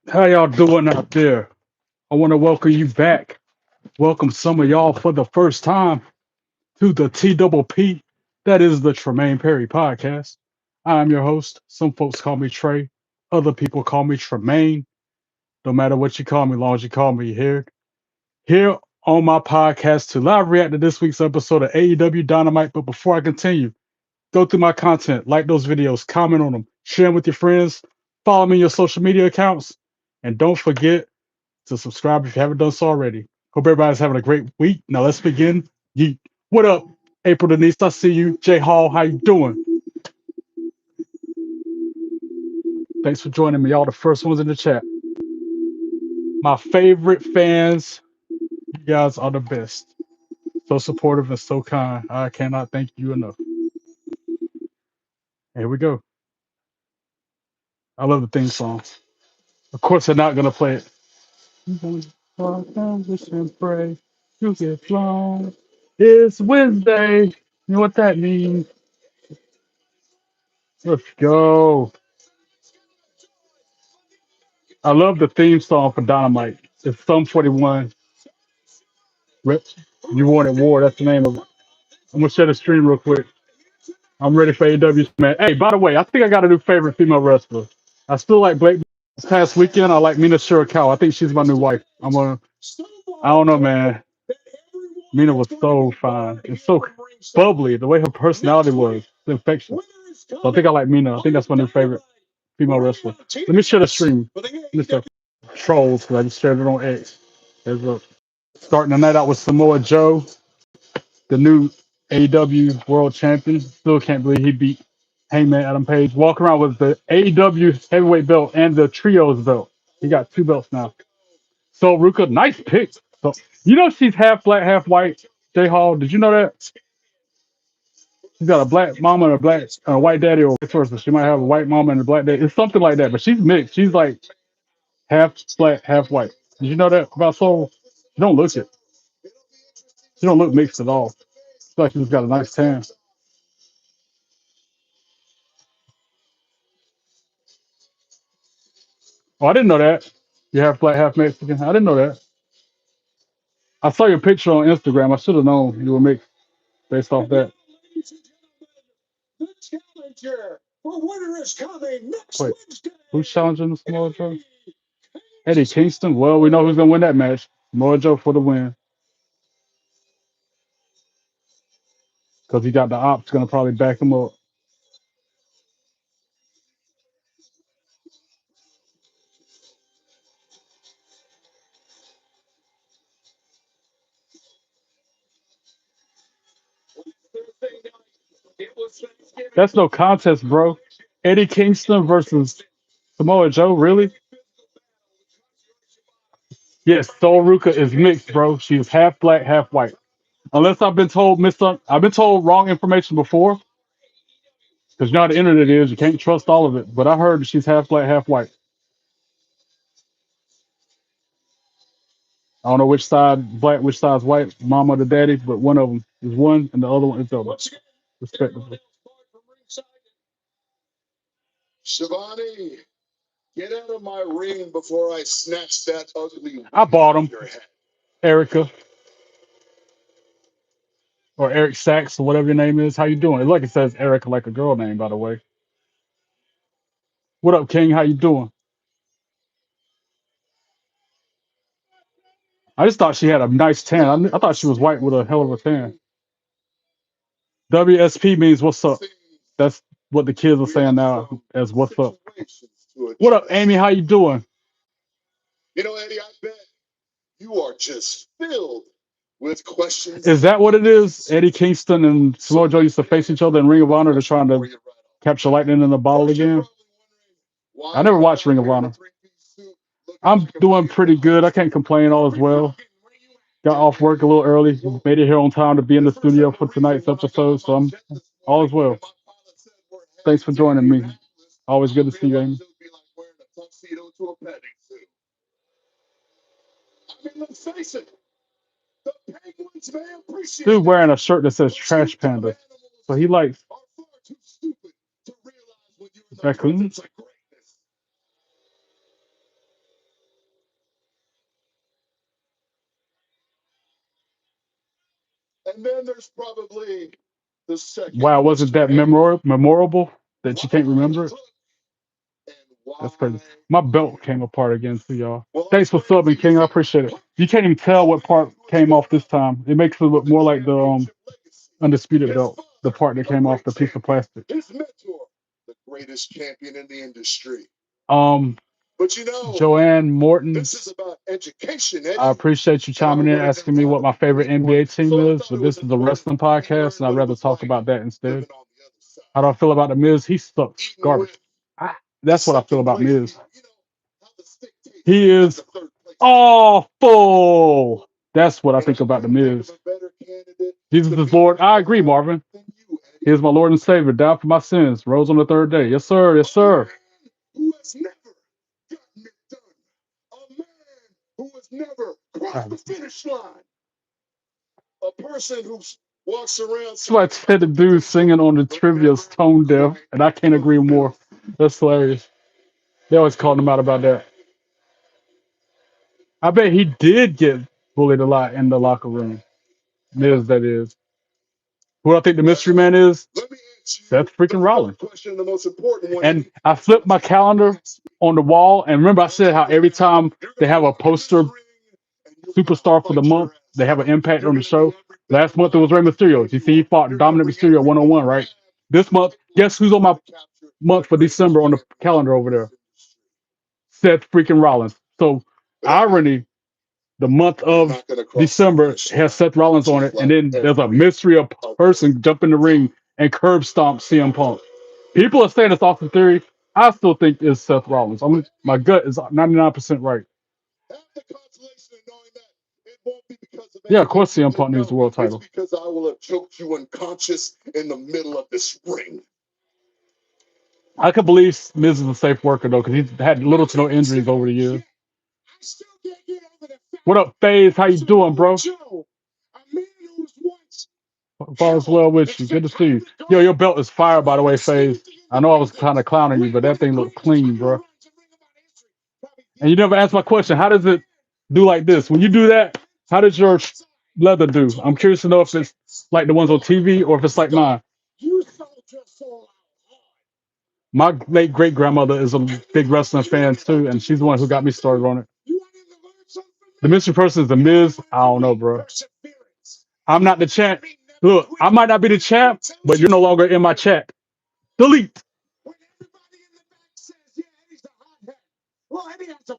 How y'all doing out there? I want to welcome you back. Welcome some of y'all for the first time to the TPP. That is the Tremaine Perry podcast. I'm your host. Some folks call me Trey. Other people call me Tremaine. No matter what you call me, as long as you call me here. Here on my podcast to live react to this week's episode of AEW Dynamite. But before I continue, go through my content, like those videos, comment on them, share them with your friends, follow me on your social media accounts, and don't forget to subscribe if you haven't done so already. Hope everybody's having a great week. Now let's begin. Yeet. What up, April Denise? I see you. Jay Hall, how you doing? Thanks for joining me. Y'all the first ones in the chat. My favorite fans, you guys are the best. So supportive and so kind. I cannot thank you enough. Here we go. I love the theme song. Of course, they're not gonna play it. Wish and pray you get flown. It's Wednesday. You know what that means? Let's go. I love the theme song for Dynamite. It's Sum 41. Rip, You Wanted War. That's the name of it. I'm going to share the stream real quick. I'm ready for AW, man. Hey, by the way, I think I got a new favorite female wrestler. I still like Blake. This past weekend, I like Mina Shirakawa. I think she's my new wife. I don't know, man. Mina was so fine and so bubbly. The way her personality was, it's infectious. So I think I like Mina. I think that's my new favorite female wrestler. Let me share the stream. Mr. Trolls, because I just shared it on X. There's a starting the night out with Samoa Joe, the new AEW World Champion. Still can't believe he beat Hangman Adam Page. Walk around with the AEW Heavyweight Belt and the Trios Belt. He got two belts now. So Ruka, nice pick. So you know she's half black, half white. J Hall, did you know that? She's got a black mama and a black white daddy, or vice versa. She might have a white mama and a black daddy. It's something like that, but she's mixed. She's like half black, half white. Did you know that about Soul? She don't look it. She don't look mixed at all. It's like she's got a nice tan. Oh, I didn't know that. You half black, half Mexican. I didn't know that. I saw your picture on Instagram. I should have known you were mixed based off that. Wait, who's challenging the Samoa Joe? Eddie Kingston. Well, we know who's gonna win that match. Samoa Joe for the win because he got the ops gonna probably back him up. That's no contest, bro. Eddie Kingston versus Samoa Joe. Really? Yes, Sol Ruka is mixed, bro. She's half black, half white. Unless I've been told wrong information before. Because you know how the internet is, you can't trust all of it. But I heard she's half black, half white. I don't know which side black, which side's white, mama or the daddy, but one of them is one and the other one is the other, respectively. I bought him, Erica or Eric Sachs or whatever your name is. How you doing? It like it says Erica like a girl name, by the way. What up, King? How you doing? I just thought she had a nice tan. I thought she was white with a hell of a tan. WSP means what's up. That's what the kids are saying now as what's up. What up, Amy? How you doing? Is that what it is? Eddie Kingston and Samoa Joe used to face each other in Ring of Honor. They're trying to capture lightning in a bottle again. I never watched Ring of Honor. I'm doing pretty good. I can't complain. All is well. Got off work a little early. Made it here on time to be in the studio for tonight's episode. So I'm all is well. Thanks for joining me. Always good to see you, Amy. Dude wearing a shirt that says Trash Panda. So he likes raccoons. Wow, wasn't that memorable that you can't remember it? That's crazy. My belt came apart again too, y'all. Thanks for subbing, King. I appreciate it. You can't even tell what part came off this time. It makes it look more like the undisputed belt, the part that came off the piece of plastic. Um, Joanne Morton, I appreciate you chiming in, asking me what my favorite NBA team is, but this is a wrestling podcast, and I'd rather talk about that instead. How do I feel about the Miz? He sucks garbage. That's what I feel about Miz. He is awful. That's what I think about the Miz. Jesus is Lord. I agree, Marvin. He is my Lord and Savior, down for my sins, rose on the third day. Yes, sir. Yes, sir. That's why Ted the dude singing on the trivia's tone deaf, and I can't agree more. That's hilarious. They always called him out about that. I bet he did get bullied a lot in the locker room. Miz, that is. Who I think the mystery man is? Seth freaking Rollins. And I flipped my calendar on the wall, and remember I said how every time they have a poster superstar for the month, they have an impact on the show. Last month it was Rey Mysterio. You see, he fought Dominic Mysterio 1-on-1, right? This month, guess who's on my month for December on the calendar over there? Seth freaking Rollins. So irony, the month of December has Seth Rollins on it, and then there's a mystery of person jump in the ring and curb stomp CM Punk. People are saying it's Austin Theory. I still think it's Seth Rollins. My gut is 99% right. Yeah, of course CM Punk needs the world title. I could believe Miz is a safe worker though, because he's had little to no injuries over the years. What up, FaZe? How you doing, bro? Falls well with you. Good to see you. Yo, your belt is fire, by the way, FaZe. I know I was kind of clowning you, but that thing looked clean, bro. And you never asked my question. How does it do like this? When you do that, how does your leather do? I'm curious to know if it's like the ones on TV or if it's like mine. My late great grandmother is a big wrestling fan too, and she's the one who got me started on it. The mystery person is the Miz. I don't know, bro. I'm not the champ. Look, I might not be the champ, but you're no longer in my chat. Delete. The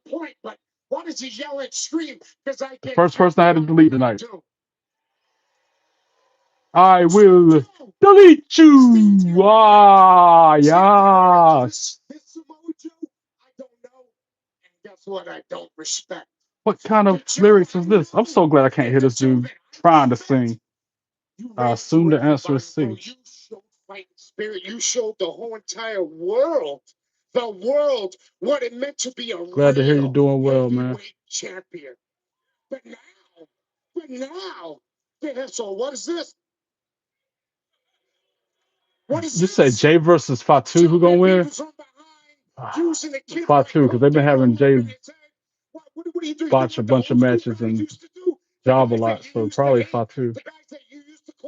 first person I had to delete tonight. I will delete you. Ah, yes. What kind of lyrics is this? I'm so glad I can't hear this dude trying to sing. I assume the answer is C. You showed the whole entire world, what it meant to be a glad to hear you doing well, man. Champion. But now, so what is this? You say Jay versus Fatu, who gonna win? Fatu, because they've been having Jay botch a bunch of matches and job a lot, so probably Fatu.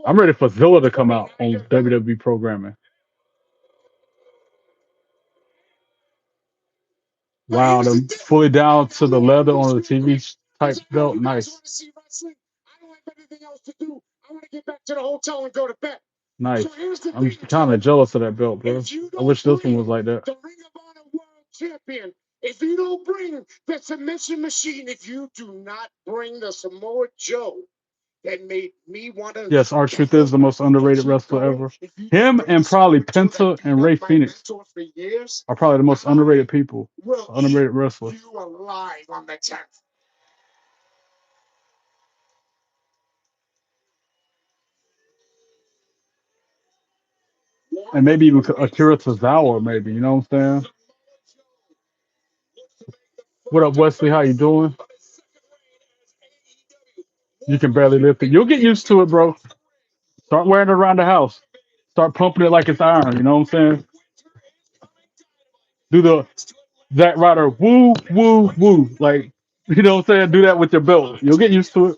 I'm ready for Zilla to come out on WWE programming. Wow, they're fully down to the leather on the TV type belt. Nice. Nice. I'm kind of jealous of that belt, bro. I wish this one was like that. If you don't bring the submission machine, if you do not bring the Samoa Joe, that made me want to. Yes, R-Truth is the most underrated wrestler ever. Him and probably Penta and Ray Phoenix are probably the most underrated people, underrated wrestlers. And maybe even Akira Tozawa, maybe, you know what I'm saying? What up, Wesley? How you doing? You can barely lift it. You'll get used to it, bro. Start wearing it around the house. Start pumping it like it's iron, you know what I'm saying? Do the Zack Ryder woo, woo, woo. Like, you know what I'm saying? Do that with your belt. You'll get used to it.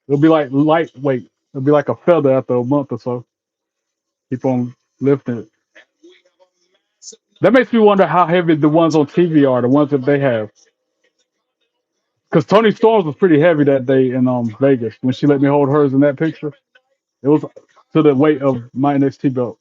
It'll be like lightweight. It'll be like a feather after a month or so. Keep on lifting it. That makes me wonder how heavy the ones on TV are, the ones that they have. Because Tony Storms was pretty heavy that day in Vegas when she let me hold hers in that picture. It was to the weight of my NXT belt.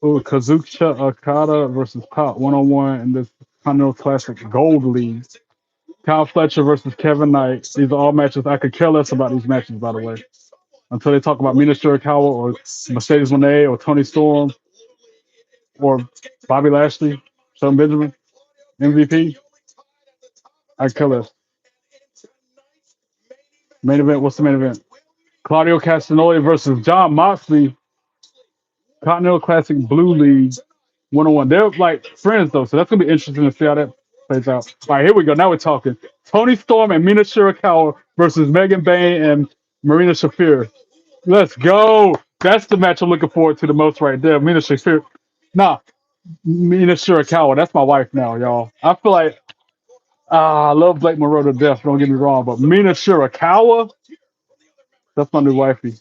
Ooh, Kazuchika Okada versus Pop 1-on-1 in this Continental Classic Gold League. Kyle Fletcher versus Kevin Knight. These are all matches. I could care less about these matches, by the way, until they talk about Mina Shirakawa or Mercedes Moné or Tony Storm or Bobby Lashley, Shelton Benjamin, MVP. I could care less. Main event. What's the main event? Claudio Castagnoli versus John Moxley. Continental Classic Blue League 1-on-1. They're like friends though, so that's gonna be interesting to see how that plays out. All right, here we go. Now we're talking. Tony Storm and Mina Shirakawa versus Megan Bain and Marina Shafir. Let's go. That's the match I'm looking forward to the most right there. Mina Shafir. Nah, Mina Shirakawa. That's my wife now, y'all. I feel like I love Blake Monroe to death. Don't get me wrong, but Mina Shirakawa, that's my new wifey.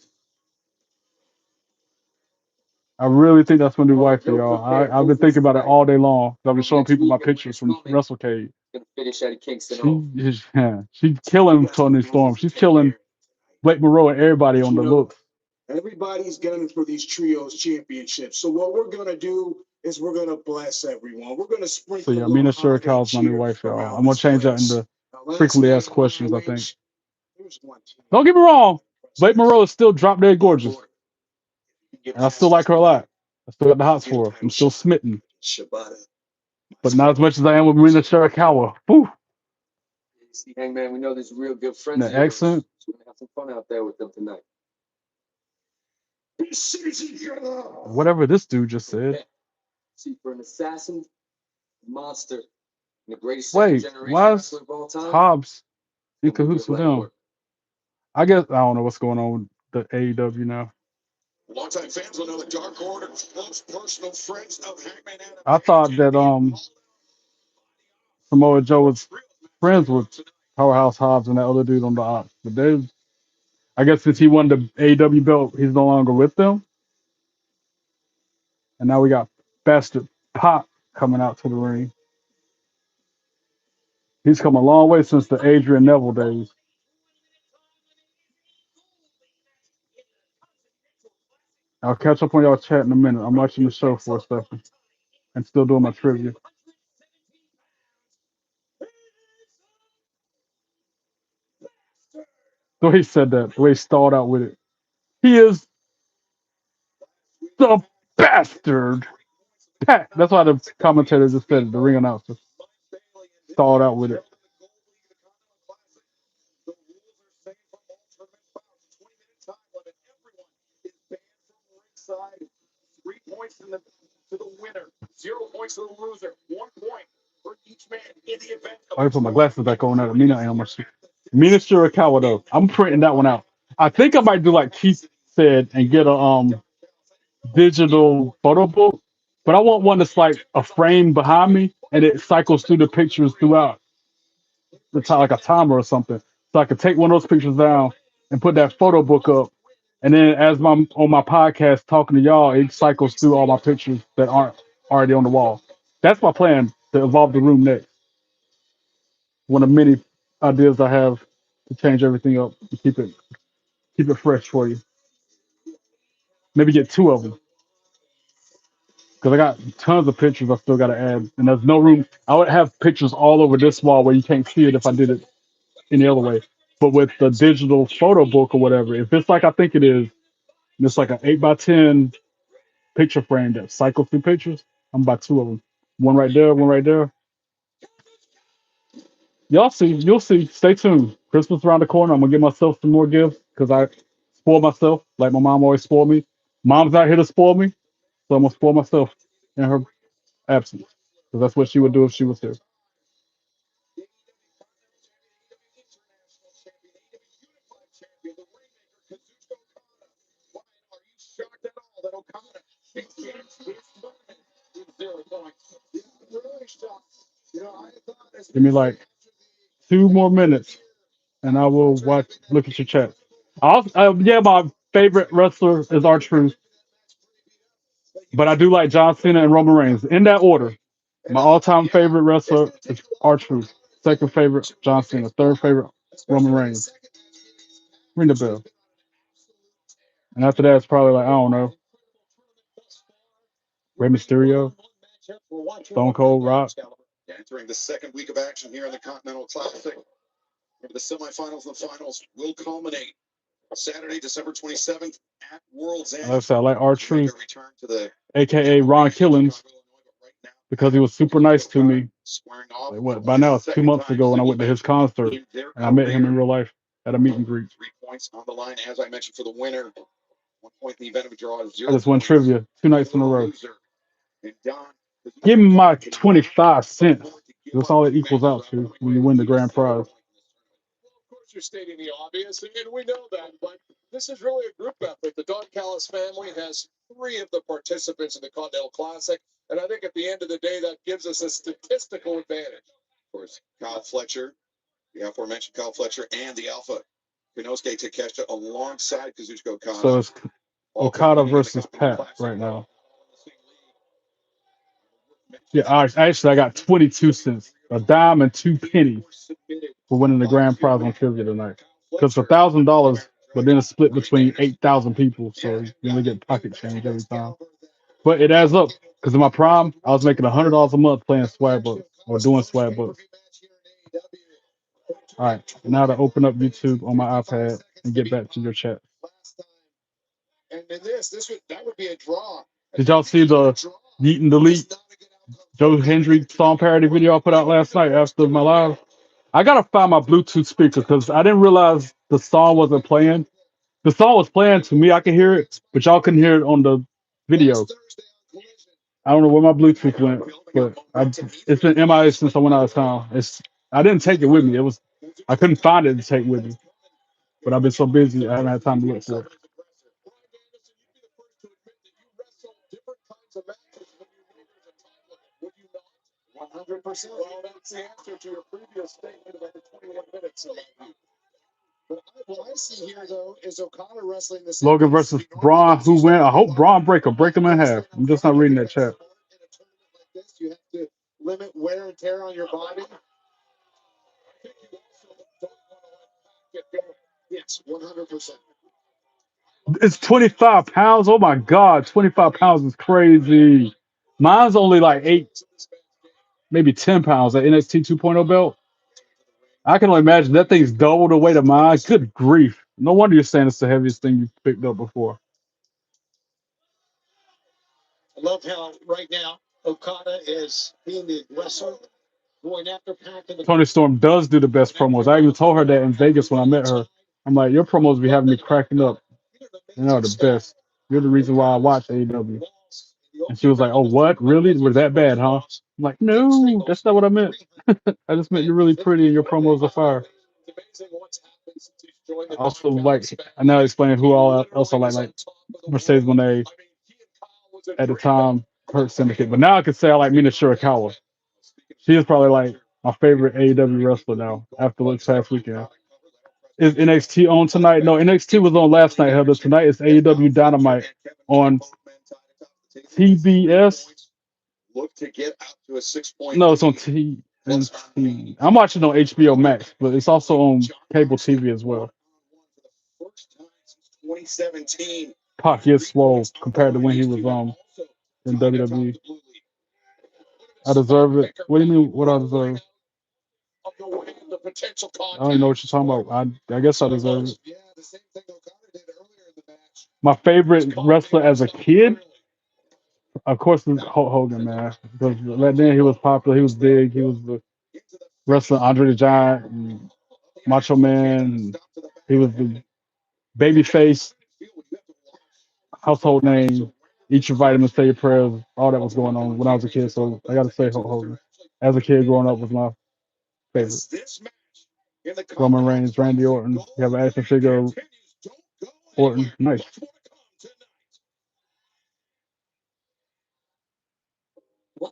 I really think that's my new wife, y'all. I've been thinking about it all day long. I've been showing people my pictures from WrestleCade. She's killing Tony Storm. She's killing Blake Monroe and everybody on the looks. Everybody's gunning for these trios championships. So what we're gonna do is we're gonna bless everyone. We're gonna sprinkle. So yeah, Mina Shirakawa's my new wife, y'all. I'm gonna change that into frequently asked questions, I think. Don't get me wrong, Blake Monroe is still drop dead gorgeous. And I still like her a lot. I still got the hots for her. I'm still smitten. But not as much as I am with Mina Shirakawa. Whew. See, Hangman, we know there's real good friends. The accent. So we're gonna have some fun out there with them tonight. Whatever this dude just said. See, for an assassin, monster, and the greatest Wait, generation why is wrestler of all time. Hobbs in cahoots with him? I guess I don't know what's going on with the AEW now. Longtime fans will know the Dark Order, close personal friends of Hangman. I thought that Samoa Joe was friends with Powerhouse Hobbs and that other dude on the ops. But they, I guess since he won the AEW belt, he's no longer with them. And now we got Bastard Pop coming out to the ring. He's come a long way since the Adrian Neville days. I'll catch up on y'all chat in a minute. I'm watching the show for a second and still doing my trivia. The way he said that, the way he stalled out with it. He is the bastard. That's why the commentator just said it, the ring announcer. Stalled out with it. I can put my glasses back on now. Mina ain't on my shit. Mina Shirakawa though. I'm printing that one out. I think I might do like Keith said and get a digital photo book, but I want one that's like a frame behind me and it cycles through the pictures throughout the time, like a timer or something. So I could take one of those pictures down and put that photo book up. And then as I'm on my podcast talking to y'all, it cycles through all my pictures that aren't already on the wall. That's my plan to evolve the room next. One of many ideas I have to change everything up and keep it fresh for you. Maybe get two of them because I got tons of pictures I still got to add, and there's no room. I would have pictures all over this wall where you can't see it if I did it any other way. But with the digital photo book or whatever, if it's like I think it is, and it's like an 8x10 picture frame that cycles through pictures, I'm about two of them. One right there, one right there. Y'all see, you'll see. Stay tuned. Christmas around the corner. I'm gonna get myself some more gifts because I spoil myself like my mom always spoiled me. Mom's not here to spoil me, so I'm gonna spoil myself in her absence because that's what she would do if she was here. Give me like 2 more minutes, and I will look at your chat. Yeah, my favorite wrestler is R-Truth, but I do like John Cena and Roman Reigns in that order. My all-time favorite wrestler is R-Truth. Second favorite, John Cena. Third favorite, Roman Reigns. Ring the bell. And after that, it's probably like, I don't know, Rey Mysterio, Stone Cold, Rock. Entering the second week of action here in the Continental Classic. The semifinals and the finals will culminate Saturday, December 27th at World's End. Like I said, I like R-Truth, a.k.a. Ron Killings, because he was super nice to me. Like what? By now, it's 2 months ago when I went to his concert, and I met him in real life at a meet and greet. 3 points on the line, as I mentioned, for the winner. 1 point in the event of a draw. 0 I just won trivia 2 nights in a row. And Don, Give me my 25 cents. That's all it equals out to when you win the grand prize. of course, you're stating the obvious, and we know that, but this is really a group effort. The Don Callis family has 3 of the participants in the Continental Classic, and I think at the end of the day, that gives us a statistical advantage. Of course, Kyle Fletcher, the aforementioned Kyle Fletcher, and the Alpha Konosuke Takeshita alongside Kazuchika Okada. So it's Okada versus Pat right now. Yeah, actually, I got 22 cents, a dime and 2 pennies for winning the grand prize on trivia tonight. Because it's $1,000, but then it's split between 8,000 people, so you only get pocket change every time. But it adds up. Because in my prime, I was making $100 a month playing swag books or doing swag books. All right, now to open up YouTube on my iPad and get back to your chat. And in that would be a draw. Did y'all see the Yeet and Delete Joe Hendry song parody video I put out last night after my live? I gotta find my Bluetooth speaker because I didn't realize the song wasn't playing. The song was playing to me, I could hear it, but y'all couldn't hear it on the video. I don't know where my Bluetooth went, but it's been MIA since I went out of town. I didn't take it with me. I couldn't find it to take with me, but I've been so busy I haven't had time to look for it. 100%. Well, that's the answer to your previous statement about the 21 minutes. But what I see here, though, is Okada wrestling the same Logan versus Braun, who win? I hope Braun break him in half. I'm just not reading that chat. You have to limit wear and tear on your body. Yes, 100%. It's 25 pounds. Oh my God, 25 pounds is crazy. Mine's only like 8, maybe 10 pounds. That NXT 2.0 belt. I can only imagine that thing's double the weight of mine. Good grief. No wonder you're saying it's the heaviest thing you've picked up before. I love how right now Okada is being the aggressor, going after Pac. Tony Storm does do the best promos. I even told her that in Vegas when I met her. I'm like, your promos be having me cracking up. You know, the best. You're the reason why I watch AEW. And she was like, oh, what? Really? Was that bad, huh? I'm like, no, that's not what I meant. I just meant you're really pretty and your promos are fire. Also, like, I now explain who all else I like Mercedes Moné at the time, Hurt Syndicate. But now I can say I like Mina Shirakawa. She is probably like my favorite AEW wrestler now after this past weekend. Is NXT on tonight? No, NXT was on last night, Heather. Tonight is AEW Dynamite on TBS. Look to get out to a 6-point. No, it's on TNT. I'm watching on HBO Max, but it's also on cable TV as well. First time since 2017. Pac is swole compared to when he was in WWE. I deserve it. What do you mean? What I deserve? I don't even know what you're talking about. I guess I deserve it. My favorite wrestler as a kid, of course, is Hulk Hogan, man. Because back then he was popular. He was big. He was the wrestler Andre the Giant, and Macho Man. And he was the babyface, household name. Eat your vitamins, say your prayers. All that was going on when I was a kid. So I got to say Hulk Hogan. As a kid growing up was my favorite. Roman Reigns, Randy Orton. You have an action figure of Orton. Nice.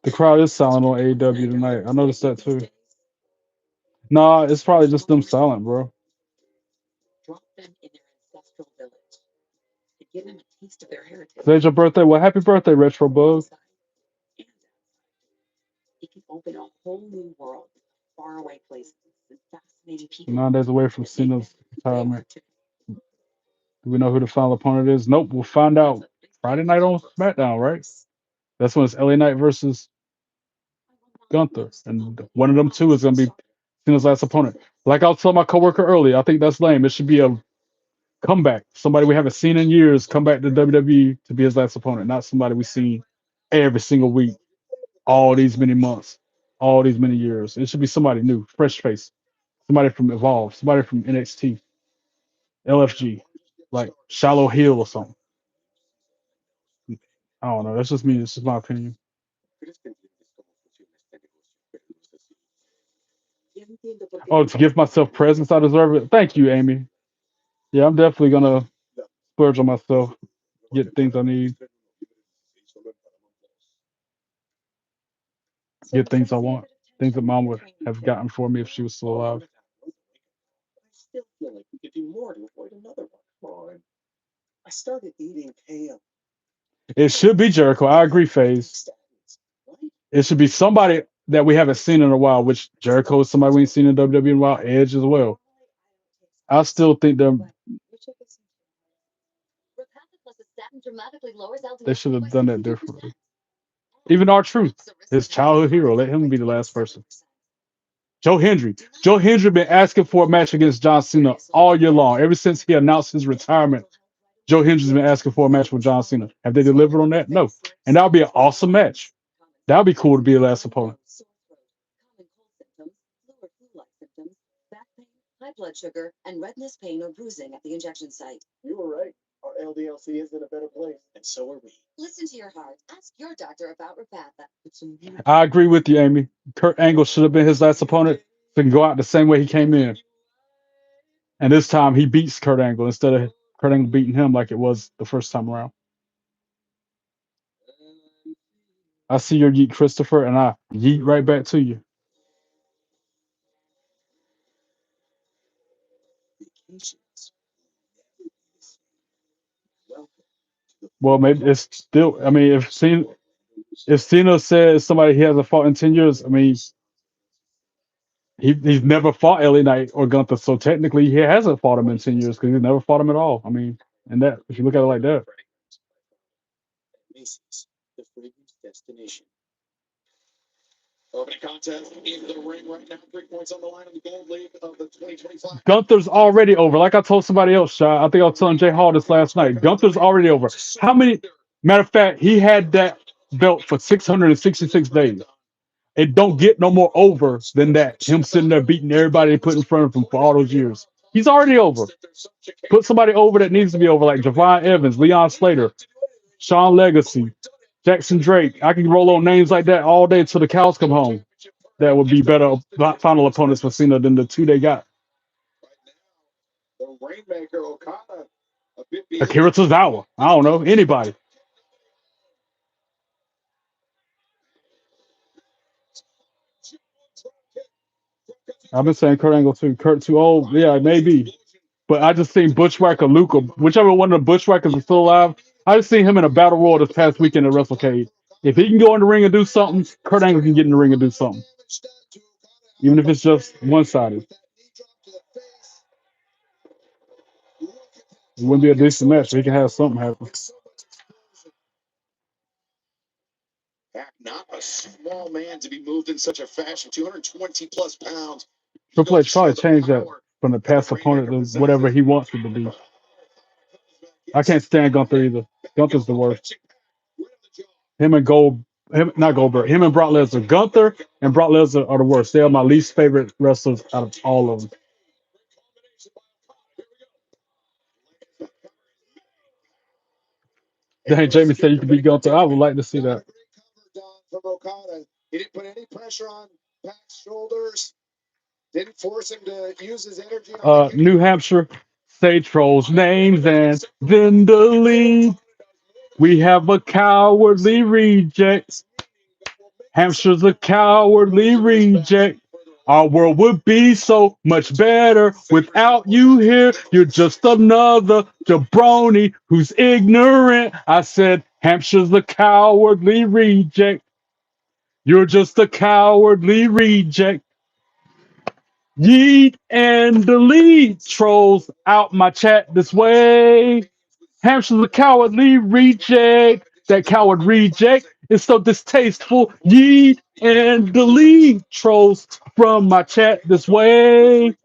The crowd is silent on AEW tonight. I noticed that too. Nah, it's probably just them silent, bro. Today's your birthday. Well, happy birthday, Retro Bug. 9 days away from Cena's retirement. Do we know who the final opponent is? Nope. We'll find out Friday night on SmackDown, right? That's when it's LA Knight versus Gunther. And one of them two is going to be Cena's last opponent. Like I was telling my coworker earlier, I think that's lame. It should be a comeback. Somebody we haven't seen in years come back to WWE to be his last opponent, not somebody we've seen every single week, all these many months, all these many years. It should be somebody new, fresh face, somebody from Evolve, somebody from NXT, LFG, like Shallow Hill or something. I don't know. That's just me. It's just my opinion. Oh, to give myself presents, I deserve it. Thank you, Amy. Yeah, I'm definitely gonna splurge on myself, get things I need, get things I want, things that mom would have gotten for me if she was still alive. It should be Jericho. I agree, FaZe. It should be somebody that we haven't seen in a while, which Jericho is somebody we ain't seen in WWE in a while, Edge as well. I still think they should have done that differently. Even R-Truth, his childhood hero, let him be the last person. Joe Hendry. Joe Hendry been asking for a match against John Cena all year long. Ever since he announced his retirement, Joe Hendry's been asking for a match with John Cena. Have they delivered on that? No. And that would be an awesome match. That would be cool to be the last opponent. I agree with you, Amy. Kurt Angle should have been his last opponent. So he can go out the same way he came in. And this time he beats Kurt Angle instead of Kurt Angle beating him like it was the first time around. I see your yeet, Christopher, and I yeet right back to you. Well, maybe it's still. I mean, if Cena says somebody he hasn't fought in 10 years, I mean, he's never fought LA Knight or Gunther, so technically he hasn't fought him in 10 years because he's never fought him at all. I mean, and that if you look at it like that. Opening contest in the ring right now. 3 points on the line in the Gold League of the 2025. Gunther's already over. Like I told somebody else, Shy. I think I was telling Jay Hall this last night. Gunther's already over. How many? Matter of fact, he had that belt for 666 days. It don't get no more over than that. Him sitting there beating everybody they put in front of him for all those years. He's already over. Put somebody over that needs to be over, like Javon Evans, Leon Slater, Sean Legacy, Jackson Drake. I can roll on names like that all day till the cows come home. That would be better final opponents for Cena than the two they got. Akira Tozawa. I don't know. Anybody. I've been saying Kurt Angle too. Kurt too old. Yeah, maybe. But I just seen Bushwhacker Luca, whichever one of the Bushwhackers is still alive. I just seen him in a battle royal this past weekend at WrestleCade. If he can go in the ring and do something, Kurt Angle can get in the ring and do something. Even if it's just one-sided. It wouldn't be a decent match, but he can have something happen. Not a small man to be moved in such a fashion. 220 plus pounds. Triple H probably changed that from the past opponent to whatever he wants it to be. I can't stand Gunther either. Gunther's the worst. Him and Brock Lesnar. Gunther and Brock Lesnar are the worst. They are my least favorite wrestlers out of all of them. Dang, Jamie said you could beat Gunther. I would like to see that. He didn't put any pressure on Pac's shoulders. Didn't force him to use his energy. New Hampshire, say trolls names and then delete. We have a cowardly reject. Hamster's a cowardly reject. Our world would be so much better without you here. You're just another jabroni who's ignorant. I said, Hampshire's a cowardly reject. You're just a cowardly reject. Yeet and delete trolls out my chat this way. Hampshire's a cowardly reject. That coward reject is so distasteful. Yeet and delete trolls from my chat this way.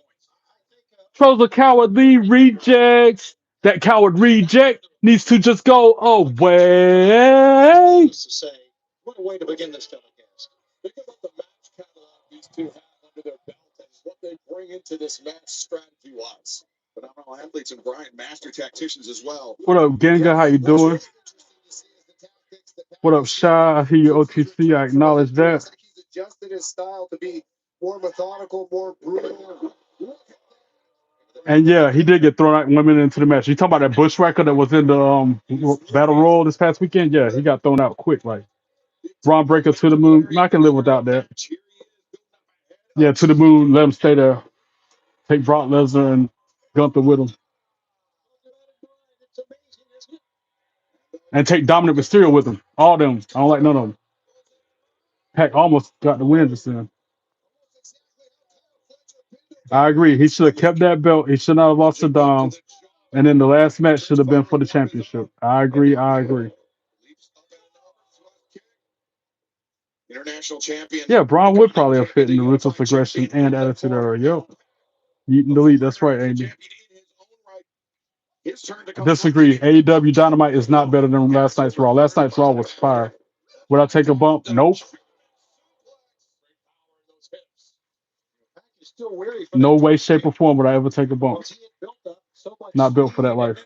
Trolls are cowardly rejects. That coward reject needs to just go away. To say, what a way to begin this telecast. Think about the match catalog these two have under their belt and what they bring into this match strategy-wise. Phenomenal athletes and Brian, master tacticians as well. What up, Genga? How you doing? What up, Shy? I hear you, OTC. I acknowledge that. He's adjusted his style to be more methodical, more brutal. And yeah, he did get thrown out 1 minute into the match. You talking about that bushwhacker that was in the battle royal this past weekend? Yeah, he got thrown out quick. Like Braun Breaker to the moon. I can live without that. Yeah, to the moon. Let him stay there. Take Brock Lesnar and Gunther with him, and take Dominic Mysterio with him. All them. I don't like none of them. Heck, almost got the win this time. I agree. He should have kept that belt. He should not have lost to Dom. And then the last match should have been for the championship. I agree. I agree. International champion. Yeah, Braun would probably have fit in the ruthless aggression and attitude era. Yo, you can delete. That's right, Andy. I disagree. AEW Dynamite is not better than last night's Raw. Last night's Raw was fire. Would I take a bump? Nope. No way, shape, or form would I ever take a bump. Not built for that life.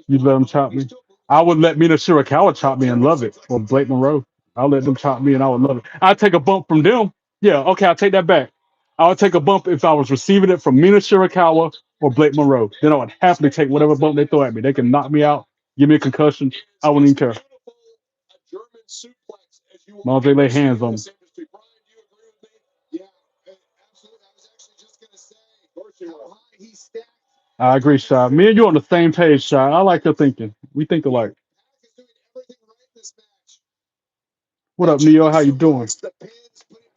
You let them chop me. I would let Mina Shirakawa chop me and love it. Or Blake Monroe. I'll let them chop me and I would love it. I'd take a bump from them. Yeah, okay, I'll take that back. I would take a bump if I was receiving it from Mina Shirakawa or Blake Monroe. Then I would happily take whatever bump they throw at me. They can knock me out, give me a concussion. I wouldn't even care. As long as they lay hands on me. I agree, Shy. Me and you on the same page, Shy. I like your thinking. We think alike. What up, Neo? How you doing?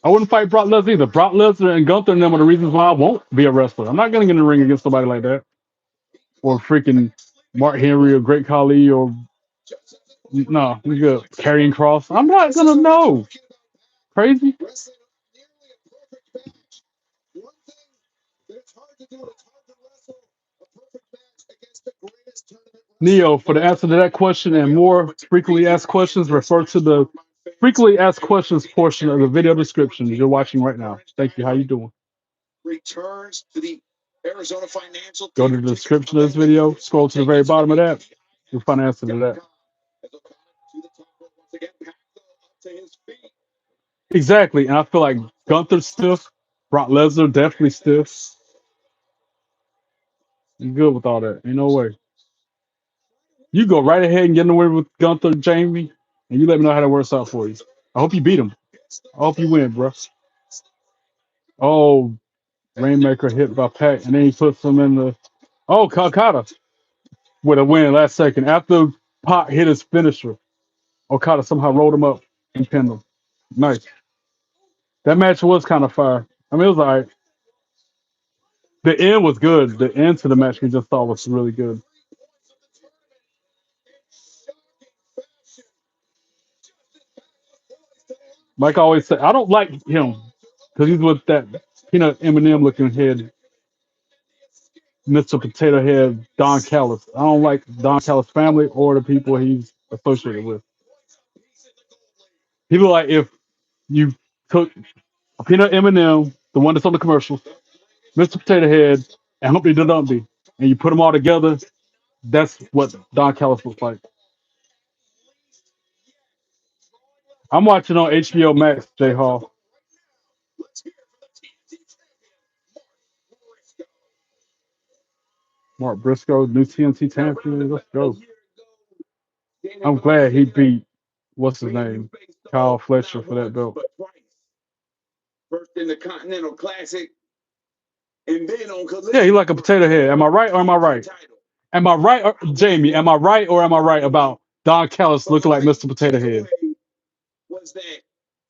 I wouldn't fight Brock Lesnar either. Brock Lesnar and Gunther and them are the reasons why I won't be a wrestler. I'm not gonna get in the ring against somebody like that. Or freaking Mark Henry or Great Khali or no, we good. Karrion Cross. I'm not gonna know. Crazy. Neo, for the answer to that question and more frequently asked questions, refer to the frequently asked questions portion of the video description you're watching right now. Thank you. How you doing? Returns to the Arizona Financial. Go to the description of this video. Scroll to the very bottom of that. You'll find the answer to that. Exactly. And I feel like Gunther's stiff. Brock Lesnar definitely stiff. You good with all that. Ain't no way. You go right ahead and get in the way with Gunther, Jamie, and you let me know how that works out for you. I hope you beat him. I hope you win, bro. Oh, Rainmaker hit by Pac, and then he puts him in the. Oh, Okada with a win last second. After Pac hit his finisher, Okada somehow rolled him up and pinned him. Nice. That match was kind of fire. I mean, it was all right. The end was good. The end to the match we just saw was really good. Like I always say, I don't like him because he's with that peanut M&M looking head, Mr. Potato Head, Don Callis. I don't like Don Callis' family or the people he's associated with. He look like if you took a peanut M&M, the one that's on the commercial, Mr. Potato Head, and Humpty the Dumpty, and you put them all together. That's what Don Callis looks like. I'm watching on HBO Max, J Hall. Mark Briscoe, new TNT champion. Let's go. I'm glad he beat what's his name? Kyle Fletcher for that belt. First in the Continental Classic, and then on Collision. Yeah, he like a potato head. Am I right or am I right? Am I right, or, Jamie? Am I right or am I right about Don Callis looking like Mr. Potato Head? Was that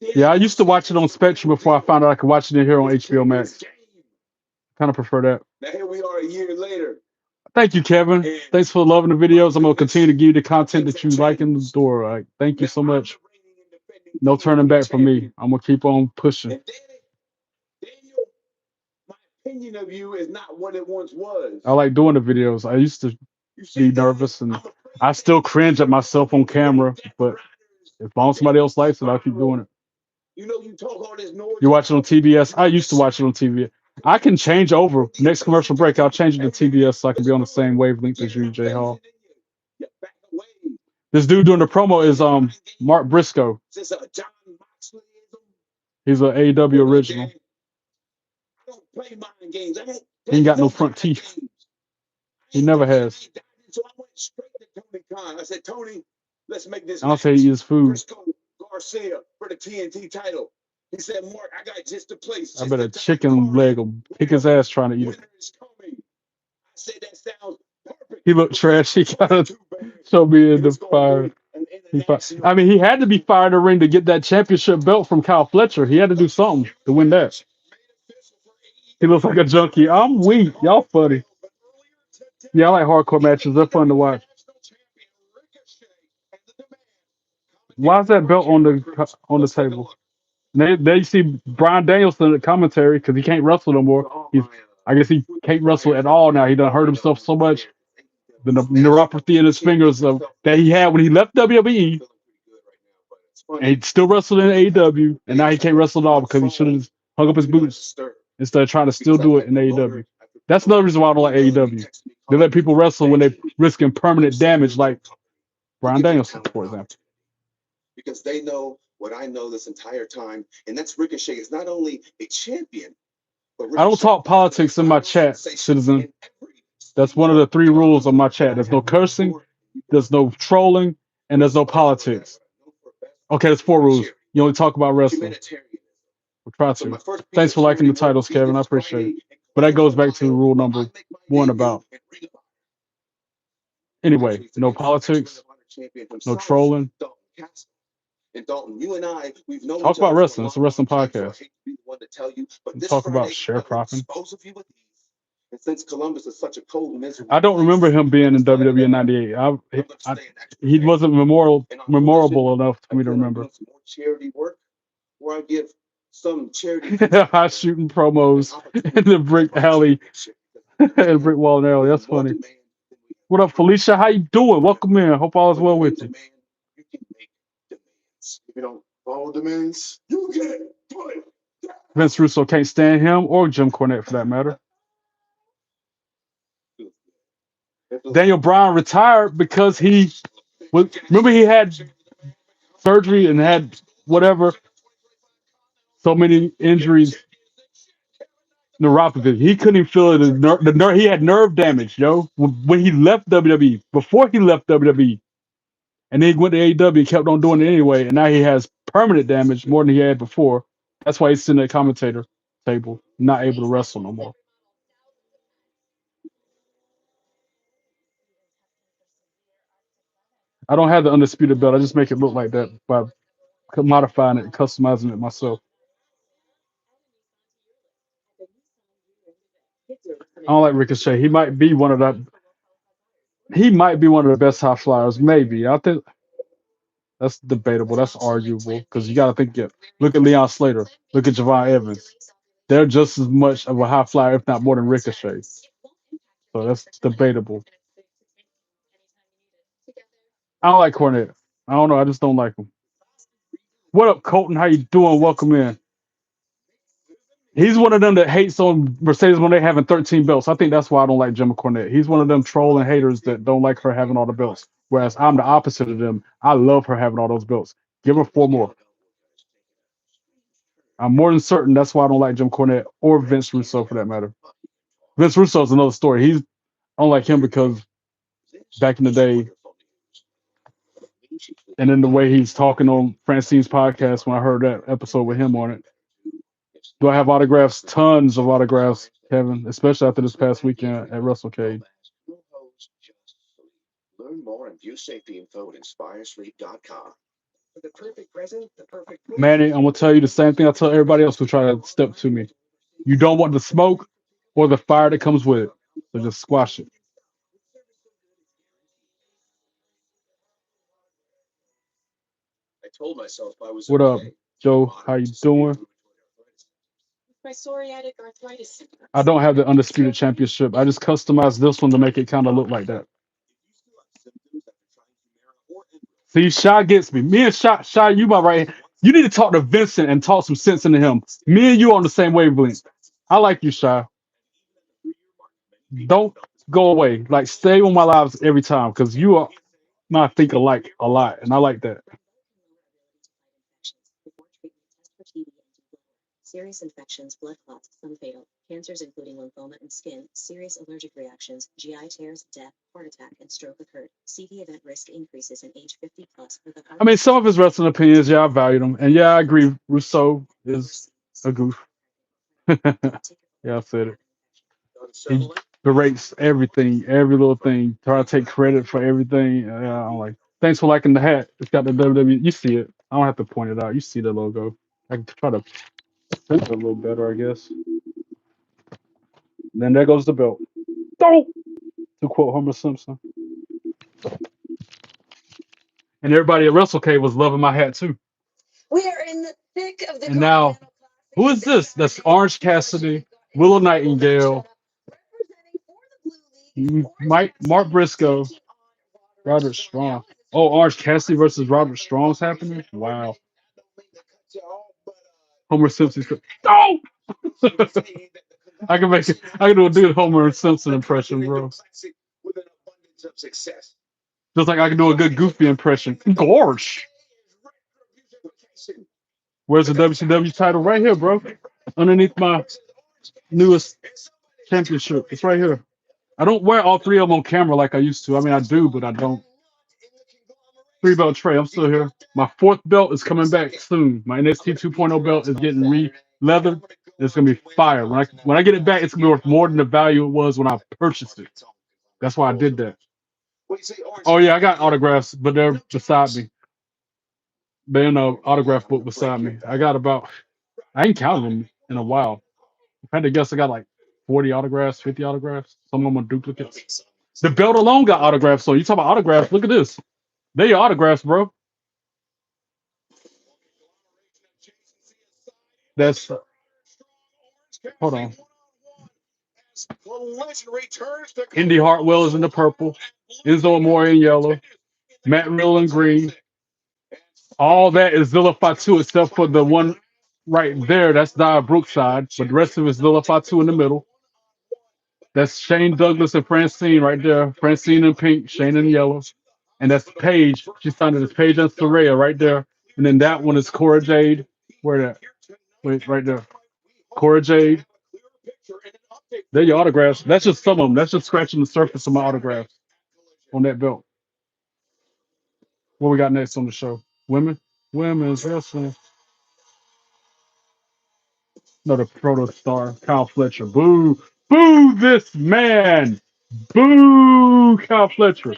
Yeah, I used to watch it on Spectrum before I found out I could watch it in here on HBO Max. Kind of prefer that. Now here we are a year later. Thank you, Kevin. Thanks for loving the videos. I'm gonna continue to give you the content that you like in the door. Like, thank you so much. No turning back for me. I'm gonna keep on pushing. And Daniel, my opinion of you is not what it once was. I like doing the videos. I used to be nervous and I still cringe at myself on camera, but as long as somebody else likes it, I'll keep doing it. You know, you talk all this noise. You watch it on TBS? I used to watch it on TV. I can change over. Next commercial break, I'll change it to TBS so I can be on the same wavelength as you, J Hall. This dude doing the promo is Mark Briscoe. He's an AEW original. He ain't got no front teeth. He never has. So I went straight to Tony Khan. I said, Tony, let's make this. I'll say he eats food. Briscoe Garcia for the TNT title. He said, Mark, I got just the place. I bet a chicken leg will kick his ass trying to eat it. I said, that sounds perfect. He looked trash. He gotta show me in the fire. I mean, he had to be fired in the ring to get that championship belt from Kyle Fletcher. He had to do something to win that. He looks like a junkie. I'm weak. Y'all funny. Yeah, I like hardcore matches. They're fun to watch. Why is that belt on the table? They see Bryan Danielson in the commentary because he can't wrestle no more. I guess he can't wrestle at all now. He done hurt himself so much. The neuropathy in his fingers that he had when he left WWE, and he still wrestled in AEW, and now he can't wrestle at all because he should have hung up his boots instead of trying to still do it in AEW. That's another reason why I don't like AEW. They let people wrestle when they're risking permanent damage, like Bryan Danielson, for example. Because they know what I know this entire time, and that's Ricochet is not only a champion, but I don't talk politics in my chat, citizen. That's one of the 3 rules of my chat. There's no cursing, there's no trolling, and there's no politics. Okay, there's 4 rules. You only talk about wrestling. We'll try to. Thanks for liking the titles, Kevin. I appreciate it. But that goes back to rule number 1 about. Anyway, no politics, no trolling. And Dalton, you and I, we've known talk about wrestling. It's a wrestling podcast. Talk about sharecropping. And since Columbus is such a cold, miserable, I don't remember him being in WWE in '98. He wasn't memorable enough for me to remember. Charity work, where I give some charity. High shooting promos in the brick alley, in brick wall and alley. That's funny. What up, Felicia? How you doing? Welcome in. Hope all is well with you. If you don't follow demands, you get put. Vince Russo can't stand him or Jim Cornette for that matter. Daniel Bryan retired because he was. Remember, he had surgery and had whatever. So many injuries. Neuropathy. He couldn't even feel it. He had nerve damage, yo. When he left WWE, before he left WWE, and then he went to AEW and kept on doing it anyway, and now he has permanent damage more than he had before. That's why he's sitting at the commentator table, not able to wrestle no more. I don't have the undisputed belt. I just make it look like that by modifying it, customizing it myself. I don't like Ricochet. He might be one of the best high flyers. Maybe. I think that's debatable. That's arguable because you got to think. Look at Leon Slater. Look at Javon Evans. They're just as much of a high flyer, if not more than Ricochet. So that's debatable. I don't like Cornette. I don't know. I just don't like him. What up, Colton? How you doing? Welcome in. He's one of them that hates on Mercedes when they having 13 belts. I think that's why I don't like Gemma Cornette. He's one of them trolling haters that don't like her having all the belts. Whereas I'm the opposite of them. I love her having all those belts. Give her 4 more. I'm more than certain that's why I don't like Jim Cornette or Vince Russo for that matter. Vince Russo is another story. I don't like him because back in the day, And then the way he's talking on Francine's podcast when I heard that episode with him on it. Do I have autographs? Tons of autographs, Kevin, especially after this past weekend at WrestleCade. Learn more and view safety info at inspiresleep.com. The perfect present, the perfect. Manny, I'm gonna tell you the same thing I tell everybody else who try to step to me. You don't want the smoke or the fire that comes with it. So just squash it. I told myself I was What up, okay. Joe? How you doing? My psoriatic arthritis. I don't have the undisputed championship. I just customized this one to make it kind of look like that. See, Shy gets me. Me and Shy, you my right hand. You need to talk to Vincent and talk some sense into him. Me and you on the same wavelength. I like you, Shy. Don't go away. Like stay on my lives every time because you are my think alike a lot, and I like that. Serious infections, blood clots, some fatal. Cancers including lymphoma and skin, serious allergic reactions, GI tears, death, heart attack, and stroke occurred. CV event risk increases in age 50 plus with a I mean, some of his wrestling opinions, yeah, I value them, and yeah, I agree. Rousseau is a goof. Yeah, I said it. He berates everything, every little thing, try to take credit for everything. Yeah, I'm like, thanks for liking the hat. It's got the WWE. You see it. I don't have to point it out. You see the logo. I can try to print it a little better, I guess. Then there goes the belt. Don't, to quote Homer Simpson. And everybody at WrestleCade was loving my hat too. We are in the thick of the And now, who is this? That's Orange Cassidy, Willow Nightingale, Mike, Mark Briscoe, Roderick Strong. Oh, Orange Cassidy versus Roderick Strong's happening? Wow. Homer Simpson. Oh! I can make it. I can do a good Homer Simpson impression, bro. Just like I can do a good Goofy impression. Gorge. Where's the WCW title? Right here, bro. Underneath my newest championship. It's right here. I don't wear all three of them on camera like I used to. I mean, I do, but I don't. Three belt tray. I'm still here. My fourth belt is coming back soon. My NXT 2.0 belt is getting re-leathered. It's gonna be fire. When I get it back, it's gonna be worth more than the value it was when I purchased it. That's why I did that. Oh yeah, I got autographs, but they're beside me. They're in an autograph book beside me. I got about. I ain't counted them in a while. I had to guess I got like 40 autographs, 50 autographs. Some of them are duplicates. The belt alone got autographs. So you talk about autographs. Look at this. They your autographs, bro. That's hold on. Indy Hartwell is in the purple. Enzo Amore in yellow. Matt Riddle in green. All that is Zilla Fatu except for the one right there. That's Dia Brookside. But the rest of it is Zilla Fatu in the middle. That's Shane Douglas and Francine right there. Francine in pink, Shane in yellow. And that's Paige. She signed it as Paige and Soraya right there. And then that one is Cora Jade. Where that? Wait, right there. Cora Jade. They're your autographs. That's just some of them. That's just scratching the surface of my autographs on that belt. What we got next on the show? Women? Women's wrestling. No, the proto star, Kyle Fletcher. Boo! Boo this man! Boo Kyle Fletcher.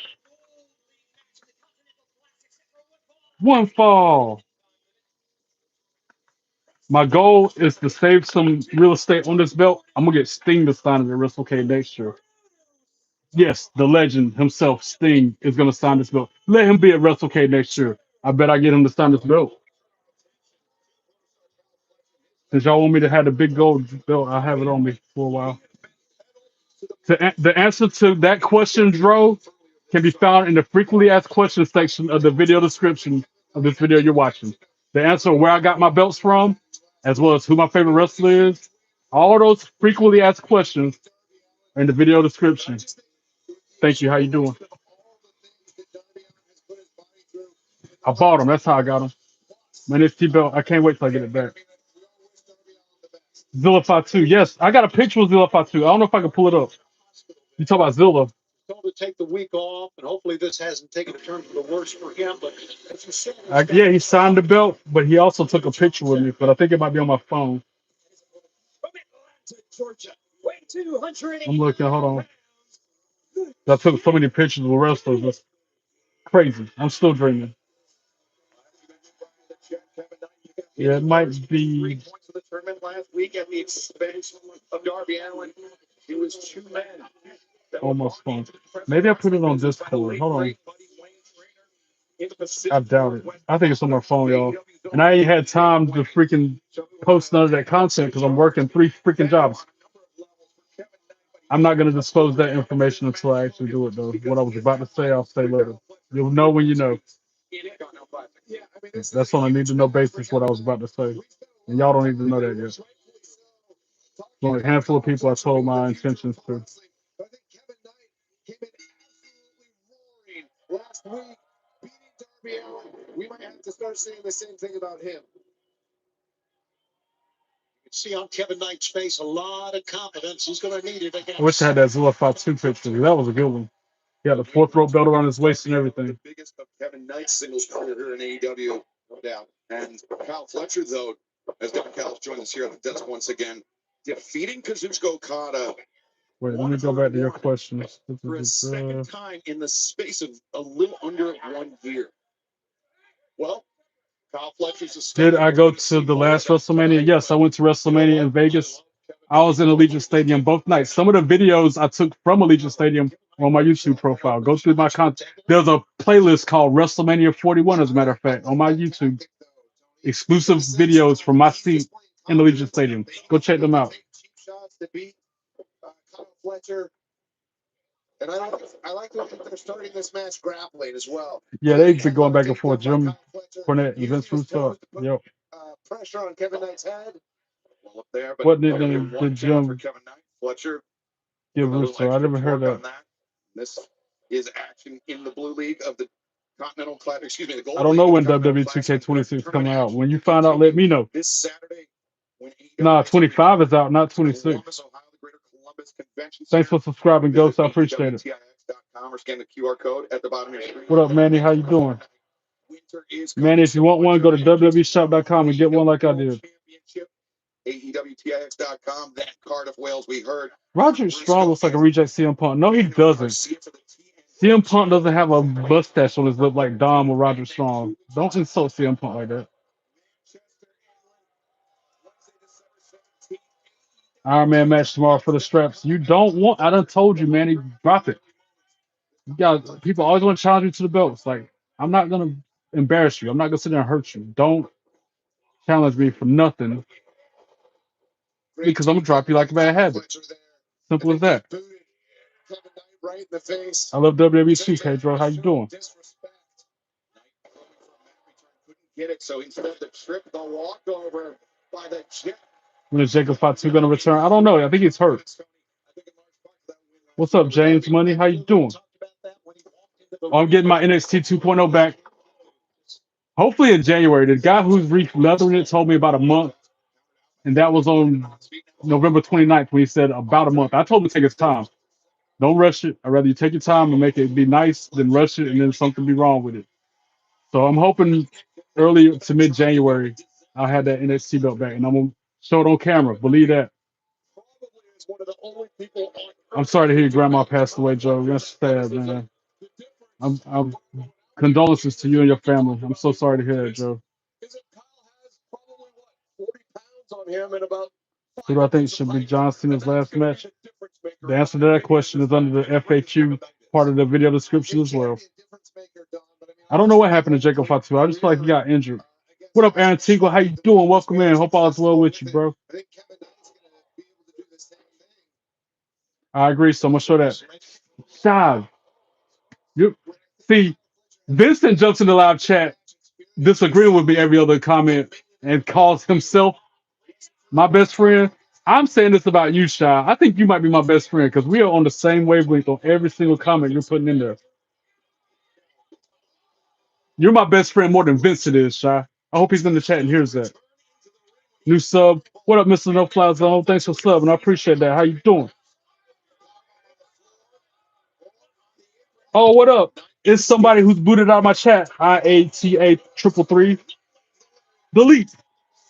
One fall. My goal is to save some real estate on this belt. I'm gonna get Sting to sign it at WrestleMania next year. Yes, the legend himself, Sting, is gonna sign this belt. Let him be at WrestleMania next year. I bet I get him to sign this belt. Since y'all want me to have the big gold belt, I have it on me for a while. The answer to that question, Dro, can be found in the frequently asked questions section of the video description of this video you're watching. The answer where I got my belts from, as well as who my favorite wrestler is, all those frequently asked questions are in the video description. Thank you. How you doing? I bought them. That's how I got them. My NXT belt. I can't wait till I get it back. Zilla Fatu. Yes, I got a picture of Zilla Fatu. I don't know if I can pull it up. You talk about Zilla. told to take the week off, and hopefully this hasn't taken a turn for the worse for him. But as you said, Yeah, he signed the belt, but he also took a picture with me. But I think it might be on my phone. Georgia, way 200. I'm looking. Hold on. I took so many pictures with wrestlers. It's crazy. I'm still dreaming. Yeah, it might 3 be points of the tournament last week at the expense of Darby Allin. He was 2 men. almost fun. Maybe I put it on Discord. Hold on. I doubt it. I think it's on my phone, y'all. And I ain't had time to freaking post none of that content because I'm working 3 freaking jobs. I'm not going to disclose that information until I actually do it, though. What I was about to say, I'll say later. You'll know when you know. That's on a need to know basis what I was about to say. And y'all don't even know that yet. Only a handful of people I told my intentions to. Last week, beating Darby Allin. We might have to start saying the same thing about him. You can see on Kevin Knight's face a lot of confidence. He's going to need it again. I wish I had that Zilla 5-2 picture. That was a good one. He had the 4th row belt around his waist and everything. The biggest of Kevin Knight's singles career here in AEW, no doubt. And Kyle Fletcher, though, as Don Callis joins us here at the desk once again, defeating Kazuchika Okada. Wait, let me go back to your questions. For a second time in the space of a little under 1 year. Well, Kyle Fletcher's a Did I go to the last WrestleMania? Yes, I went to WrestleMania in Vegas. I was in Allegiant Stadium both nights. Some of the videos I took from Allegiant Stadium are on my YouTube profile. Go through my content. There's a playlist called WrestleMania 41, as a matter of fact, on my YouTube. Exclusive videos from my seat in Allegiant Stadium. Go check them out. Kyle Fletcher. And I like the way they're starting this match grappling as well. Yeah, they've been going back and forth. Jim Cornette and Vince Russo. Yep. Pressure on Kevin Knight's head. Well, up there, but What did Jim Kevin Knight, Fletcher give Russo? I never heard that. This is action in the Blue League of the Continental Classic. Excuse me, the Gold I don't know when League of the WWE Continental 2K26 Classic coming out. tournament When you find out, let me know. this Saturday. When Nah, 25 is out, not 26. Columbus, Ohio, the Greater Columbus Convention Thanks for subscribing, Ghost. I Visit appreciate it. AEWTIX.com or scan the QR code at the bottom of your screen. What up, Manny? How you doing? Winter is Manny, if you want one, go to WWEshop.com and get one like I did. Championship, AEWTIX.com. That Cardiff Wales we heard. Roger Strong looks like a reject CM Punk. No, he doesn't. CM Punk doesn't have a mustache on his lip like Dom or Roger Strong. Don't insult CM Punk like that. Iron Man match tomorrow for the straps. You don't want. I done told you, Manny. Drop it. You got people always want to challenge you to the belts. Like, I'm not gonna embarrass you. I'm not gonna sit there and hurt you. Don't challenge me for nothing because I'm gonna drop you like a bad habit. Simple as that. I love WWE too, Pedro. How you doing? Get it, so instead the trip, the walkover by the jet. When is Jacob Fatu gonna return? I don't know. I think he's hurt. What's up, James Money? How you doing? Oh, I'm getting my NXT 2.0 back. Hopefully in January. The guy who's re-leathering it told me about a month, and that was on November 29th when he said about a month. I told him to take his time. Don't rush it. I'd rather you take your time and make it be nice than rush it and then something be wrong with it. So I'm hoping early to mid-January I'll have that NXT belt back, and I'm gonna show it on camera. Believe that. I'm sorry to hear your grandma passed away, Joe. That's sad, man. I'm condolences to you and your family. I'm so sorry to hear that, Joe. Who do I think should be John Cena's last match? The answer to that question is under the FAQ part of the video description as well. I don't know what happened to Jacob Fatu. I just feel like he got injured. What up, Aaron Tingle? How you doing? Welcome in. Hope all is well with you, bro. I agree. So I'm gonna show that. Shav. You see, Vincent jumps in the live chat, disagreeing with me every other comment, and calls himself my best friend. I'm saying this about you, Shy. I think you might be my best friend because we are on the same wavelength on every single comment you're putting in there. You're my best friend more than Vincent is, Shy. I hope he's in the chat and hears that. New sub. What up, Mr. No Fly Zone? Thanks for subbing. I appreciate that. How you doing? Oh, what up? It's somebody who's booted out of my chat. IATA triple three. Delete.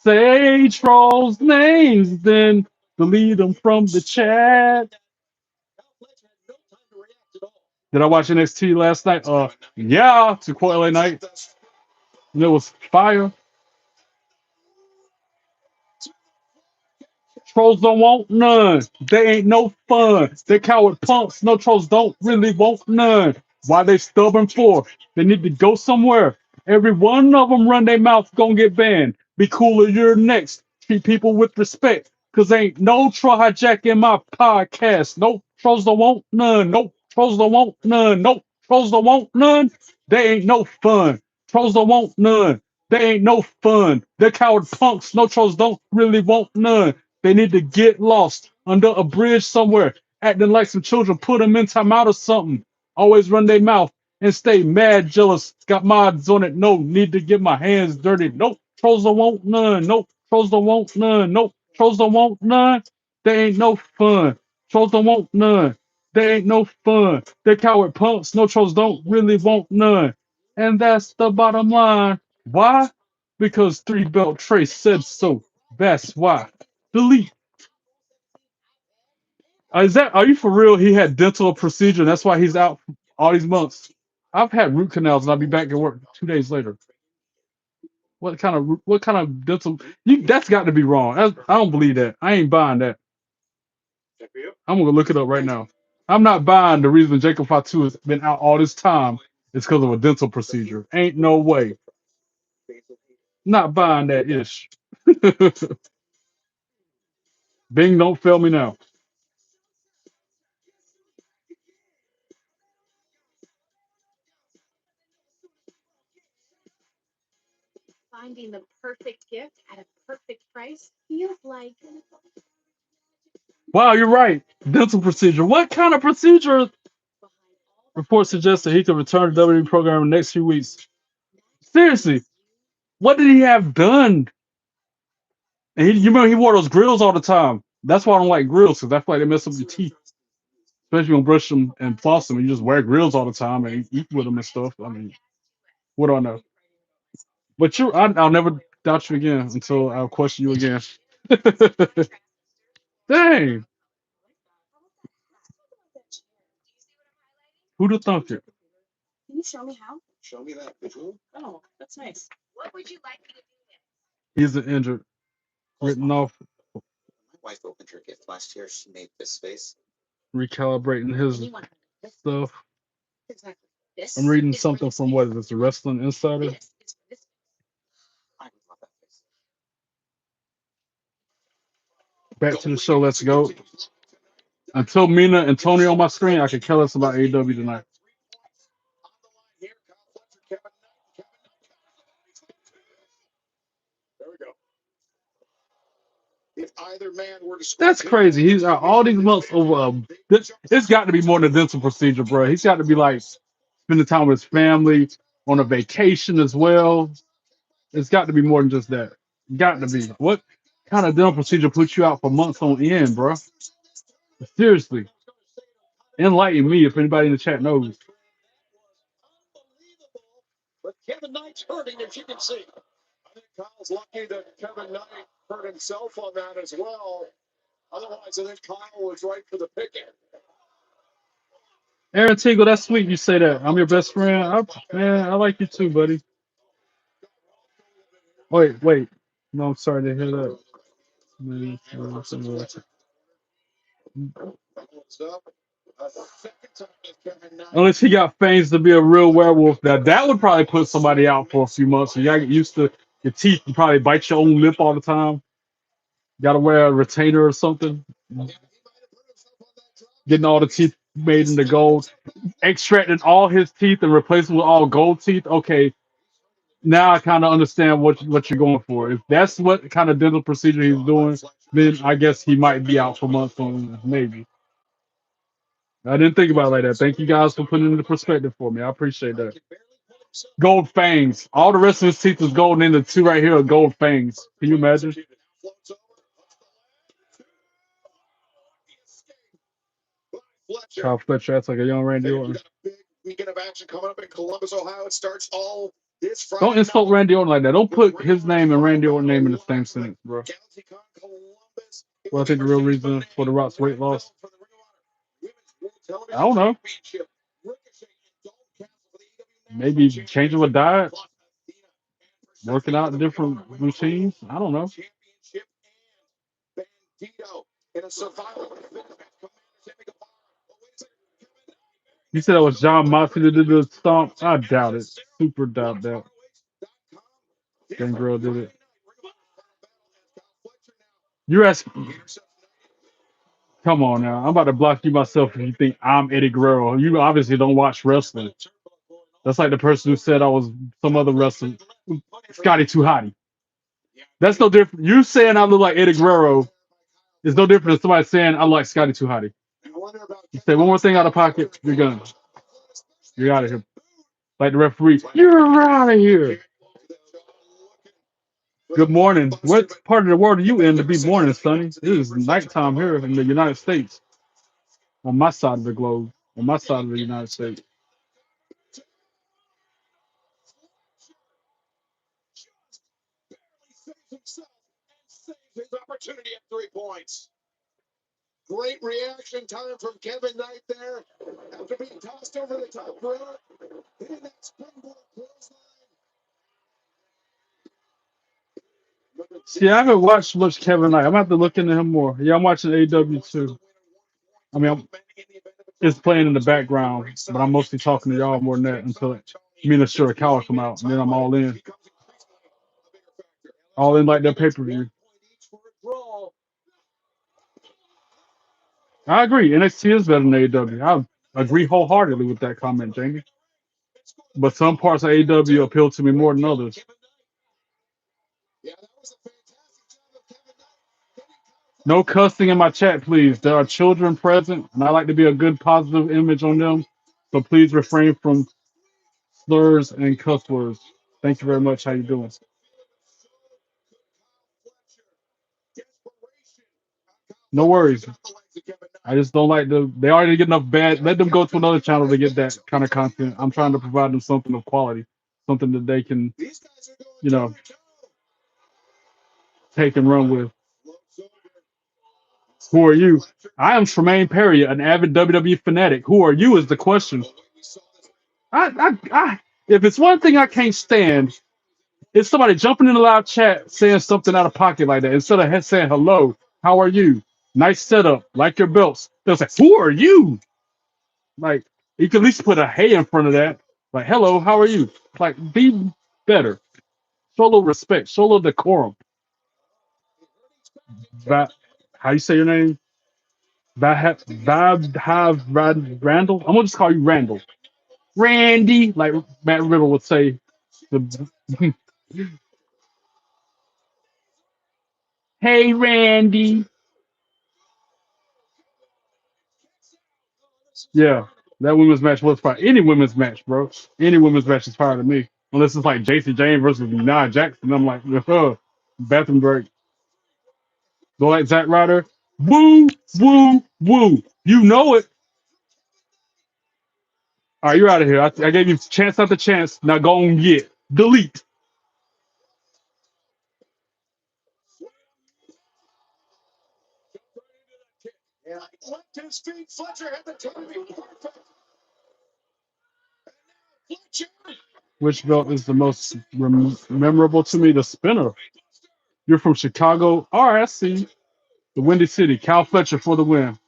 Say trolls names, then delete them from the chat. Did I watch NXT last night? Yeah, to quote LA Knight. And it was fire. Trolls don't want none. They ain't no fun. They coward punks. No trolls don't really want none. Why they stubborn for? They need to go somewhere. Every one of them run their mouth gonna get banned. Be cooler, you're next. Treat people with respect. Cause ain't no troll hijacking my podcast. No trolls don't want none. No trolls don't want none. No trolls don't want none. They ain't no fun. Trolls don't want none. They ain't no fun. They're coward punks. No trolls don't really want none. They need to get lost under a bridge somewhere, acting like some children. Put them in timeout or something. Always run their mouth and stay mad jealous. Got mods on it. No need to get my hands dirty. Nope. Trolls don't want none. Nope. Trolls don't want none. Nope. Trolls don't want none. They ain't no fun. Trolls don't want none. They ain't no fun. They're coward punks. No trolls don't really want none. And that's the bottom line. Why? Because Three Belt Trace said so. That's why. Delete. Are you for real? He had dental procedure, and that's why he's out all these months. I've had root canals, and I'll be back at work 2 days later. What kind of dental? That's got to be wrong. I don't believe that. I ain't buying that. I'm gonna look it up right now. I'm not buying the reason Jacob Fatu has been out all this time is because of a dental procedure. Ain't no way. Not buying that ish. Bing, don't fail me now. Finding the perfect gift at a perfect price feels like Wow, you're right. Dental procedure. What kind of procedure? Report suggests that he could return to WWE program in the next few weeks. Seriously, what did he have done? And you remember he wore those grills all the time. That's why I don't like grills, because I feel like they mess up your teeth, especially when you brush them and floss them. And you just wear grills all the time and eat with them and stuff. I mean, what do I know? But I'll never doubt you again until I'll question you again. Dang, who'd have thunk it? Can you show me how? Show me that visual. Oh, that's nice. What would you like me to do? He's an injured, written off, My wife opened her gift last year. She made this face. recalibrating his Anyone? stuff. Exactly. This I'm reading is for something this from face. what is this, the Wrestling Insider? This is for this. I would love that face. Back to the show. Let's go. Until Mina and Tony on my screen, I could care less about AEW tonight. There we go. If either man were to That's crazy. He's out all these months over. It's got to be more than a dental procedure, bro. He's got to be like spending time with his family on a vacation as well. It's got to be more than just that. Got to be. What kind of dental procedure puts you out for months on end, bro? Seriously, enlighten me if anybody in the chat knows. But Kevin Knight's hurting, as you can see. I think Kyle's lucky that Kevin Knight hurt himself on that as well. Otherwise, I think Kyle was right for the picking. Aaron Teagle, that's sweet you say that. I'm your best friend. Man, I like you too, buddy. Wait. No, I'm sorry to hear that. Unless he got fangs to be a real werewolf, that would probably put somebody out for a few months. You gotta get used to your teeth. You probably bite your own lip all the time. Gotta wear a retainer or something. Getting all the teeth made into gold. Extracting all his teeth and replacing with all gold teeth. Okay, now I kind of understand what you're going for. If that's what kind of dental procedure he's doing, then I guess he might be out for months on maybe. I didn't think about it like that. Thank you guys for putting it into perspective for me. I appreciate that. Gold fangs. All the rest of his teeth is gold, and the two right here are gold fangs. Can you imagine? Kyle Fletcher, that's like a young Randy Orton. Weekend of action coming up in Columbus, Ohio. It starts all this Friday. Don't insult Randy Orton like that. Don't put his name and Randy Orton's name in the same sentence, bro. Well, I think the real reason for the Rock's weight loss, I don't know. Maybe changing a diet, working out different routines. I don't know. You said it was John Moxley that did the stomp. I doubt it. Super doubt that. Gangrel did it. You're asking. Come on now. I'm about to block you myself if you think I'm Eddie Guerrero. You obviously don't watch wrestling. That's like the person who said I was some other wrestler. Scotty Too Hotty. That's no different. You saying I look like Eddie Guerrero is no different than somebody saying I like Scotty Too Hotty. You say one more thing out of pocket, you're gone. You're out of here. Like the referee, you're out of here. Good morning. What part of the world are you in to be morning, Sonny? It is nighttime here in the United States. On my side of the globe. On my side of the United States. His opportunity at 3 points. Great reaction time from Kevin Knight there. After being tossed over the top rope. Hitting that springboard clothesline. See, I haven't watched much Kevin Knight. I'm gonna have to look into him more. Yeah, I'm watching AEW too. I mean, it's playing in the background, but I'm mostly talking to y'all more than that until me and the Shirakawa come out, and then I'm all in. All in like that pay-per-view. I agree. NXT is better than AEW. I agree wholeheartedly with that comment, Jamie. But some parts of AEW appeal to me more than others. No cussing in my chat, please. There are children present, and I like to be a good positive image on them. So please refrain from slurs and cuss words. Thank you very much. How you doing? No worries. I just don't like they already get enough bad. Let them go to another channel to get that kind of content. I'm trying to provide them something of quality, something that they can, you know, take and run with. Who are you? I am Tremaine Perry, an avid WWE fanatic. Who are you is the question. If it's one thing I can't stand, it's somebody jumping in the live chat saying something out of pocket like that. Instead of saying hello, how are you? Nice setup, like your belts. They'll say, who are you? Like, you can at least put a hey in front of that. Like, hello, how are you? Like, be better. Show a little respect. Show a little decorum. How you say your name? Randall? I'm gonna just call you Randall. Randy, like Matt Riddle would say. Hey, Randy. Yeah, that women's match was fire. Any women's match, bro. Any women's match is fire to me. Unless it's like JC Jane versus Nia Jackson. I'm like, bathroom break. Go like Zack Ryder. Woo, woo, woo. You know it. All right, you're out of here. I gave you chance after chance. Now go on get. Delete. Left his feet. Fletcher had the timing. Perfect. Fletcher. Which belt is the most memorable to me? The spinner. You're from Chicago. All right, I see. The Windy City. Cal Fletcher for the win.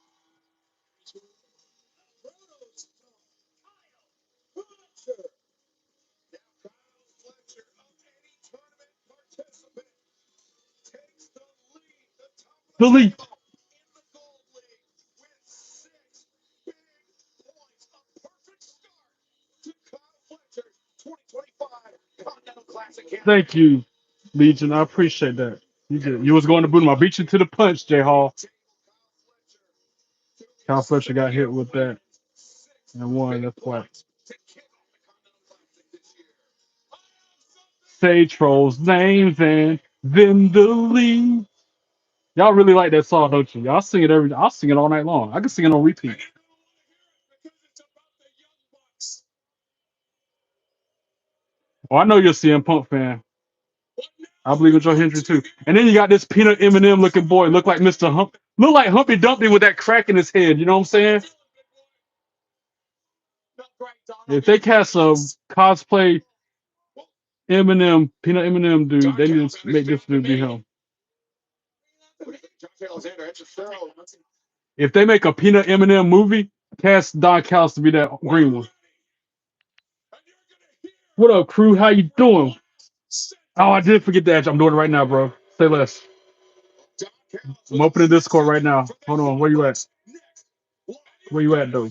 Delete. Thank you, Legion. I appreciate that. You did. You was going to boot him. I beat you to the punch, J Hall. Cal Fletcher got hit with that and won. That's why. Say trolls names and then delete. Y'all really like that song, don't you? Y'all sing it I'll sing it all night long. I can sing it on repeat. Oh, I know you're a CM Punk fan. I believe in Joe Hendry too. And then you got this peanut M&M looking boy, look like Mr. Hump, look like Humpty Dumpty with that crack in his head. You know what I'm saying? If they cast a cosplay Eminem, peanut M&M dude, they need to make this dude be him. If they make a peanut M&M movie, cast Don Callis to be that green one. What up, crew? How you doing? Oh, I did forget that. I'm doing it right now, bro. Say less. I'm opening Discord right now. Hold on. Where you at? Where you at, though?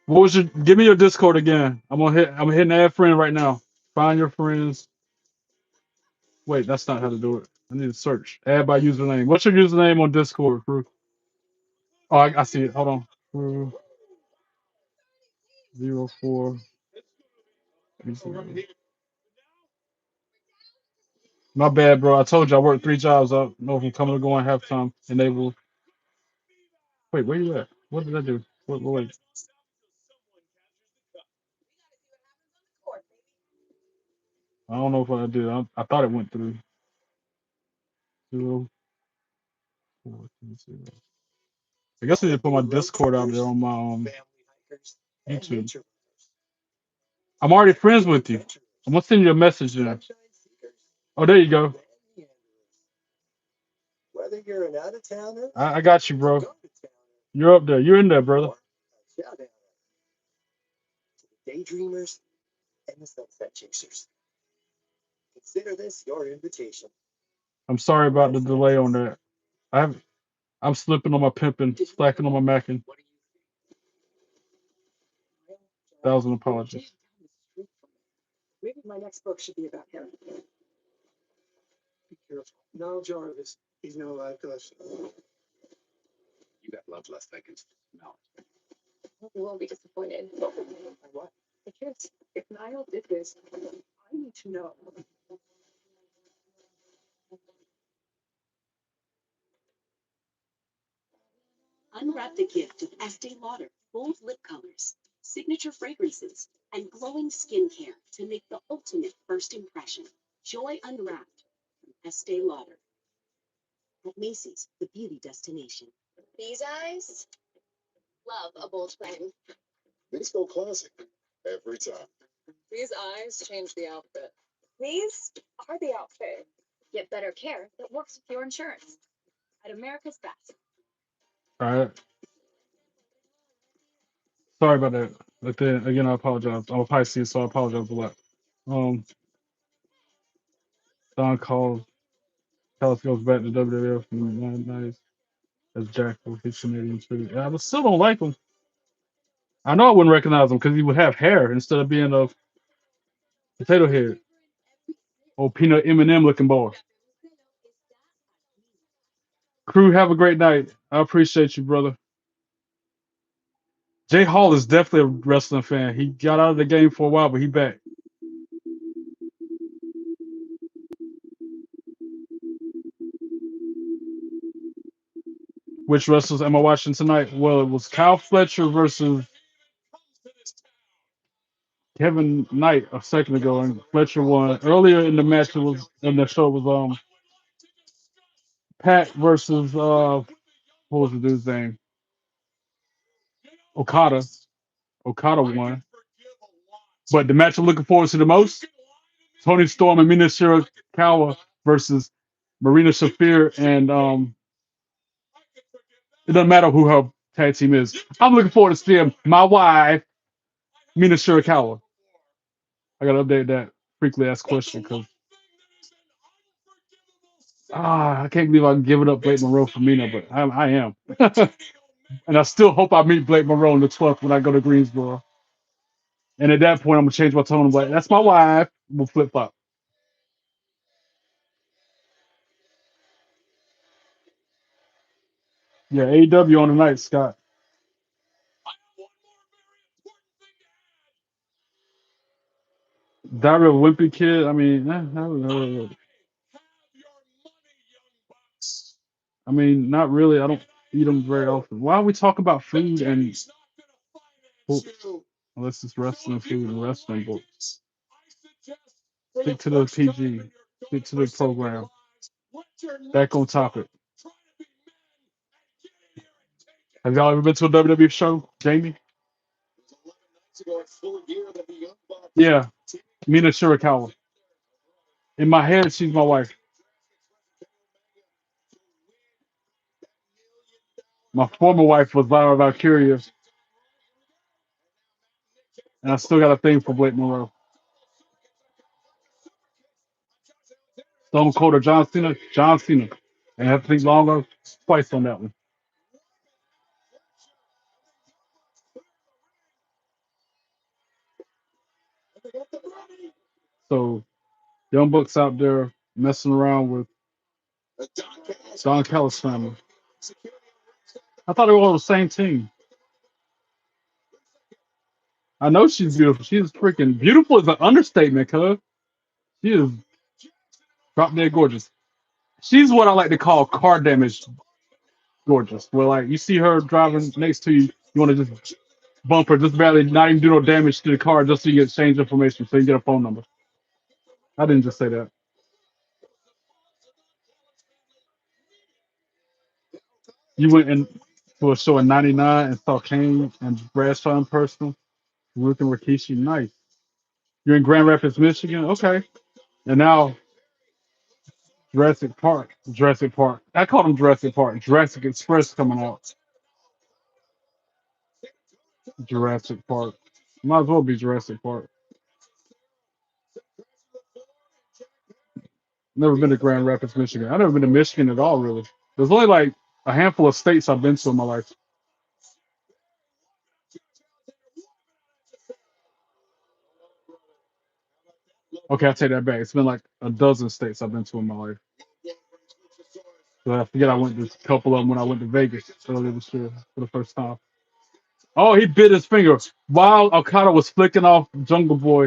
What was your? Give me your Discord again. I'm hitting add friend right now. Find your friends. Wait, that's not how to do it. I need to search. Add by username. What's your username on Discord, crew? Oh, I see it. Hold on. Crew 04. My bad, bro. I told you I worked 3 jobs. I don't know if I'm coming or going halftime. Enable. Wait, where you at? What did I do? Wait. I don't know if I did. I thought it went through. 0420. I guess I need to put my Discord out there on my YouTube. I'm already friends with you. I'm gonna send you a message there. Oh, there you go. I got you, bro. You're up there. You're in there, brother. I'm sorry about the delay on that. I'm slipping on my pimping, slacking on my macking. 1,000 apologies. Unwrap the gift of Estee Lauder bold lip colors, signature fragrances, and glowing skincare to make the ultimate first impression. Joy unwrapped from Estee Lauder. At Macy's, the beauty destination. These eyes love a bold flame. These go classic every time. These eyes change the outfit. These are the outfit. Get better care that works with your insurance. At America's Best. All right. Sorry about that. But then again, I apologize. I'm a Pisces, so I apologize a lot. Don Callis goes back to WWF and nice as Jackal. He's Canadian too. Yeah, I still don't like him. I know I wouldn't recognize him because he would have hair instead of being a potato head or peanut M&M looking boy. Crew, have a great night. I appreciate you, brother. Jay Hall is definitely a wrestling fan. He got out of the game for a while, but he back. Which wrestlers am I watching tonight? Well, it was Kyle Fletcher versus Kevin Knight a second ago, and Fletcher won. Earlier in the match, it was in the show was Pat versus what was the dude's name? Okada. Okada won. But the match I'm looking forward to the most: Tony Storm and Mina Shirakawa versus Marina Shafir and it doesn't matter who her tag team is. I'm looking forward to seeing my wife, Mina Shirakawa. I gotta update that frequently asked question because I can't believe I'm giving up Blake Monroe for Mina, but I am. And I still hope I meet Blake Monroe on the 12th when I go to Greensboro. And at that point, I'm gonna change my tone. I'm like, that's my wife. We'll flip flop. Yeah, AEW on the night, Scott. Dario Wimpy kid. I mean, I mean, not really. I don't eat them very often. Why are we talking about food and books? Unless it's wrestling food and wrestling books. Stick to the PG. Stick to the program. Back on topic. Have y'all ever been to a WWE show, Jamie? Yeah, Mina Shirakawa. In my head, she's my wife. My former wife was Lyra Valkyria, and I still got a thing for Blake Monroe. Stone Cold or John Cena? John Cena. And I have to think longer twice on that one. So, young bucks out there messing around with Don Callis family. I thought they were all the same team. I know she's beautiful. She's freaking beautiful is an understatement, cuz. She is drop dead gorgeous. She's what I like to call car damage gorgeous. Where like you see her driving next to you, you want to just bump her, just barely not even do no damage to the car just so you can exchange information, so you get a phone number. I didn't just say that. You went in to a show in '99 and saw Kane and Bradshaw in person. Ruth and Rikishi, nice. You're in Grand Rapids, Michigan, okay. And now Jurassic Park, Jurassic Park. I call them Jurassic Park. Jurassic Express coming out. Jurassic Park. Might as well be Jurassic Park. Never been to Grand Rapids, Michigan. I've never been to Michigan at all, really. There's only like a handful of states I've been to in my life. Okay, I take that back. It's been like a dozen states I've been to in my life. So I forget I went to a couple of them when I went to Vegas earlier this year for the first time. Oh, he bit his finger while Okada was flicking off Jungle Boy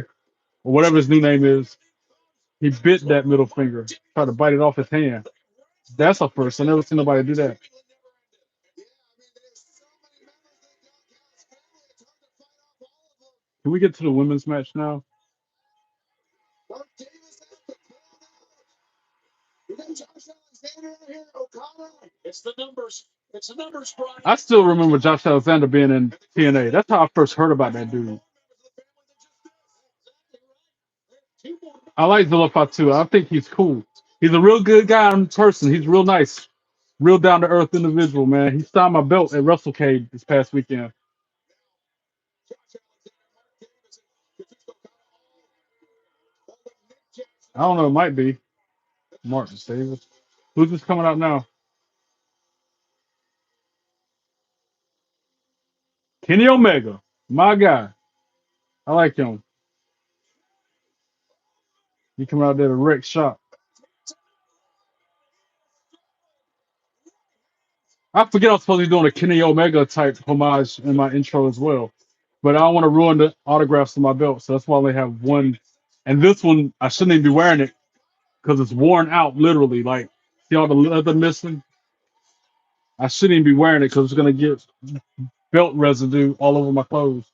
or whatever his new name is. He bit that middle finger, tried to bite it off his hand. That's a first. I never seen nobody do that. Can we get to the women's match now? I still remember Josh Alexander being in TNA. That's how I first heard about that dude. I like Zilla too. I think he's cool. He's a real good guy in person. He's real nice, real down to earth individual, man. He signed my belt at WrestleCade this past weekend. I don't know. It might be Martin Davis. Who's this coming out now? Kenny Omega, my guy. I like him. He coming out there to wreck shop. I forget I was supposed to be doing a Kenny Omega type homage in my intro as well. But I don't want to ruin the autographs on my belt, so that's why I only have one. And this one, I shouldn't even be wearing it because it's worn out, literally. Like, see all the leather missing? I shouldn't even be wearing it because it's going to get belt residue all over my clothes.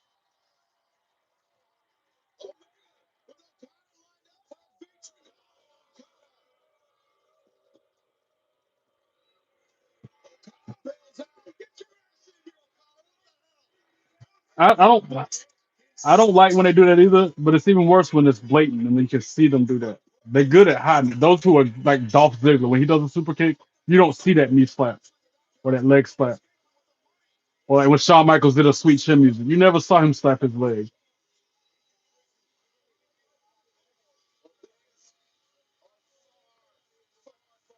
I don't like when they do that either, but it's even worse when it's blatant and you can see them do that. They're good at hiding it. Those who are like Dolph Ziggler, when he does a super kick, you don't see that knee slap or that leg slap. Or like when Shawn Michaels did a sweet chin music, you never saw him slap his leg.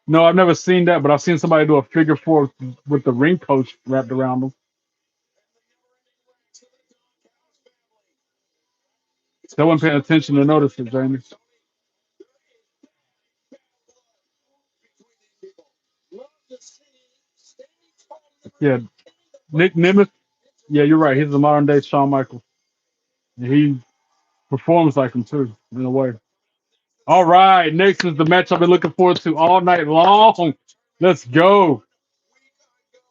No, I've never seen that, but I've seen somebody do a figure four with the ring post wrapped around them. So I wasn't paying attention to notice it, Jamie. Yeah, Nick Nemeth. Yeah, you're right. He's a modern day Shawn Michaels. And he performs like him too, in a way. All right, next is the match I've been looking forward to all night long. Let's go.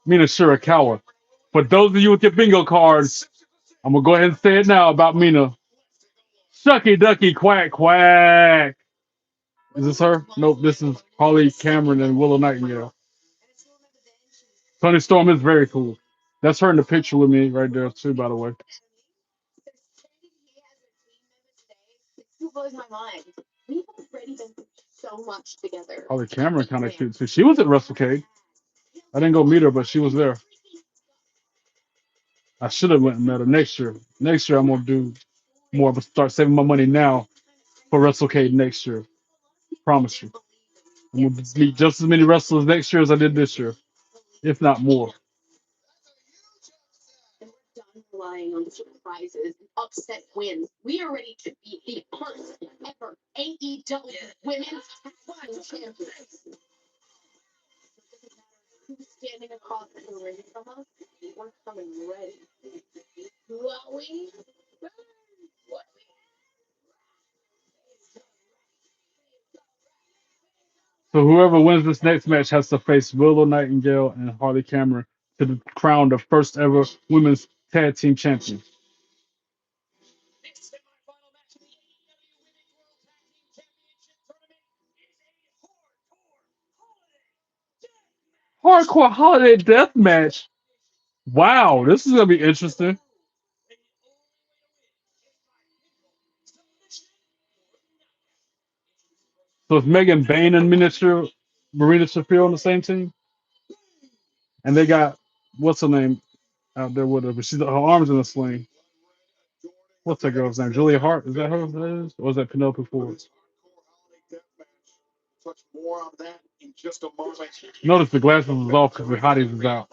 Mina Shirakawa. For those of you with your bingo cards, I'm gonna go ahead and say it now about Mina. Shucky ducky quack quack. Is this her? Nope, this is Holly Cameron and Willow Nightingale. Tony Storm is very cool. That's her in the picture with me right there too, by the way. Who blows my mind? We've already been through so much together. Holly Cameron kind of cute too. She was at WrestleCade. I didn't go meet her, but she was there. I should have went and met her next year. Next year I'm gonna do more, but start saving my money now for WrestleCade next year. Promise you. I'm gonna meet just as many wrestlers next year as I did this year, if not more. And we're done relying on surprises and upset wins. We are ready to be the first ever AEW Women's Tag Team Champions. Who's standing across the ring from us? We're coming ready. What we? So whoever wins this next match has to face Willow Nightingale and Harley Cameron to crown the first ever women's tag team champion. Hardcore holiday death match. Wow, this is gonna be interesting. So it's Megan Bain and Marina Shafir on the same team, and they got what's her name out there with her, but her arms in a sling. What's that girl's name? Julia Hart? Is that her? Or is that Penelope Ford? Touch more on that in just a moment. Notice the glasses is off because the hotties is out.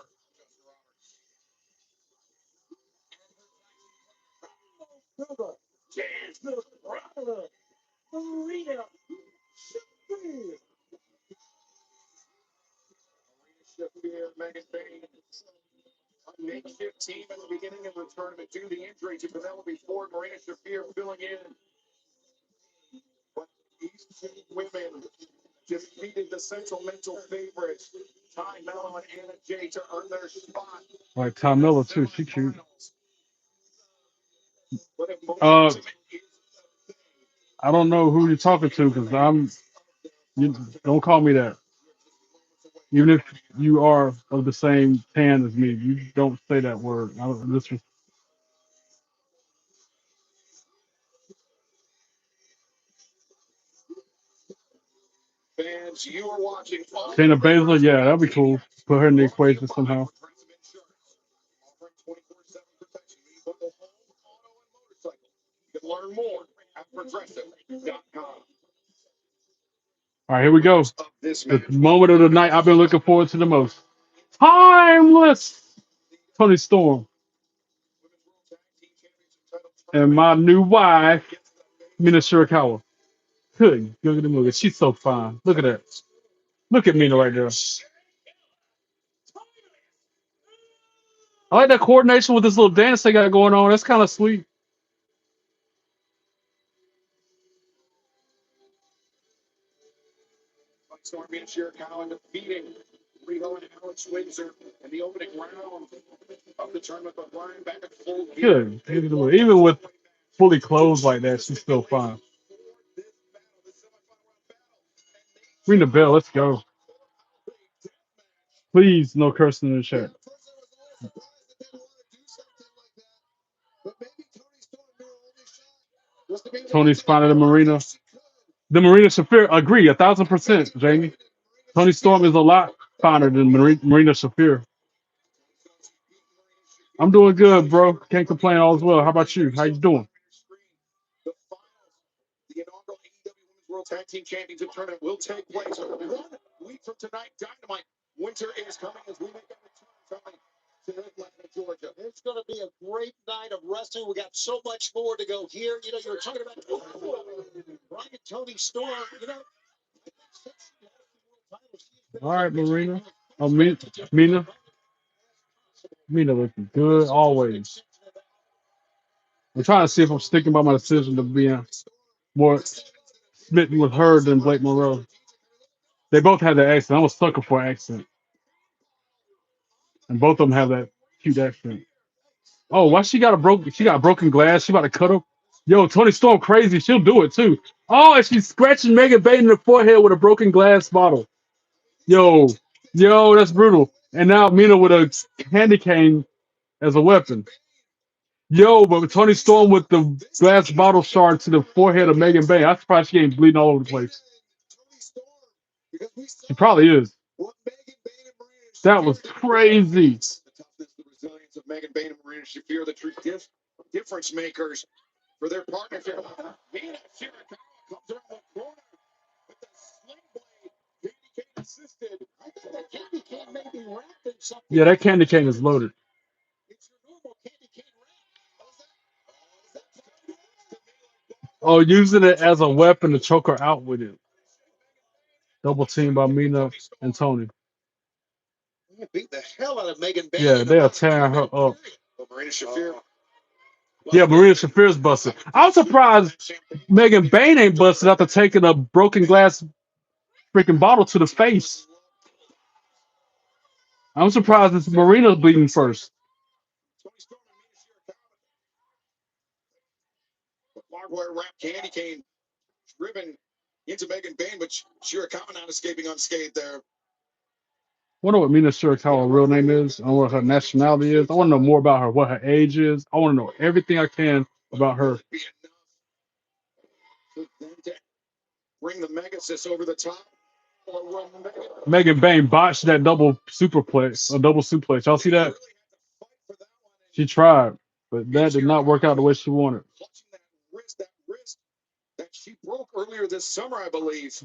Megan Bain, a makeshift team at the beginning of the tournament due to the injury to Penelope Ford. Marina Shafir filling in. But these two women defeated the sentimental favorites, Ty Mello and Anna Jay, to earn their spot. Like Tom Miller too. She cute. But if Uh, I don't know who you're talking to because You don't call me that. Even if you are of the same tan as me, you don't say that word. This was fans, you are watching Shayna Baszler. Yeah, that'd be cool. Put her in the equation somehow. offering 24/7 protection. You can home, auto, and motorcycle. You can learn more at progressive.com. All right, here we go. Of this The match, moment of the night I've been looking forward to the most. Timeless Tony Storm and my new wife, Mina Shirakawa. Good, look at the movie. She's so fine. Look at that. Look at Mina right there. I like that coordination with this little dance they got going on. That's kind of sweet. Storm being Shirakawa defeating Riho and Alex Windsor in the opening round of the tournament. But Brian back at full gear. Good. Look at the movie. Even with fully clothed like that, she's still fine. Ring the bell. Let's go. Please, no cursing in the chat. Tony's finer than Marina. The Marina Shafir, agree, 1,000%, Jamie. Tony Storm is a lot finer than Marina Shafir. I'm doing good, bro. Can't complain. All is well. How about you? How you doing? The inaugural AEW Women's World Tag Team Championship tournament will take place 1 week from tonight. Dynamite winter is coming as we make our return to Atlanta, Georgia. It's going to be a great night of wrestling. We got so much more to go here. You know, you were talking about Brian Tony Storm. You know, All right, Marina. Oh, Mina. Mina looking good always. I'm trying to see if I'm sticking by my decision to be more smitten with her than Blake Monroe. They both had their accent. I'm a sucker for an accent. And both of them have that cute accent. Oh, why she got a broken? She got broken glass. She about to cut him. Yo, Tony Storm crazy. She'll do it too. Oh, and she's scratching Megan Bayne in the forehead with a broken glass bottle. Yo, yo, that's brutal. And now Mina with a candy cane as a weapon. Yo, but Tony Storm with the glass bottle shard to the forehead of Megan Bayne. I'm surprised she ain't bleeding all over the place. She probably is. That was crazy. The toughness, the resilience of Megan Bayne and Marina Shafir, the true difference makers for their partnership. Mina Shirakawa comes around the corner with the sling blade. Candy cane assisted. I think that candy cane may be wrapped in something. Yeah, that candy cane is loaded. It's your normal candy cane wrap. Oh, using it as a weapon to choke her out with it. Double team by Mina and Tony. Beat the hell out of Megan Bayne. Yeah, they are tearing her up. Marina Shafir. Yeah, Marina Shafir's busted. I'm surprised Megan Bayne ain't busted after taking a broken glass freaking bottle to the face. I'm surprised it's Marina's bleeding first. The barbed wire wrap candy cane driven into Megan Bayne, but Shirakawa not escaping unscathed there. I wonder what Mina Shirakawa's real name is. I wonder what her nationality is. I want to know more about her, what her age is. I want to know everything I can about her. Bring the Megasis over the top. Megan Bayne botched that double superplex, a double suplex. Y'all see that? She tried, but that did not work out the way she wanted. That wrist that she broke earlier this summer, I believe.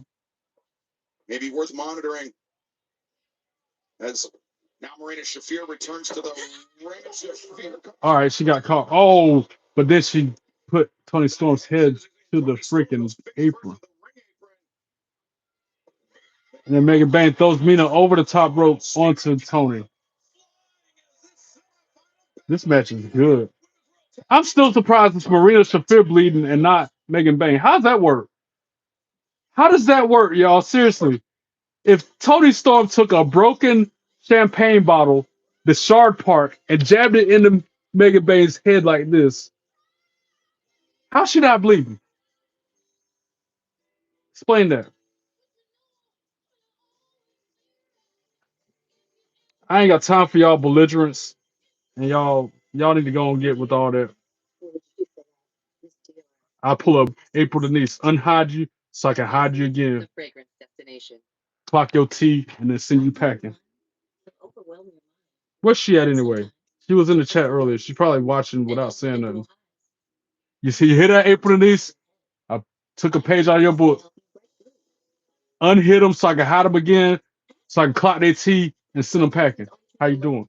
Maybe worth monitoring. As now Marina Shafir returns to the ring. Shafir. All right, she got caught. Oh, but then she put Tony Storm's head to the freaking apron. And then Megan Bayne throws Mina over the top rope onto Tony. This match is good. I'm still surprised it's Marina Shafir bleeding and not Megan Bayne. How does that work? How does that work, y'all? Seriously. If Tony Storm took a broken champagne bottle, the shard part, and jabbed it into Megan Bayne's head like this, how's she not bleeding? Explain that. I ain't got time for y'all belligerence, and y'all need to go and get with all that. I'll pull up April Denise, unhide you so I can hide you again. Clock your T and then send you packing. Where's she at anyway? She was in the chat earlier. She's probably watching without saying nothing. You hear that, April Denise? I took a page out of your book. Unhit them so I can hide them again, so I can clock their T and send them packing. How you doing?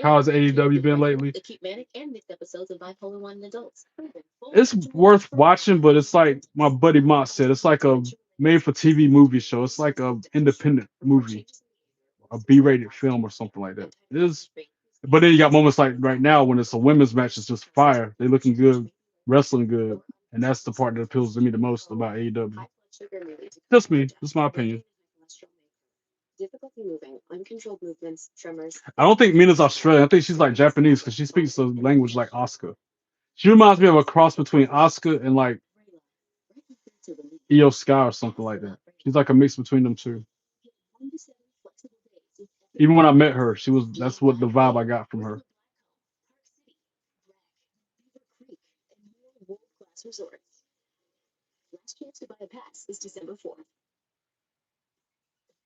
How has AEW been lately? It's worth watching, but it's like my buddy Mott said, it's like a made-for-TV movie show. It's like a independent movie, a B-rated film or something like that. It is, but then you got moments like right now when it's a women's match, it's just fire. They looking good, wrestling good, and that's the part that appeals to me the most about AEW. Just me. Just my opinion. I don't think Mina's Australian. I think she's like Japanese because she speaks a language like Asuka. She reminds me of a cross between Asuka and like Io Sky or something like that. She's like a mix between them two. Even when I met her, that's what the vibe I got from her.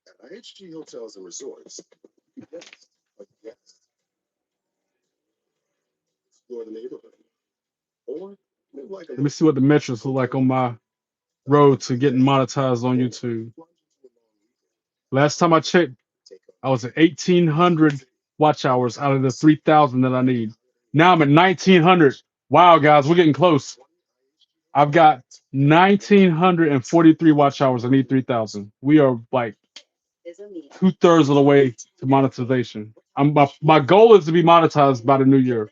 At IHG Hotels and Resorts, guests are guests. Explore the neighborhood. Or live like a Let me see what the metrics look like on my road to getting monetized on YouTube. Last time I checked, I was at 1,800 watch hours out of the 3,000 that I need. Now I'm at 1,900. Wow, guys, we're getting close. I've got 1,943 watch hours. I need 3,000. We are like 2/3 of the way to monetization. My goal is to be monetized by the new year.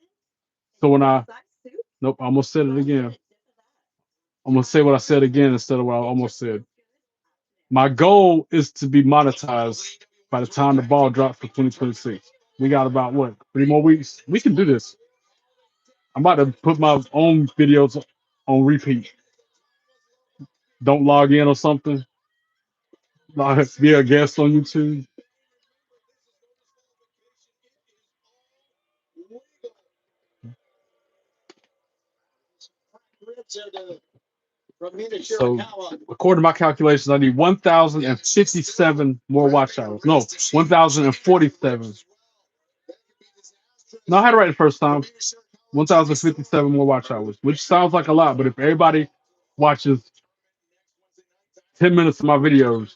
So nope, I almost said it again. I'm gonna say what I said again instead of what I almost said. My goal is to be monetized by the time the ball drops for 2026. We got about what, 3 more weeks? We can do this. I'm about to put my own videos on repeat. Don't log in or something. Be a guest on YouTube. So, according to my calculations, I need 1,057 more watch hours. No, 1,047. No, I had it right the first time. 1,057 more watch hours, which sounds like a lot, but if everybody watches 10 minutes of my videos,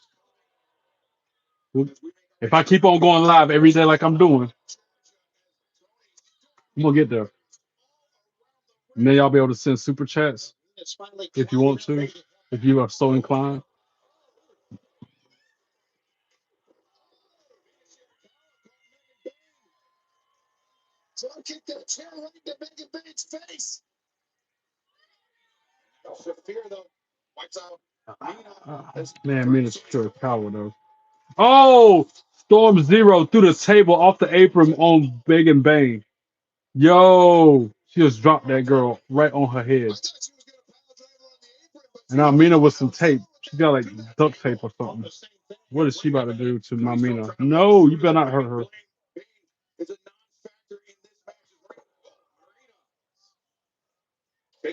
if I keep on going live every day like I'm doing, I'm gonna get there. And then y'all be able to send super chats if you want to, if you are so inclined. So I'll kick that chair right into Megan Bates' face. Shafir, though, wipes out. Man, Mina's sure power though. Oh, Storm Zero through the table off the apron on Big and Bang. Yo, she just dropped that girl right on her head. And now Mina with some tape. She got like duct tape or something. What is she about to do to my Mina? No, you better not hurt her. I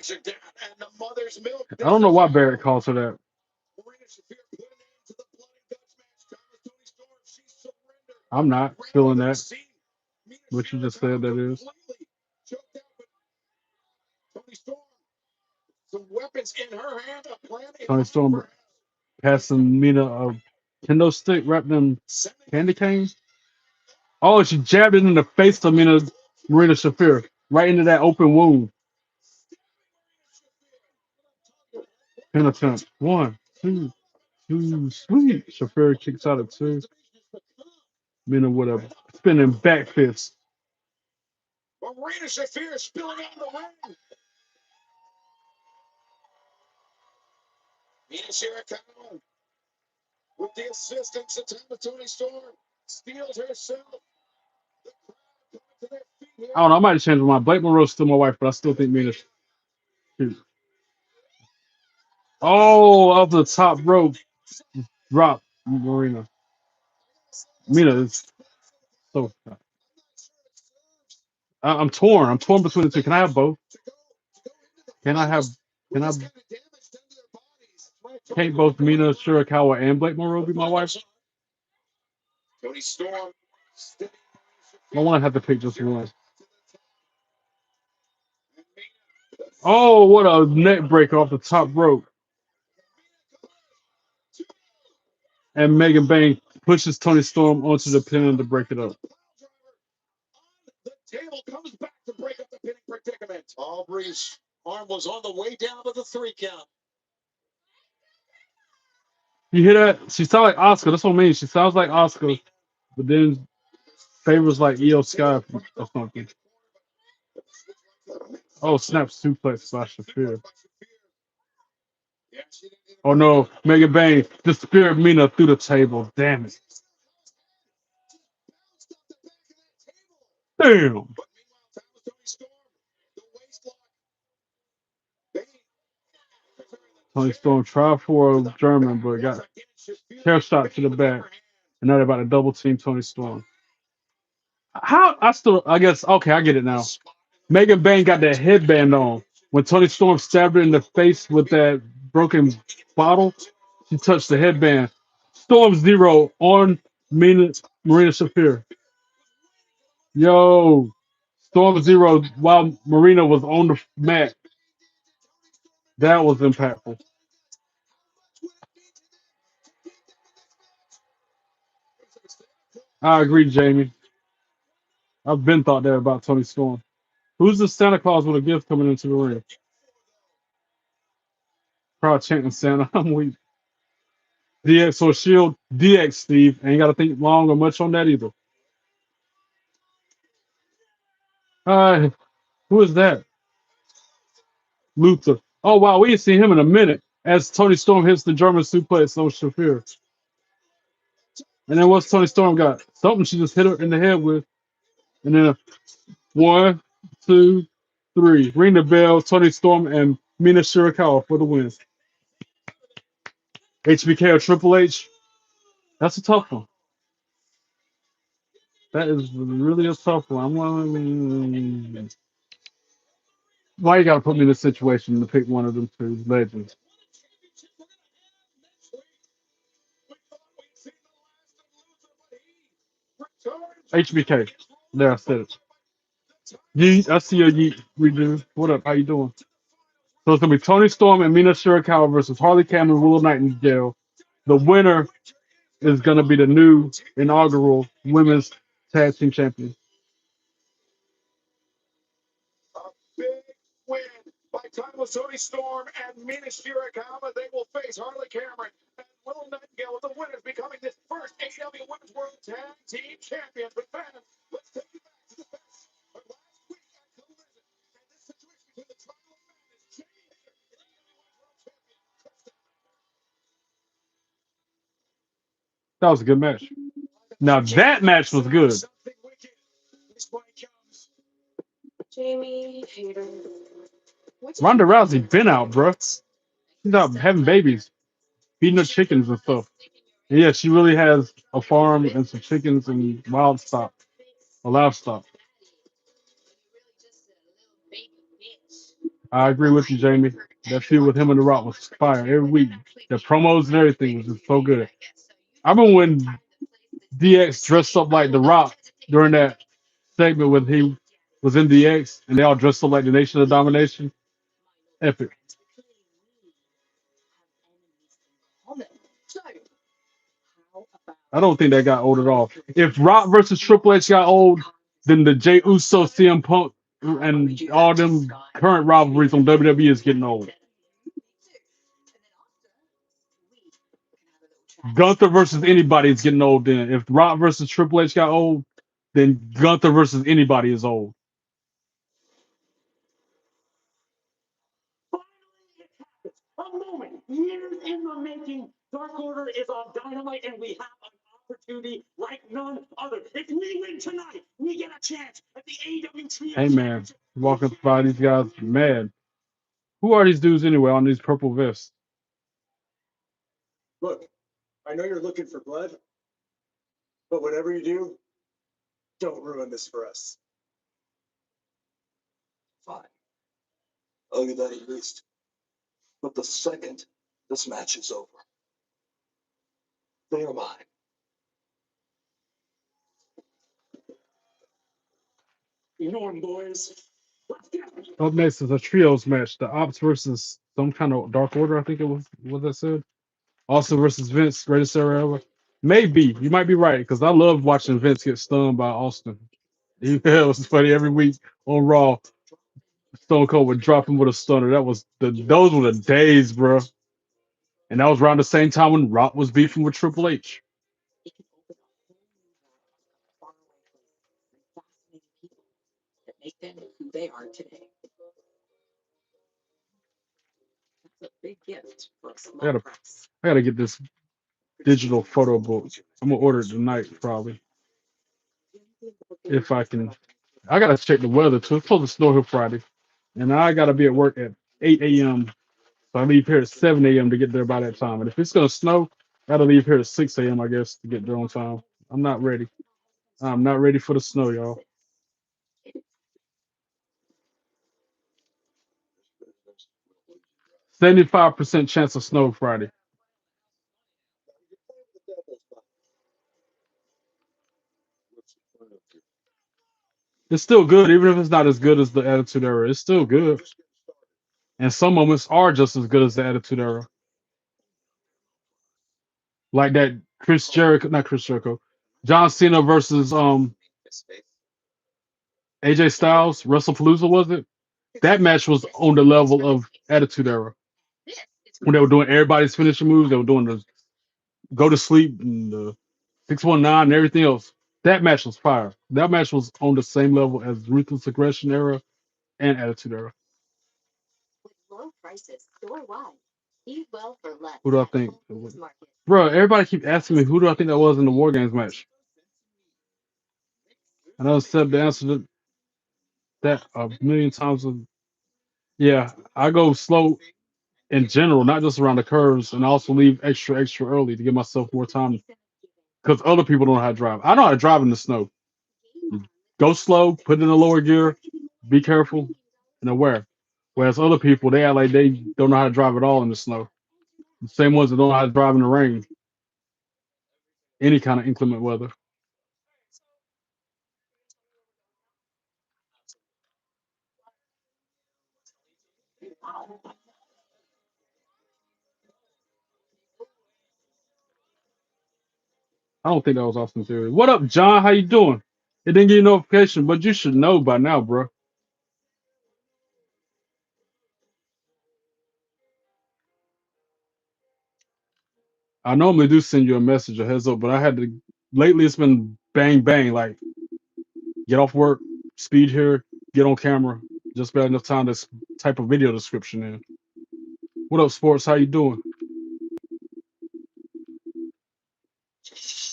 don't know why Barrett calls her that. I'm not feeling that. What you just said that is. Tony Storm passing Mina a kendo stick wrapped in candy cane. Oh, she jabbed it in the face of Marina Shafir, right into that open wound. Pin attempt. 1, 2, 2, sweet. Shafir kicks out at 2. Mina with a spinning back fist. Marina Shafir spilling out the ring. Mina Shirakawa, with the assistance of Tony Storm, steals herself. I don't know. I might have changed my mind. Blake Monroe's still my wife, but I still think Mina's cute. Oh, off the top rope. Drop Marina. Mina is so. I'm torn. I'm torn between the two. Can I have both? Can I have? Can I? Can't both Mina Shirakawa and Blake Monroe be my wife? Tony Storm. I want to have to pick just one. Oh, what a neck breaker off the top rope. And Megan Bang pushes Tony Storm onto the pin to break it up. The table comes back to break up the pinning predicament. Aubrey's arm was on the way down to the 3 count. You hear that? She sounds like Oscar. That's what I mean. She sounds like Oscar, but then favors like Io Sky or something. Oh, snap suplex by Shafir. Oh no, Megan Bang, the spirit Mina through the table. Damn it. Damn. Tony Storm tried for a German, but got hair shot to the back. And now they're about to double team Tony Storm. How? I guess, okay, I get it now. Megan Bang got that headband on. When Tony Storm stabbed her in the face with that broken bottle, she touched the headband. Storm Zero on Marina Shafir. Yo, Storm Zero while Marina was on the mat. That was impactful. I agree, Jamie. I've been thought that about Tony Storm. Who's the Santa Claus with a gift coming into the ring? Crowd chanting Santa. I'm weak. DX or Shield? DX, Steve. Ain't got to think long or much on that either. Who is that? Luther. Oh, wow. We ain't seen him in a minute as Tony Storm hits the German suplex on Shafir. And then what's Tony Storm got? Something she just hit her in the head with. And then a 1, 2, 3. Ring the bell. Tony Storm and Mina Shirakawa for the win. HBK or Triple H? That's a tough one. That is really a tough one. Why you gotta put me in this situation to pick one of them two legends? HBK. There, I said it. Yeet, I see your Yeet redo. What up? How you doing? So it's gonna be Tony Storm and Mina Shirakawa versus Harley Cameron and Willow Nightingale. The winner is gonna be the new inaugural women's tag team champion. A big win by timeless Tony Storm and Mina Shirakawa. They will face Harley Cameron and Willow Nightingale with the winners becoming this first AEW Women's World Tag Team Champions. But fans, let's take you back to the best of last week at Collision. And this situation between the Tribal of Madness, Jamie Hayter, and AEW World Champion, Kristen. That was a good match. Now that match was good. Something wicked. This one comes. Jamie Hayter. Ronda Rousey been out, bro. She's out having babies, feeding her chickens and stuff. And yeah, she really has a farm and some chickens and livestock. A livestock. I agree with you, Jamie. That feud with him and The Rock was fire every week. The promos and everything was just so good. I remember when DX dressed up like The Rock during that segment when he was in DX and they all dressed up like the Nation of Domination. Epic. I don't think that got old at all. If Rock versus Triple H got old, then the Jey Uso, CM Punk, and all them current rivalries on WWE is getting old. Gunther versus anybody is getting old then. If Rock versus Triple H got old, then Gunther versus anybody is old. A moment, years in the making. Dark Order is on Dynamite, and we have an opportunity like none other. If we win tonight, we get a chance at the AEW Trio. Hey man, walking by these guys, man. Who are these dudes anyway on these purple vests? Look, I know you're looking for blood, but whatever you do, don't ruin this for us. Fine. I'll give that at least. But the second this match is over, they are mine. Norm, boys. Let's get it. Up next is a trios match. The Ops versus some kind of Dark Order, I think it was what that said. Austin versus Vince, greatest era ever. Maybe. You might be right, because I love watching Vince get stunned by Austin. It was funny every week on Raw. Stone Cold would drop him with a stunner. Those were the days, bro. And that was around the same time when Rock was beefing with Triple H. It can open a whole new faraway place and fascinating people that make them who they are today. That's a big gift for a I small gotta, price. I gotta get this digital photo book. I'm gonna order it tonight, probably. If I can. I gotta check the weather too. It's supposed to snow here Friday. And I gotta be at work at 8 a.m. So I leave here at 7 a.m. to get there by that time. And if it's gonna snow, I gotta leave here at 6 a.m. I guess to get there on time. I'm not ready. I'm not ready for the snow, y'all. 75% chance of snow Friday. It's still good, even if it's not as good as the Attitude Era. It's still good. And some moments are just as good as the Attitude Era. Like that Chris Jericho, not Chris Jericho, John Cena versus AJ Styles, WrestlePalooza, was it? That match was on the level of Attitude Era. When they were doing everybody's finishing moves, they were doing the go to sleep and the 619 and everything else. That match was fire. That match was on the same level as Ruthless Aggression Era and Attitude Era. With low prices store-wide, Eat well for less. Who do I think? Bro, everybody keep asking me who do I think that was in the War Games match. I know I said the answer to that a million times. Yeah, I go slow in general, not just around the curves, and I also leave extra early to give myself more time because other people don't know how to drive. I know how to drive in the snow. Go slow, put it in the lower gear, be careful and aware. Whereas other people, they act like they don't know how to drive at all in the snow. The same ones that don't know how to drive in the rain, any kind of inclement weather. I don't think that was Austin Theory. What up, John? How you doing? It didn't get you notification, but you should know by now, bro. I normally do send you a message, a heads up, but I had to. Lately, it's been bang bang, like get off work, speed here, get on camera. Just about enough time to type a video description in. What up, sports? How you doing?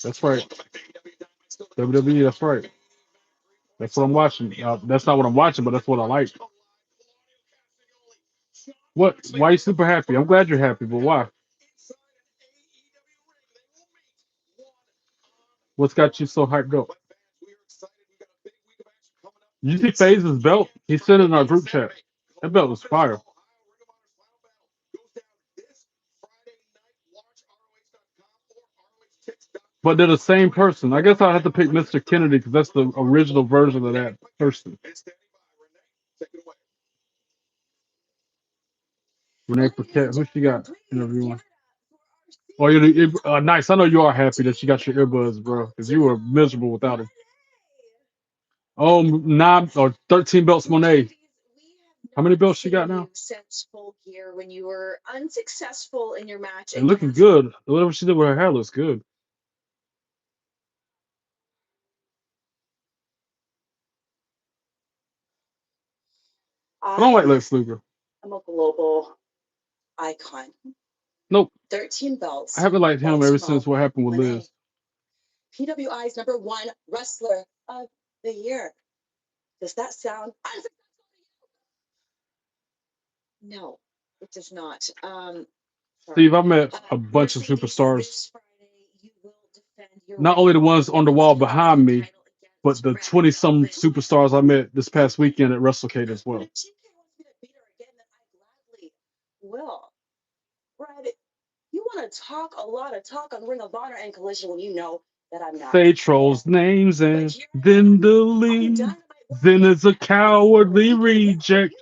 That's right. WWE. That's right. That's what I'm watching. That's not what I'm watching, but that's what I like. What? Why you super happy? I'm glad you're happy, but why? What's got you so hyped up? You see FaZe's belt? He said it in our group chat. That belt was fire. But they're the same person. I guess I'll have to pick Mr. Kennedy because that's the original version of that person. Renee Paquette, who she got interviewing? Oh, nice. I know you are happy that she got your earbuds, bro, because you were miserable without them. Oh, 13 belts, Monet. How many belts she got now? Since Full Gear, when you were unsuccessful in your match, And looking good. Whatever she did with her hair looks good. I don't like Lex Luger. I'm a global icon. Nope. 13 belts. I haven't liked him ever since what happened with Liz. PWI's #1 wrestler of the year. Does that sound unsuccessful? No, it does not. Steve, I've met a bunch of superstars. Not only the ones on the wall behind me, but the 20-some superstars I met this past weekend at WrestleCade as well. Will. Brad, you want to talk a lot of talk on Ring of Honor and Collision when you know that I'm not. Say trolls names and then delete. Zen is a cowardly reject.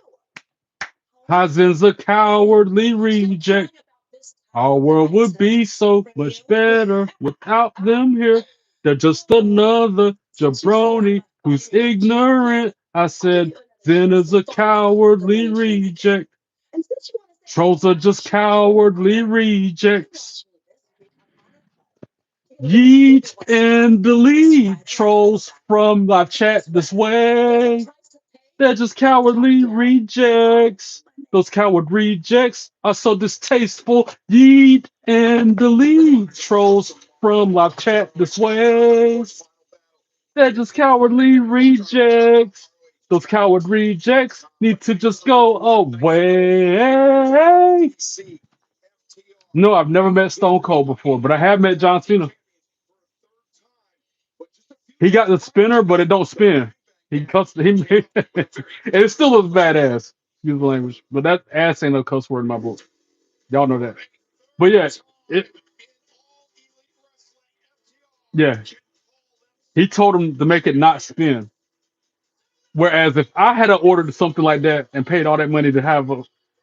Hazen's a cowardly reject. Our world would be so much better without them here. They're just another jabroni who's ignorant. I said, Zen is a cowardly reject. Trolls are just cowardly rejects. Yeet and delete trolls from live chat this way. They're just cowardly rejects. Those coward rejects are so distasteful. Yeet and delete trolls from live chat this way. They're just cowardly rejects. Those coward rejects need to just go away. No, I've never met Stone Cold before, but I have met John Cena. He got the spinner, but it don't spin. He cuts him, and it still looks badass. Use the language, but that ass ain't no cuss word in my book. Y'all know that. But yeah, yeah. He told him to make it not spin. Whereas if I had ordered something like that and paid all that money to have I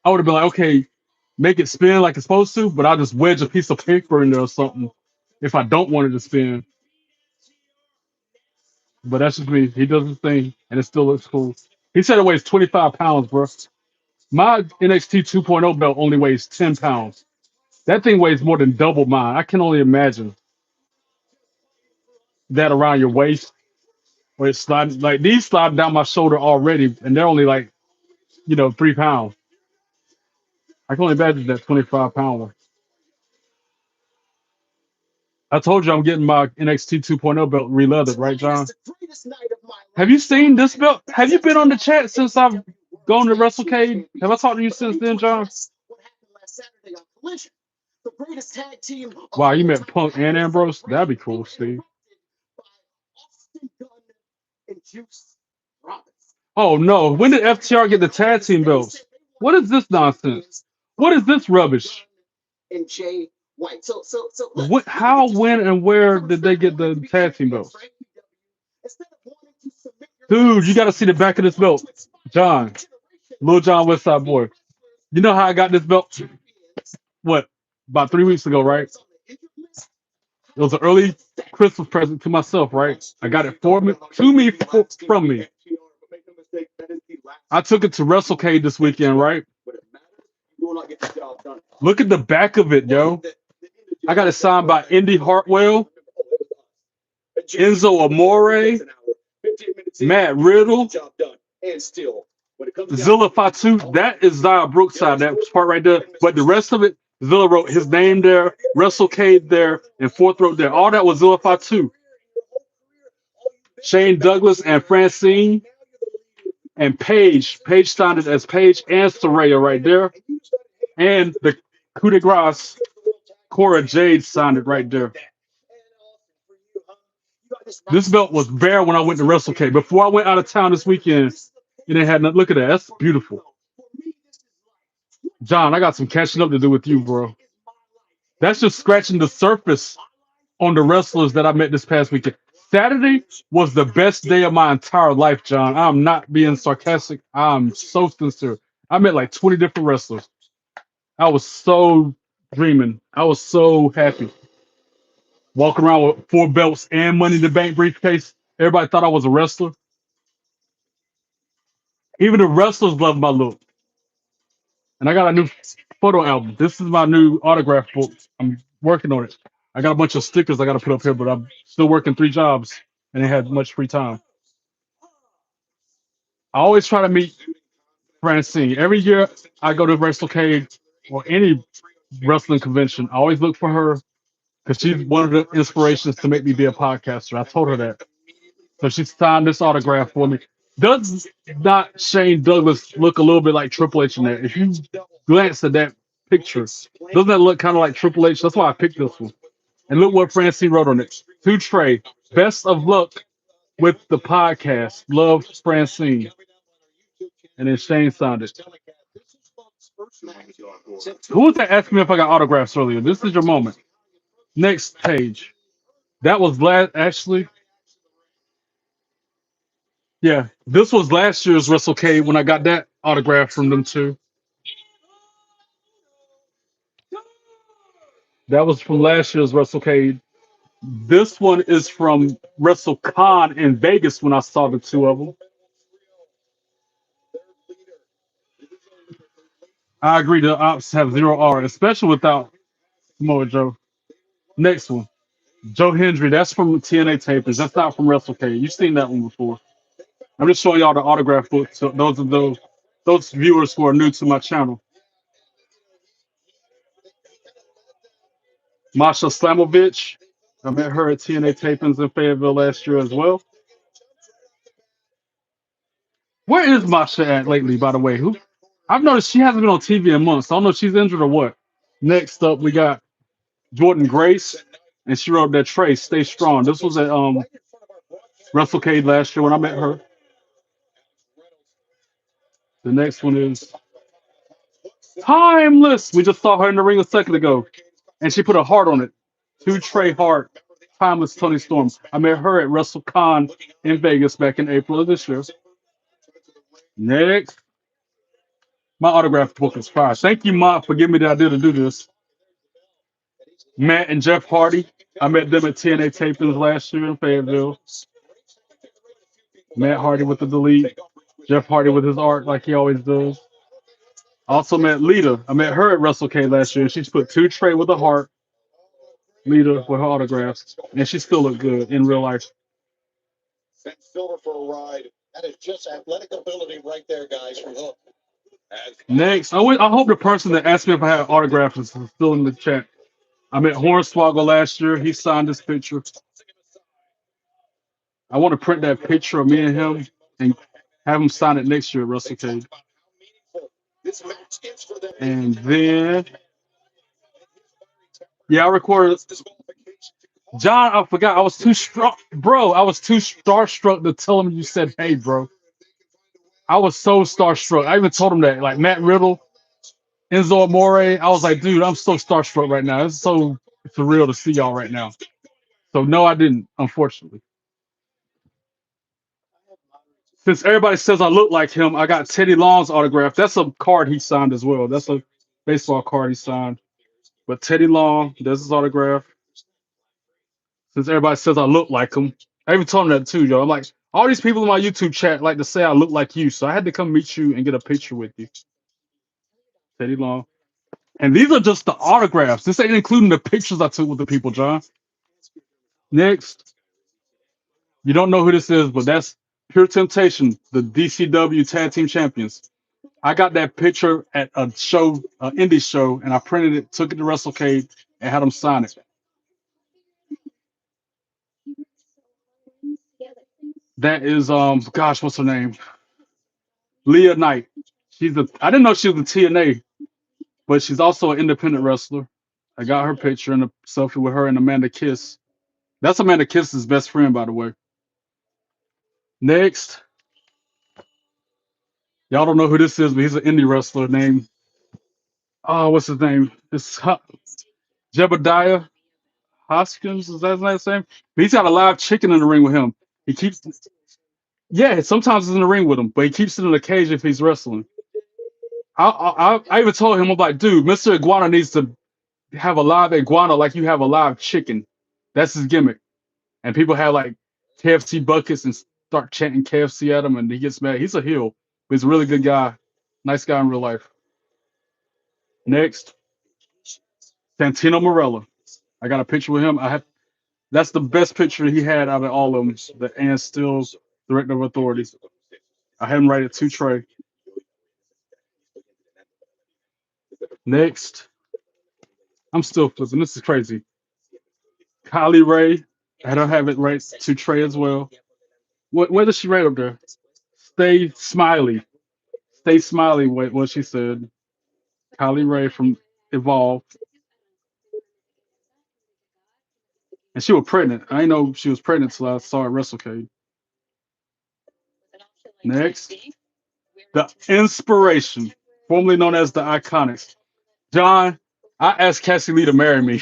would have been like, okay, make it spin like it's supposed to, but I'll just wedge a piece of paper in there or something if I don't want it to spin. But that's just me. He does his thing, and it still looks cool. He said it weighs 25 pounds, bro. My NXT 2.0 belt only weighs 10 pounds. That thing weighs more than double mine. I can only imagine that around your waist, where it's sliding. Like these slide down my shoulder already, and they're only like, 3 pounds. I can only imagine that 25-pound one. I told you I'm getting my NXT 2.0 belt re-leathered, right, John? Have you seen this belt? Have you been on the chat since I've gone to WrestleCade? Have I talked to you since then, John? Wow, you met Punk and Ambrose? That'd be cool, Steve. Oh no, when did FTR get the tag team belts? What is this nonsense? What is this rubbish? What, how, when, and where did they get the tag team belts? Dude, you got to see the back of this belt. John, Lil John Westside Boy. You know how I got this belt? What, about 3 weeks ago, right? It was an early Christmas present to myself, right? I got it from me. I took it to WrestleCade this weekend, right? Look at the back of it, yo. I got it signed by Indy Hartwell, Enzo Amore, Matt Riddle, Zilla Fatu. That is Zaya Brookside, that part right there. But the rest of it, Zilla wrote his name there, WrestleCade there, and Fourth Row there. All that was Zilla Fatu. Shane Douglas and Francine and Paige. Paige signed it as Paige and Soraya right there. And the coup de grace, Cora Jade signed it right there. This belt was bare when I went to WrestleCade. Before I went out of town this weekend, and they had nothing. Look at that. That's beautiful. John, I got some catching up to do with you, bro. That's just scratching the surface on the wrestlers that I met this past weekend. Saturday was the best day of my entire life, John. I'm not being sarcastic. I'm so sincere. I met like 20 different wrestlers. I was so dreaming. I was so happy. Walking around with 4 belts and Money in the Bank briefcase. Everybody thought I was a wrestler. Even the wrestlers loved my look. And I got a new photo album. This is my new autograph book. I'm working on it. I got a bunch of stickers I got to put up here, but I'm still working 3 jobs and ain't had much free time. I always try to meet Francine. Every year I go to WrestleCade or any wrestling convention, I always look for her because she's one of the inspirations to make me be a podcaster. I told her that. So she signed this autograph for me. Does not Shane Douglas look a little bit like Triple H in there? If you glance at that picture, doesn't that look kind of like Triple H? That's why I picked this one. And look what Francine wrote on it. To Trey, best of luck with the podcast. Love, Francine. And then Shane signed it. Who was that asking me if I got autographs earlier? This is your moment. Next page. That was last, actually. Yeah, this was last year's WrestleCade when I got that autograph from them too. That was from last year's WrestleCade. This one is from WrestleCon in Vegas when I saw the 2 of them. I agree the ops have 0 R, especially without Samoa Joe. Next one. Joe Hendry, that's from TNA Tapers. That's not from WrestleCade. You've seen that one before. I'm just showing y'all the autograph book. So those are those viewers who are new to my channel. Masha Slamovich. I met her at TNA Tapings in Fayetteville last year as well. Where is Masha at lately, by the way? Who? I've noticed she hasn't been on TV in months. I don't know if she's injured or what. Next up, we got Jordan Grace, and she wrote that Trace, stay strong. This was at WrestleCade last year when I met her. The next one is Timeless. We just saw her in the ring a second ago, and she put a heart on it. To Trey Hart, Timeless Tony Storm. I met her at WrestleCon in Vegas back in April of this year. Next. My autograph book is fire. Thank you, Mott, for giving me the idea to do this. Matt and Jeff Hardy. I met them at TNA Tapings last year in Fayetteville. Matt Hardy with the delete. Jeff Hardy with his art like he always does. Also met Lita. I met her at WrestleCade last year. She's put 2 Trey with a heart. Lita with her autographs. And she still looked good in real life. Sent Silver for a ride. That is just athletic ability right there, guys, from Hook. Next, I hope the person that asked me if I had autographs is still in the chat. I met Hornswoggle last year. He signed this picture. I want to print that picture of me and him and have him sign it next year at Wrestle Cage. And then, yeah, I recorded. John, I forgot. I was too struck, bro. I was too starstruck to tell him you said, "Hey, bro." I was so starstruck. I even told him that, like Matt Riddle, Enzo Amore. I was like, dude, I'm so starstruck right now. It's so surreal to see y'all right now. So no, I didn't, unfortunately. Since everybody says I look like him, I got Teddy Long's autograph. That's a card he signed as well. That's a baseball card he signed. But Teddy Long, there's his autograph. Since everybody says I look like him, I even told him that too, yo. I'm like, all these people in my YouTube chat like to say I look like you, so I had to come meet you and get a picture with you, Teddy Long. And these are just the autographs. This ain't including the pictures I took with the people, John. Next, you don't know who this is, but that's Pure Temptation, the DCW Tag Team Champions. I got that picture at a show, an indie show, and I printed it, took it to WrestleCade, and had them sign it. That is gosh, what's her name? Leah Knight. I didn't know she was a TNA, but she's also an independent wrestler. I got her picture and a selfie with her and Amanda Kiss. That's Amanda Kiss's best friend, by the way. Next, y'all don't know who this is, but he's an indie wrestler named what's his name? It's Jebediah Hoskins. Is that his name? But he's got a live chicken in the ring with him. He keeps Yeah, sometimes he's in the ring with him, but he keeps it in the cage if he's wrestling. I even told him, I'm like, dude, Mr. Iguana needs to have a live iguana like you have a live chicken. That's his gimmick. And people have like KFC buckets and start chanting KFC at him, and he gets mad. He's a heel, but he's a really good guy. Nice guy in real life. Next, Santino Marella. I got a picture with him. That's the best picture he had out of all of them. The Ann Stills Director of Authority. I had him write it to Trey. Next, I'm still flipping. This is crazy. Kylie Ray. I don't have it right to Trey as well. What does she write up there? Stay smiley. Stay smiley. What she said. Kylie Ray from Evolve. And she was pregnant. I didn't know she was pregnant until I saw her at WrestleCade. Next, the Inspiration, formerly known as the Iconics. John, I asked Cassie Lee to marry me.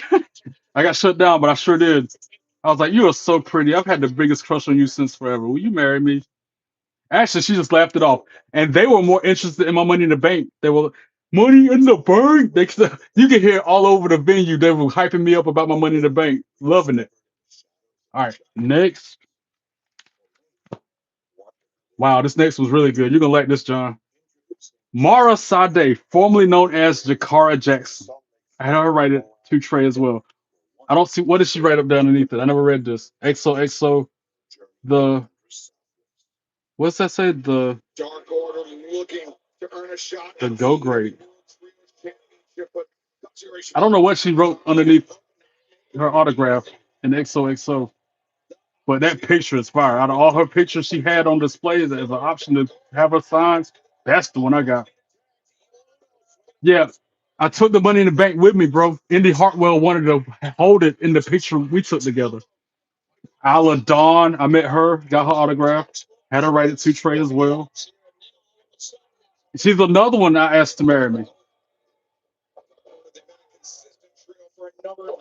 I got shut down, but I sure did. I was like, "You are so pretty. I've had the biggest crush on you since forever. Will you marry me?" Actually, she just laughed it off. And they were more interested in my Money in the Bank. They were Money in the Bank. You could hear all over the venue. They were hyping me up about my Money in the Bank, loving it. All right, next. Wow, this next was really good. You're gonna like this, John. Mara Sade, formerly known as Jakara Jackson. I had her write it to Trey as well. I don't see what did she write up there underneath it. I never read this. XOXO, the what's that say? Dark Order looking to earn a shot The at Go Great. I don't know what she wrote underneath her autograph in XOXO, but that picture is fire. Out of all her pictures she had on display as an option to have her signs, that's the one I got. Yeah, I took the Money in the Bank with me, bro. Indy Hartwell wanted to hold it in the picture we took together. Ala Dawn, I met her, got her autograph, had her write it to Trey as well. She's another one I asked to marry me.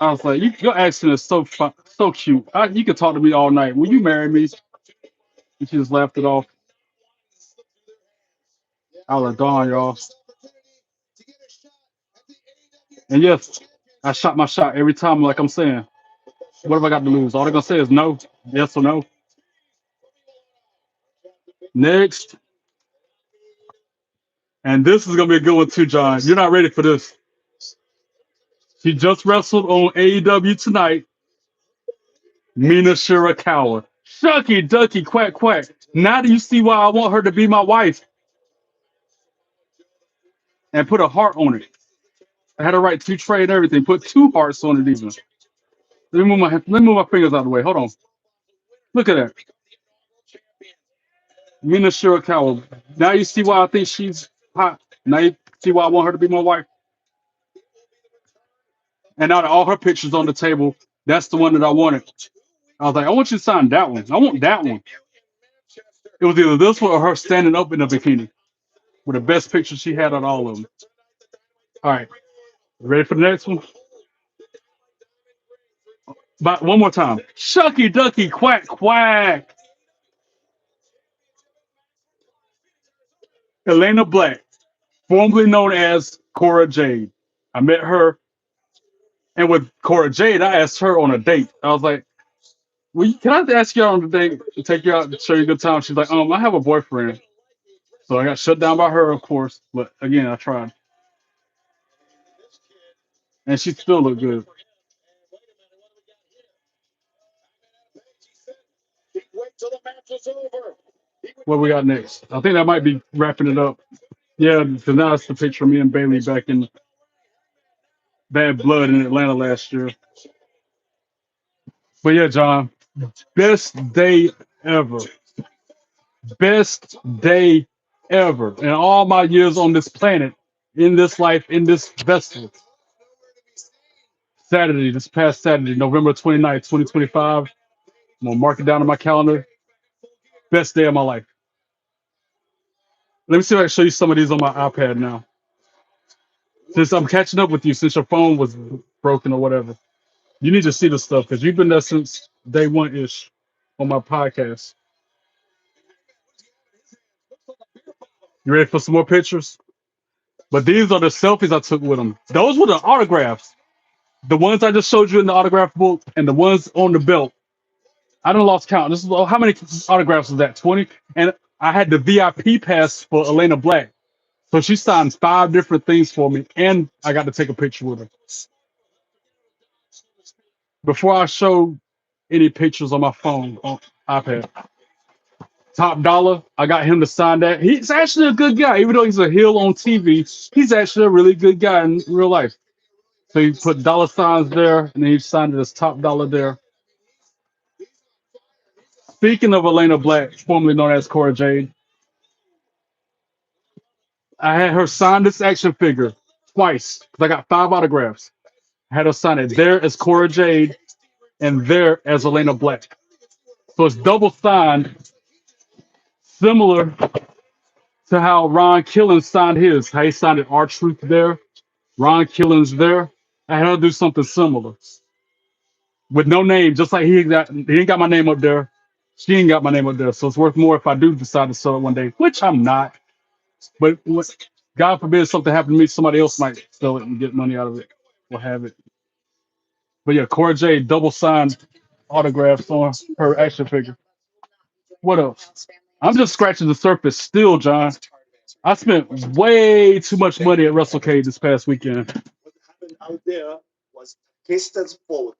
I was like, your accent is so cute. You can talk to me all night. Will you marry me? And she just laughed it off. Ala Dawn, y'all. And yes, I shot my shot every time, like I'm saying. What have I got to lose? All they're gonna say is no, yes or no. Next, and this is gonna be a good one too, John. You're not ready for this. She just wrestled on AEW tonight. Mina Shirakawa. Shucky ducky quack quack. Now do you see why I want her to be my wife? and put a heart on it. I had to write to trade and everything. Put 2 hearts on it even. Let me move my fingers out of the way. Hold on. Look at that. Mina Shirakawa. Now you see why I think she's hot. Now you see why I want her to be my wife. And out of all her pictures on the table, that's the one that I wanted. I was like, I want you to sign that one. I want that one. It was either this one or her standing up in a bikini with the best picture she had on all of them. All right, ready for the next one? But one more time. Shucky ducky quack quack. Elena Black, formerly known as Cora Jade. I met her, and with Cora Jade, I asked her on a date. I was like, can I ask you out on a date to take you out to show you a good time? She's like, I have a boyfriend. So I got shut down by her, of course. But again, I tried. And she still looked good. What we got next? I think that might be wrapping it up. Yeah, because now it's the picture of me and Bailey back in Bad Blood in Atlanta last year. But yeah, John, best day ever. Best day ever in all my years on this planet, in this life, in this vessel. Saturday, this past Saturday, November 29th, 2025. I'm going to mark it down on my calendar. Best day of my life. Let me see if I can show you some of these on my iPad now. Since I'm catching up with you, since your phone was broken or whatever, you need to see the stuff because you've been there since day one ish on my podcast. You ready for some more pictures? But these are the selfies I took with them. Those were the autographs. The ones I just showed you in the autograph book and the ones on the belt. I done lost count. This is how many autographs was that? 20? And I had the VIP pass for Elena Black. So she signed 5 different things for me, and I got to take a picture with her. Before I show any pictures on my phone, on iPad, Top Dollar, I got him to sign that. He's actually a good guy, even though he's a heel on TV. He's actually a really good guy in real life. So he put dollar signs there, and then he signed it as Top Dollar there. Speaking of Elena Black, formerly known as Cora Jade, I had her sign this action figure twice because I got 5 autographs. I had her sign it there as Cora Jade and there as Elena Black. So it's double signed, similar to how Ron Killens signed his. How he signed it R-Truth there, Ron Killens there. I had her do something similar with no name, just like he ain't got my name up there. She ain't got my name up there. So it's worth more if I do decide to sell it one day, which I'm not. But God forbid something happened to me, somebody else might sell it and get money out of it or have it. But yeah, Cora J double signed autographs on her action figure. What else? I'm just scratching the surface still, John. I spent way too much money at WrestleCade this past weekend. What happened out there was distance forward.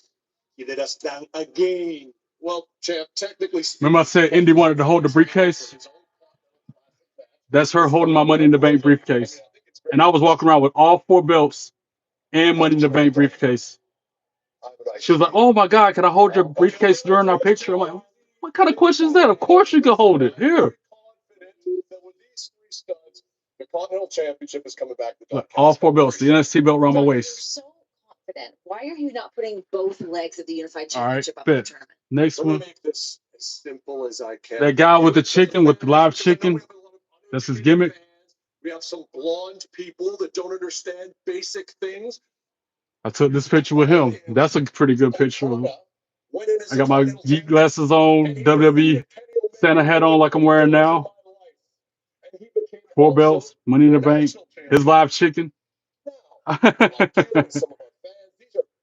He let us down again. Well, champ, technically Remember I said Indy wanted to hold the briefcase? That's her holding my Money in the Bank briefcase. And I was walking around with all 4 belts and Money in the Bank briefcase. She was like, oh my God, can I hold your briefcase during our picture? I'm like, what kind of question is that? Of course you can hold it. Here. The Continental Championship is coming back to Look, all 4 belts. The NXT belt around my You're waist. so confident. Why are you not putting both legs of the Unified All right, Championship up in the bet. tournament? Next Let me one. make this as simple as I can. That guy with the chicken, with the live chicken. That's his gimmick. We have some blonde people that don't understand basic things. I took this picture with him. That's a pretty good picture of him. I got my geek glasses on, WWE Santa hat on like I'm wearing now. 4 belts, Money in the Bank, his live chicken. These are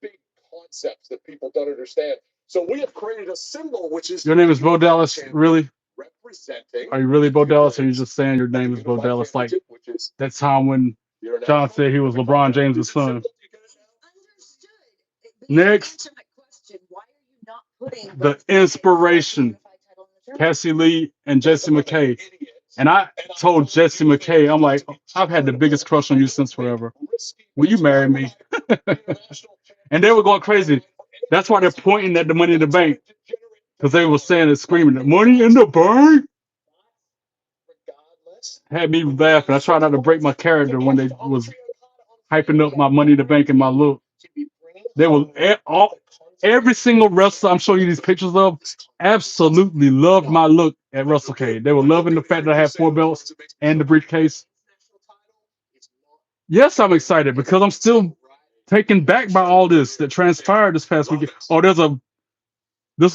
big concepts that people don't understand. So we have created a symbol which is Your name is Bo Dallas, really? representing. Are you really Bo Dallas, or are you just saying your name is Bo Dallas? Like that time when John said he was LeBron James' son. Next, the inspiration, Cassie Lee and Jesse McKay. And I told Jesse McKay, I'm like, I've had the biggest crush on you since forever. Will you marry me? And they were going crazy. That's why they're pointing at the Money in the Bank, because they were saying and screaming, "The Money in the Bank!" Had me laughing. I tried not to break my character when they was hyping up my Money in the Bank and my look. They were every single wrestler I'm showing you these pictures of absolutely loved my look at WrestleCade. They were loving the fact that I had 4 belts and the briefcase. Yes, I'm excited because I'm still taken back by all this that transpired this past weekend. Oh, this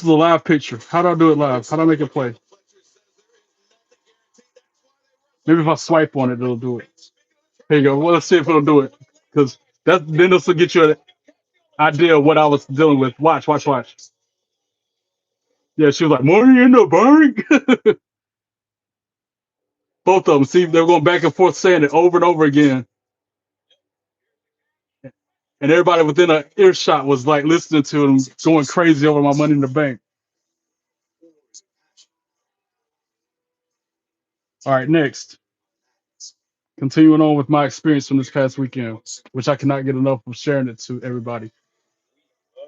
is a live picture. How do I do it live? How do I make it play? Maybe if I swipe on it, it'll do it. Here you go. Well, let's see if it'll do it. Because then this will get you an idea of what I was dealing with. Watch, watch, watch. Yeah, she was like, "Money in the Bank." Both of them. See, they were going back and forth saying it over and over again. And everybody within an earshot was like listening to them, going crazy over my Money in the Bank. All right, next. Continuing on with my experience from this past weekend, which I cannot get enough of sharing it to everybody.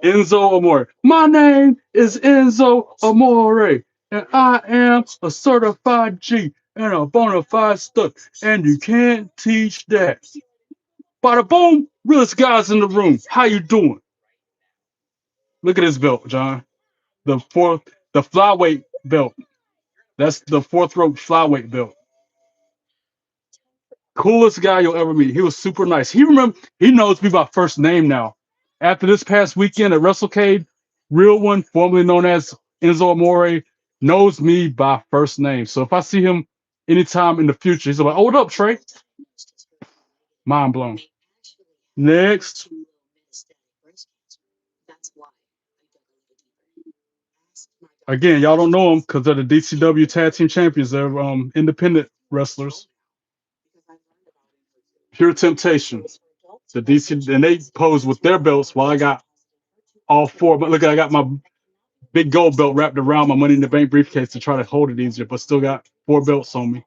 Enzo Amore. My name is Enzo Amore, and I am a certified G and a bona fide stud, and you can't teach that. Bada boom, realest guys in the room. How you doing? Look at this belt, John. The flyweight belt. That's the 4th rope flyweight belt. Coolest guy you'll ever meet. He was super nice. He knows me by first name now. After this past weekend at WrestleCade, Real One, formerly known as Enzo Amore, knows me by first name. So if I see him anytime in the future, he's like, "Oh, what up, Trey?" Mind blown. Next. Again, y'all don't know them because they're the DCW Tag Team Champions. They're independent wrestlers. Pure Temptation. The DC, and they pose with their belts while I got all 4. But look, I got my big gold belt wrapped around my Money in the Bank briefcase to try to hold it easier, but still got 4 belts on me.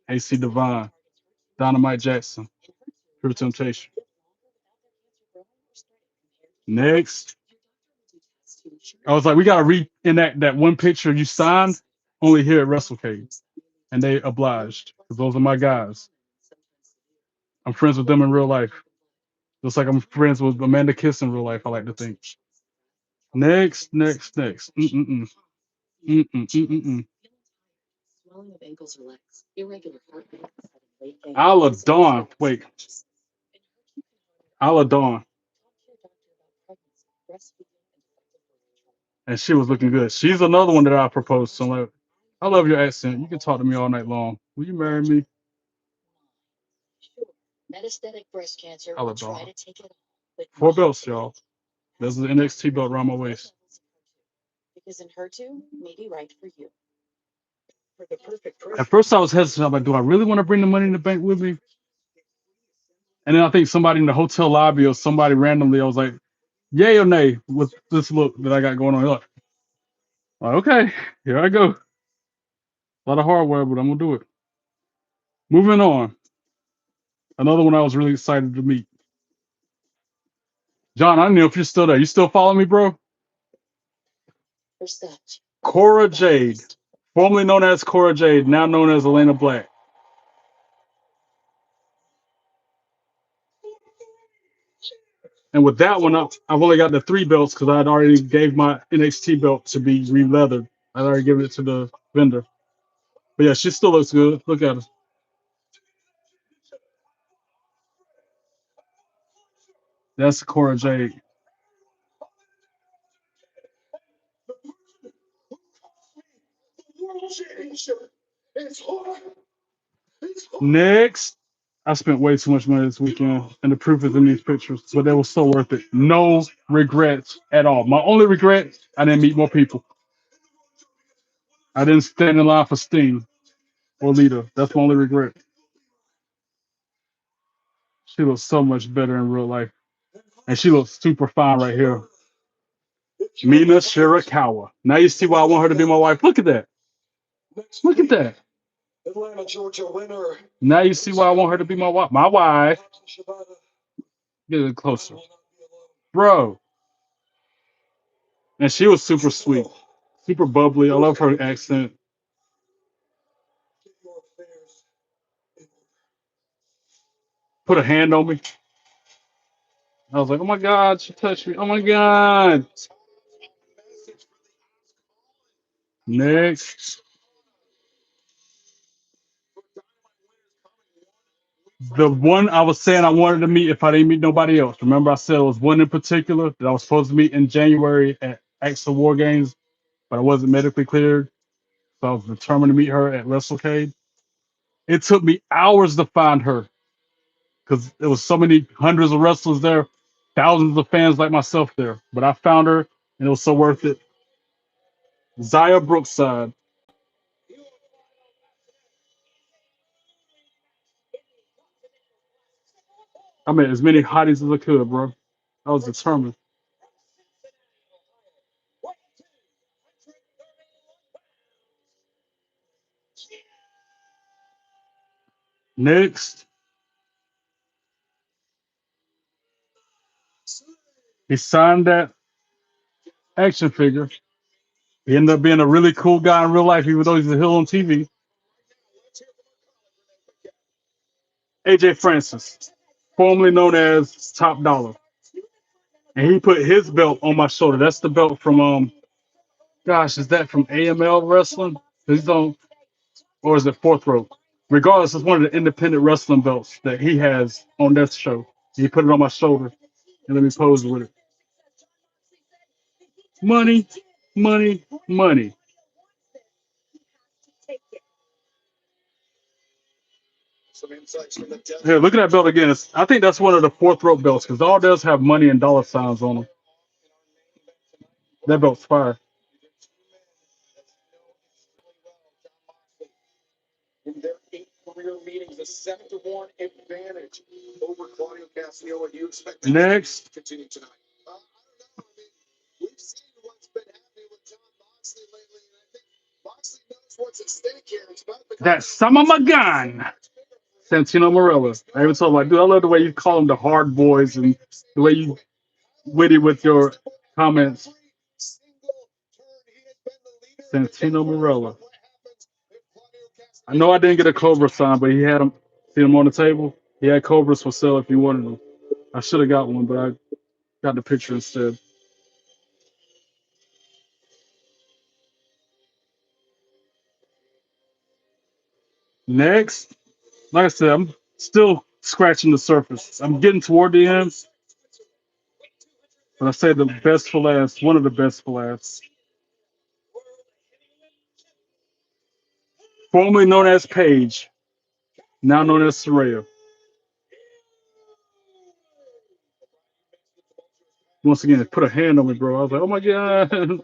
AC Divine, Dynamite Jackson, Pure Temptation. Next. I was like, we gotta reenact that one picture you signed only here at WrestleCade. And they obliged, because those are my guys. I'm friends with them in real life. Just like I'm friends with Amanda Kiss in real life, I like to think. Next. Mm-mm-mm. Mm-mm-mm-mm. Ala Dawn. Wait. Ala Dawn. And she was looking good. She's another one that I proposed to. I'm like, I love your accent. You can talk to me all night long. Will you marry me? Ala Dawn. 4 belts, y'all. There's the NXT belt around my waist. At first, I was hesitant. I'm like, do I really want to bring the Money in the Bank with me? And then I think somebody in the hotel lobby or somebody randomly, I was like, yay or nay with this look that I got going on. Look, like, okay, here I go. A lot of hardware, but I'm going to do it. Moving on. Another one I was really excited to meet. John, I don't know if you're still there. You still follow me, bro? Cora Jade, formerly known as Cora Jade, now known as Elena Black. And with that one, I've only got the 3 belts because I'd already gave my NXT belt to be re-leathered. I'd already given it to the vendor. But yeah, she still looks good. Look at her. That's Cora Jade. Next, I spent way too much money this weekend, and the proof is in these pictures, but they were so worth it. No regrets at all. My only regret, I didn't meet more people. I didn't stand in line for Sting or Lita. That's my only regret. She looks so much better in real life. And she looks super fine right here. Mina Shirakawa. Now you see why I want her to be my wife. Look at that. Next Look at week, that. Atlanta, Georgia winner. Now you see why I want her to be my wife. My wife. Shibata. Get a little I closer. will not be alone. Bro. And she was super sweet. Super bubbly. I love her accent. Get your affairs in Put a hand on me. I was like, oh my God, she touched me. Oh my God. Next. The one I was saying I wanted to meet if I didn't meet nobody else. Remember, I said it was one in particular that I was supposed to meet in January at Axel War Games, but I wasn't medically cleared. So I was determined to meet her at WrestleCade. It took me hours to find her because there was so many hundreds of wrestlers there, thousands of fans like myself there. But I found her, and it was so worth it. Zaya Brookside. I met as many hotties as I could, bro. I was determined. Next, he signed that action figure. He ended up being a really cool guy in real life, even though he's a heel on TV. AJ Francis, formerly known as Top Dollar. And he put his belt on my shoulder. That's the belt from gosh, is that from AML wrestling? He's on, or is it Fourth Row? Regardless, it's one of the independent wrestling belts that he has on that show. He put it on my shoulder and let me pose with it. Money, money, money. Some insights from the desert. Here, look at that belt again. I think that's one of the Fourth Row belts because all those have money and dollar signs on them. That belt's fire. In their 8 career meetings, a 7-1 advantage over Claudio Castagnoli. Do you expect that Next, to continue tonight? I don't know. I mean, we've seen what's been happening with John Moxley lately, and I think Moxley knows what's at stake here. It's about to become that's some of my gun. Santino Morella. I even told him, like, dude, I love the way you call them the hard boys and the way you witty with your comments. Santino Morella. I know I didn't get a Cobra sign, but he had them. See them on the table? He had Cobras for sale if you wanted them. I should have got one, but I got the picture instead. Next, like I said, I'm still scratching the surface. I'm getting toward the end, but I say the best for last, one of the best for last. Formerly known as Paige, now known as Soraya. Once again, put a hand on me, bro. I was like, oh my God.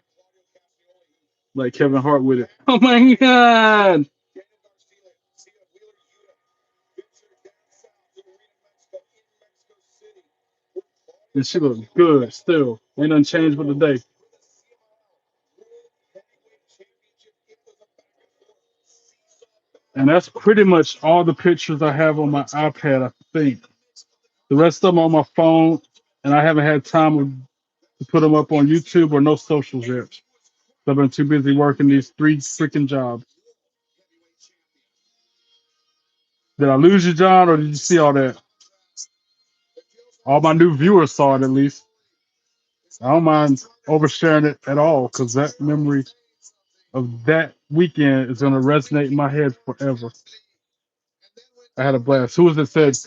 Like Kevin Hart with it. Oh my God. And she looks good still. Ain't nothing changed with the day. And that's pretty much all the pictures I have on my iPad, I think. The rest of them on my phone, and I haven't had time to put them up on YouTube or no socials yet. I've been too busy working these 3 freaking jobs. Did I lose you, John, or did you see all that? All my new viewers saw it at least. I don't mind oversharing it at all because that memory of that weekend is going to resonate in my head forever. I had a blast. Who was it said,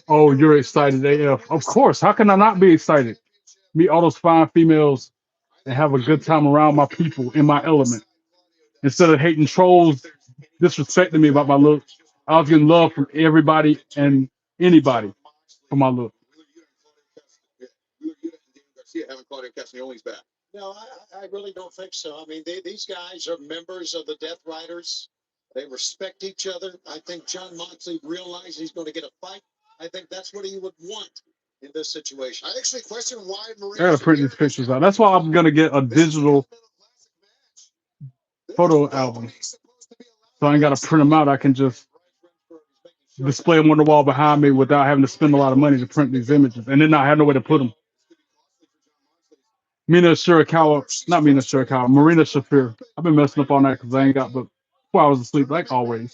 oh, you're excited AF? Of course. How can I not be excited? Meet all those fine females and have a good time around my people in my element. Instead of hating trolls, disrespecting me about my look, I was getting love from everybody and anybody for my look. Having Claudio Castagnoli's back. No, I really don't think so. I mean, these guys are members of the Death Riders. They respect each other. I think John Moxley realized he's going to get a fight. I think that's what he would want in this situation. I actually question why I gotta print these pictures out. That's why I'm gonna get a digital photo album. So I ain't got to print them out. I can just display them on the wall behind me without having to spend a lot of money to print these images. And then I have nowhere to put them. Not Mina Shirakawa, Marina Shafir. I've been messing up all night because I ain't got but 4 hours of sleep, like always.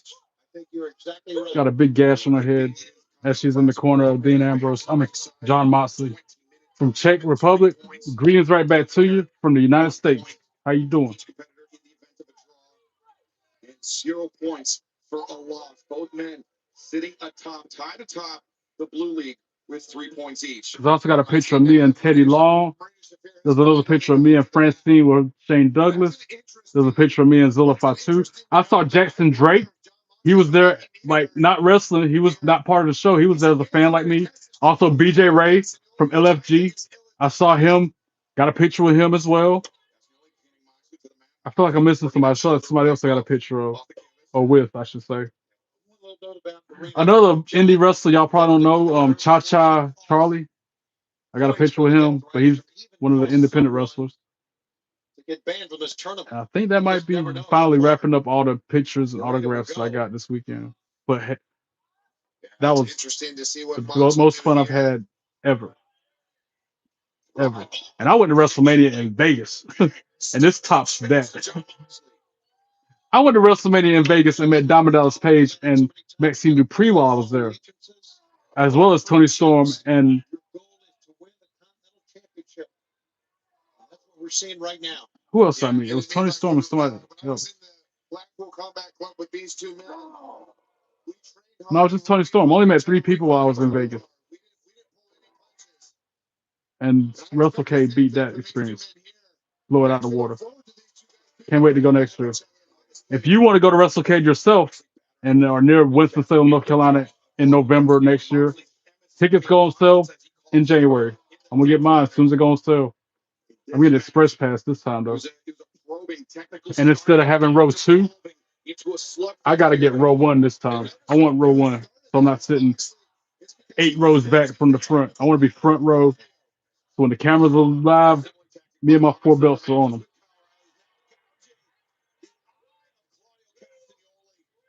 Got a big gash on her head as she's in the corner of Dean Ambrose. John Moxley from Czech Republic. Greetings right back to you from the United States. How you doing? And 0 points for a loss. Both men sitting atop, tied atop the Blue League with 3 points each. There's also got a picture of me and Teddy Long. There's another picture of me and Francine with Shane Douglas. There's a picture of me and Zilla Fatu. I saw Jackson Drake. He was there, like, not wrestling. He was not part of the show. He was there as a fan like me. Also, BJ Ray from LFG. I saw him. Got a picture with him as well. I feel like I'm missing somebody. I saw somebody else I got a picture of. Or with, I should say. Another indie wrestler y'all probably don't know, Cha Cha Charlie. I got a picture with him, but he's one of the independent wrestlers. I think that might be finally wrapping up all the pictures and autographs that I got this weekend. But that was the most fun I've had ever. Ever. And I went to WrestleMania in Vegas. And this tops that. I went to WrestleMania in Vegas and met Diamond Dallas Page and Maxine Dupree while I was there, as well as Tony Storm and We're seeing right now. who else I mean? It was Tony Storm and somebody else. No, it was just Tony Storm. I only met 3 people while I was in Vegas. And WrestleCade beat that experience. Blow it out the water. Can't wait to go next year. If you want to go to WrestleCade yourself and are near Winston-Salem, North Carolina in November next year, tickets go on sale in January. I'm going to get mine as soon as it goes on sale. I'm getting Express Pass this time, though. And instead of having row 2, I got to get row 1 this time. I want row 1, so I'm not sitting 8 rows back from the front. I want to be front row. So when the cameras are live, me and my 4 belts are on them.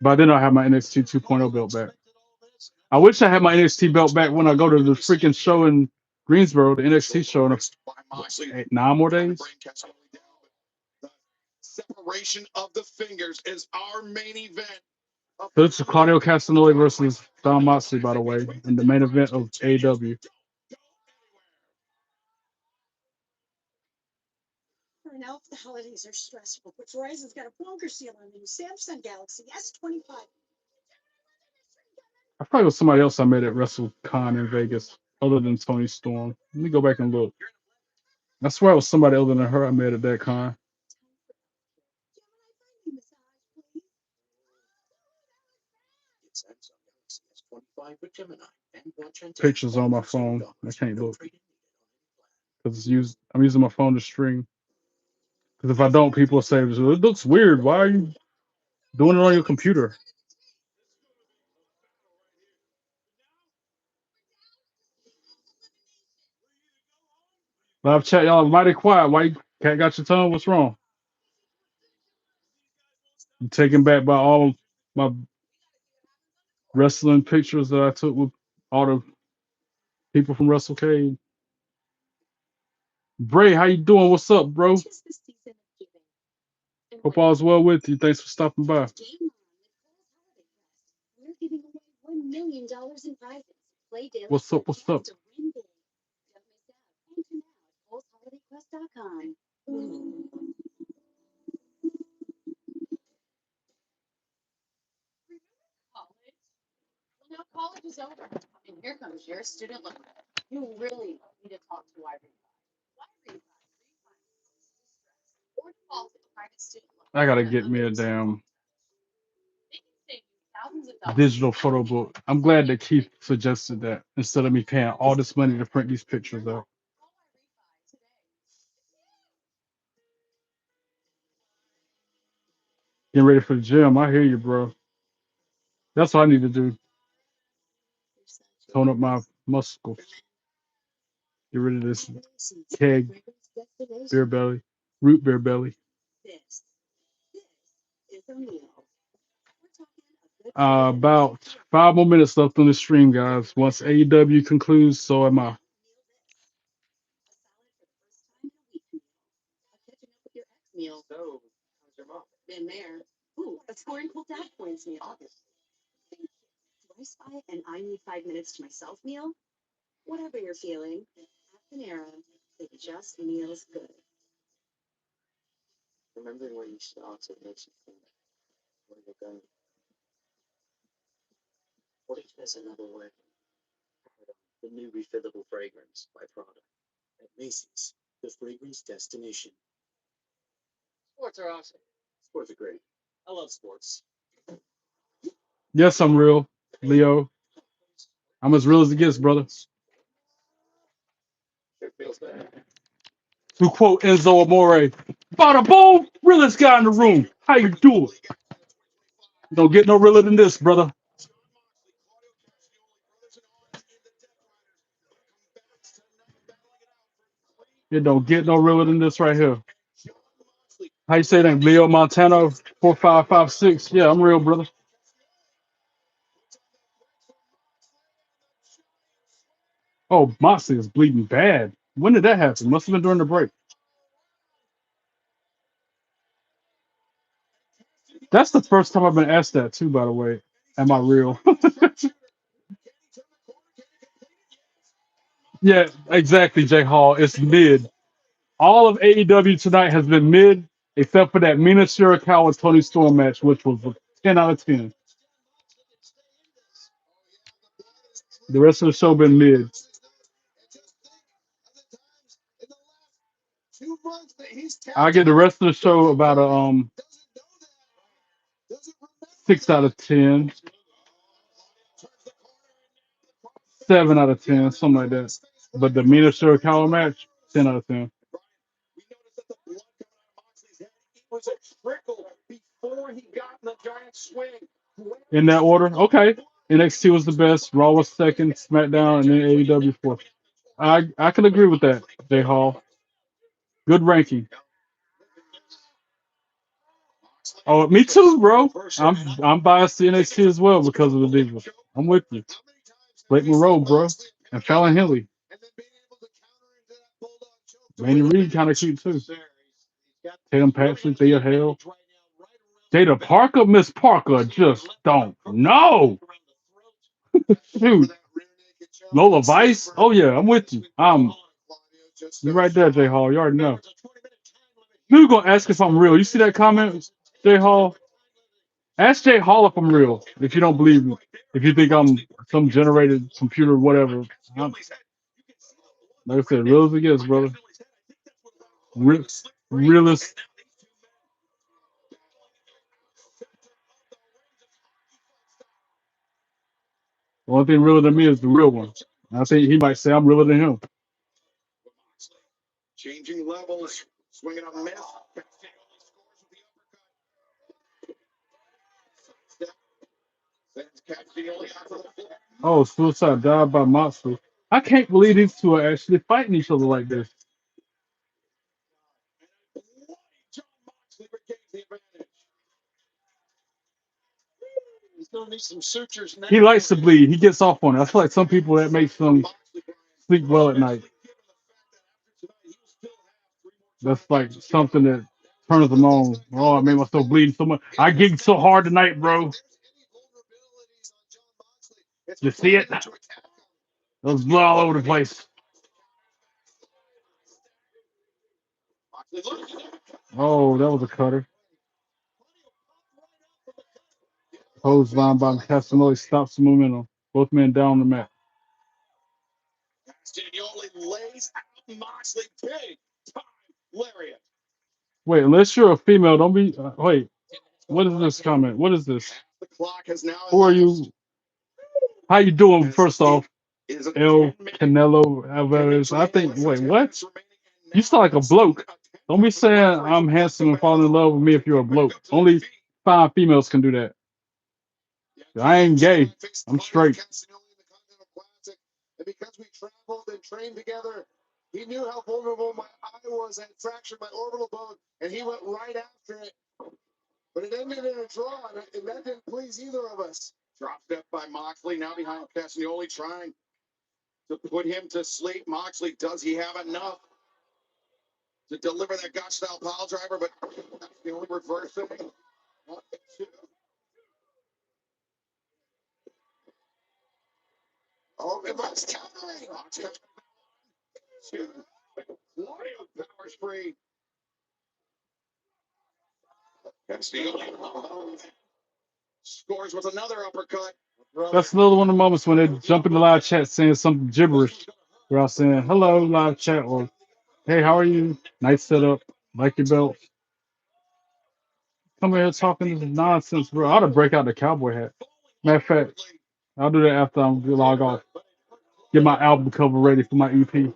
By then, I'll have my NXT 2.0 belt back. I wish I had my NXT belt back when I go to the freaking show in Greensboro, the NXT show, in 9 more days. Separation of the fingers is our main event. So this is Claudio Castagnoli versus Don Moxley, by the way, in the main event of AEW. Now the holidays are stressful, but Verizon's got a bunker seal on the new Samsung Galaxy S25. I probably was somebody else I met at WrestleCon in Vegas, other than Tony Storm. Let me go back and look. I swear it was somebody other than her I met at that con. Pictures on my phone. I can't look because I'm using my phone to stream. Because if I don't, people will say it looks weird. Why are you doing it on your computer? Live chat, y'all mighty quiet. Why you cat got your tongue? What's wrong? I'm taken back by all my wrestling pictures that I took with all the people from WrestleCade. Bray, how you doing? What's up, bro? Hope all's well with you. Thanks for stopping by. We're giving away $1 million in prizes. Play daily. What's up? What's up? PulseHolidayQuest.com. College? Well, now college is over, and here comes your student loan. You really need to talk to Irene. Why refi? Or default with a private student loan. I gotta get me a damn They can save you thousands of dollars. digital photo book. I'm glad that Keith suggested that instead of me paying all this money to print these pictures out. Getting ready for the gym. I hear you, bro. That's what I need to do. Tone up my muscles. Get rid of this keg, beer belly, root beer belly. This is a meal. About 5 more minutes left on the stream, guys. Once AEW concludes, so am I. Meal. So, how's your mom? Been there. Ooh, a scoring cool dad points meal. Do I spy and I need 5 minutes to myself meal? Whatever you're feeling, at Panera, it just meals good. Remembering where you started makes you think where you're going. What if there's another way? The new refillable fragrance by Prada. At Macy's, the fragrance destination. Sports are awesome. Sports are great. I love sports. Yes, I'm real, Leo. I'm as real as it gets, brother. It feels bad. To quote Enzo Amore, "Bada boom, realest guy in the room. How you doing? Don't get no realer than this, brother. It don't get no realer than this right here. How you say that? Leo Montano, 4556. Yeah, I'm real, brother. Oh, Moxley is bleeding bad. When did that happen? Must have been during the break. That's the first time I've been asked that too, by the way. Am I real? Yeah, exactly, J Hall. It's mid. All of AEW tonight has been mid, except for that Mina Shirakawa Tony Storm match, which was a 10 out of 10. The rest of the show been mid. I get the rest of the show about a 6 out of 10, 7 out of 10, something like that. But the Mina Shirakawa match, 10 out of 10. Was a trickle before he got in the giant swing. In that order, okay. NXT was the best, Raw was second, SmackDown, and then AEW fourth. I can agree with that, J Hall. Good ranking. Oh, me too, bro. I'm biased to NXT as well because of the Divas. I'm with you. Blake Monroe, bro, and Fallon Henley. Manny Reed kind of cute too. Tatum Paxton, Thea Hale. Jada Parker, Miss Parker, just don't know. Shoot. Lola Vice. Oh yeah, I'm with you. You're right there, J Hall. You already know. Who's gonna ask if I'm real? You see that comment, J Hall? Ask J Hall if I'm real. If you don't believe me, if you think I'm some generated computer, whatever. Like I said, real as it gets, brother. Realist. The only thing realer than me is the real one. I think he might say I'm realer than him. Changing levels, swinging a miss. Oh, suicide died by Moxley. I can't believe these two are actually fighting each other like this. He's gonna need some sutures now. He likes to bleed. He gets off on it. I feel like some people that makes them sleep well at night. That's like something that turns them on. Oh, I made myself bleed so much. I gigged so hard tonight, bro. You see it? There was blood all over the place. Oh, that was a cutter. Hose line by Castanoli stops the momentum. Both men down the mat. Lays out Moxley, big time lariat. Wait, unless you're a female, don't be. Wait, what is this comment? What is this? The clock has now. Who are you? How you doing? First off, El Canelo Alvarez. I think. Wait, what? You sound like a bloke. Don't be saying I'm handsome and fall in love with me if you're a bloke. Only 5 females can do that. I ain't gay. I'm straight. And because we traveled and trained together, he knew how vulnerable my eye was. I had fractured my orbital bone, and he went right after it. But it ended in a draw, and that didn't please either of us. Drop step by Moxley, now behind Castagnoli, trying to put him to sleep. Moxley, does he have enough to deliver that God style pile driver? But Castagnoli reversing. 1, 2. Oh, it was countering. Claudio powers free. Castagnoli scores with another uppercut. That's another one of the moments when they jump in the live chat saying some gibberish. Where I was saying, hello, live chat, or hey, how are you? Nice setup. Like your belt. Come here talking this nonsense, bro. I ought to break out the cowboy hat. Matter of fact, I'll do that after I'm log off. Get my album cover ready for my EP.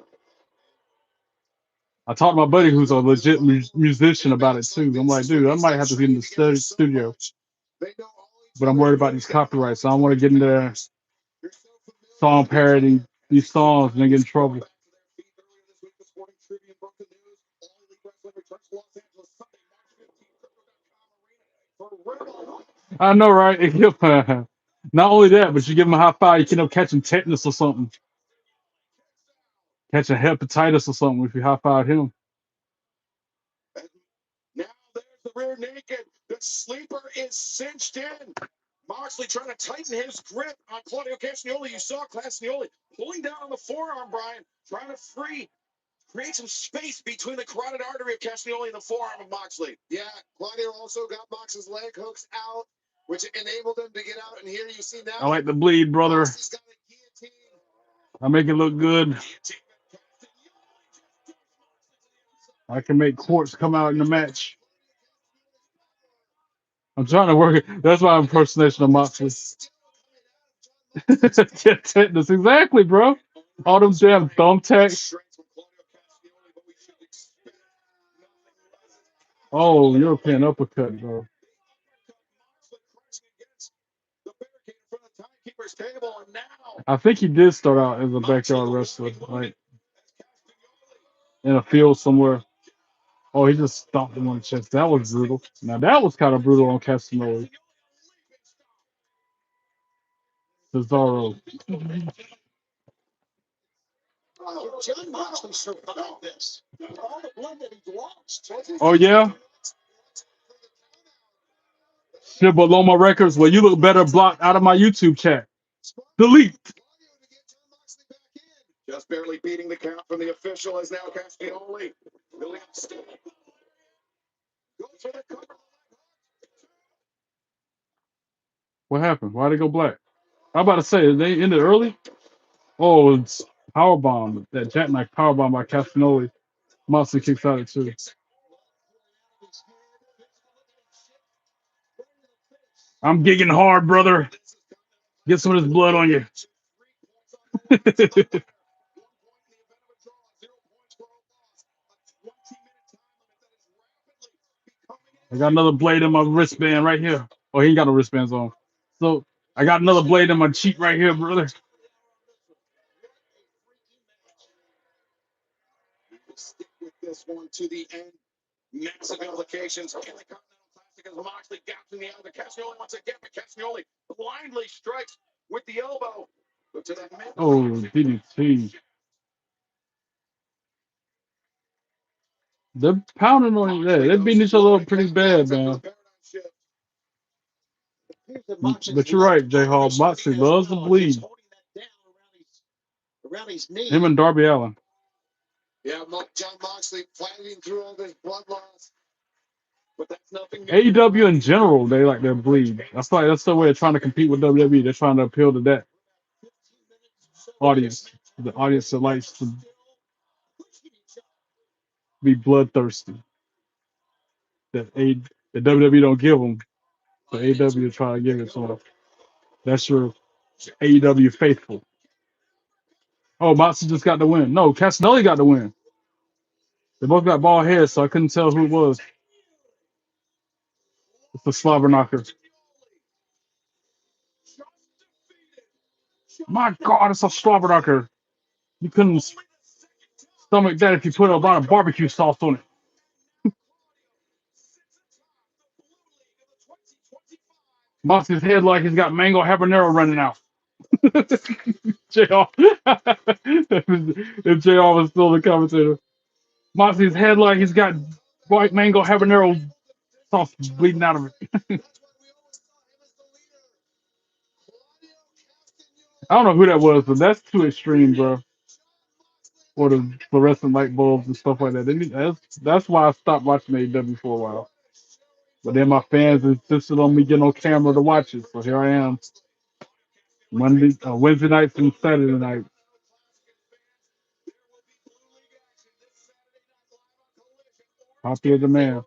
I talked to my buddy who's a legit musician about it too. I'm like, dude, I might have to get in the studio, but I'm worried about these copyrights. So I don't want to get in there song parodying these songs and then get in trouble. I know, right? Not only that, but you give him a high five, you can end up catching tetanus or something, catching hepatitis or something if you high five him. Now there's the rear naked. The sleeper is cinched in. Moxley trying to tighten his grip on Claudio Castagnoli. You saw Castagnoli pulling down on the forearm, Brian, trying to create some space between the carotid artery of Castagnoli and the forearm of Moxley. Yeah, Claudio also got Mox's leg hooks out, which enabled him to get out. And here you see now. I like the bleed, brother. Moxley's got a guillotine. I make it look good. I can make quartz come out in the match. I'm trying to work it. That's my impersonation of Moxley. Tetanus, exactly, bro. All them damn thumbtacks. Oh, European uppercut, bro. I think he did start out as a backyard wrestler, like in a field somewhere. Oh, he just stomped him on the chest. That was brutal. Now that was kind of brutal on Casanova. Cesaro. Oh, John Moxley survived this. All the blood that he lost. Oh yeah. Shibaloma Records. Well, you look better blocked out of my YouTube chat. Delete. Just barely beating the count from the official is now Castagnoli. Goes for the cover. What happened? Why'd they go black? I'm about to say, they ended early? Oh, it's powerbomb. That jackknife powerbomb by Castanoli. Moxley kicks out at 2. I'm gigging hard, brother. Get some of this blood on you. I got another blade in my wristband right here. Oh, he ain't got no wristbands on. So I got another blade in my cheek right here, brother. Stick with this one to the end. Massive implications in the Continental Classic as Moxley gaps in the other. Castagnoli once again, but Castagnoli blindly strikes with the elbow. But to that mid. Oh, DDT. They're pounding on it. They're beating each other up pretty bad, man. But you're right, J Hall. Moxley loves to bleed. Him and Darby Allin. Yeah, John Moxley fighting through all this blood loss. But that's nothing. AEW in general, they like their bleed. That's like that's the way they're trying to compete with WWE. They're trying to appeal to that audience, the audience that likes to be bloodthirsty. The WWE don't give them, but AEW try to give it to them. That's your AEW faithful. Oh, Moxley just got the win. No, Casanelli got the win. They both got bald heads, so I couldn't tell who it was. It's the slobber knocker. My God, it's a slobber knocker. You couldn't stomach that if you put a lot of barbecue sauce on it. Moxie's head like he's got mango habanero running out. JR. If JR was still the commentator. Moxie's head like he's got white mango habanero sauce bleeding out of it. I don't know who that was, but that's too extreme, bro. For the fluorescent light bulbs and stuff like that. That's why I stopped watching AEW for a while. But then my fans insisted on me getting on camera to watch it, so here I am. Wednesday nights and Saturday nights. Popular demand.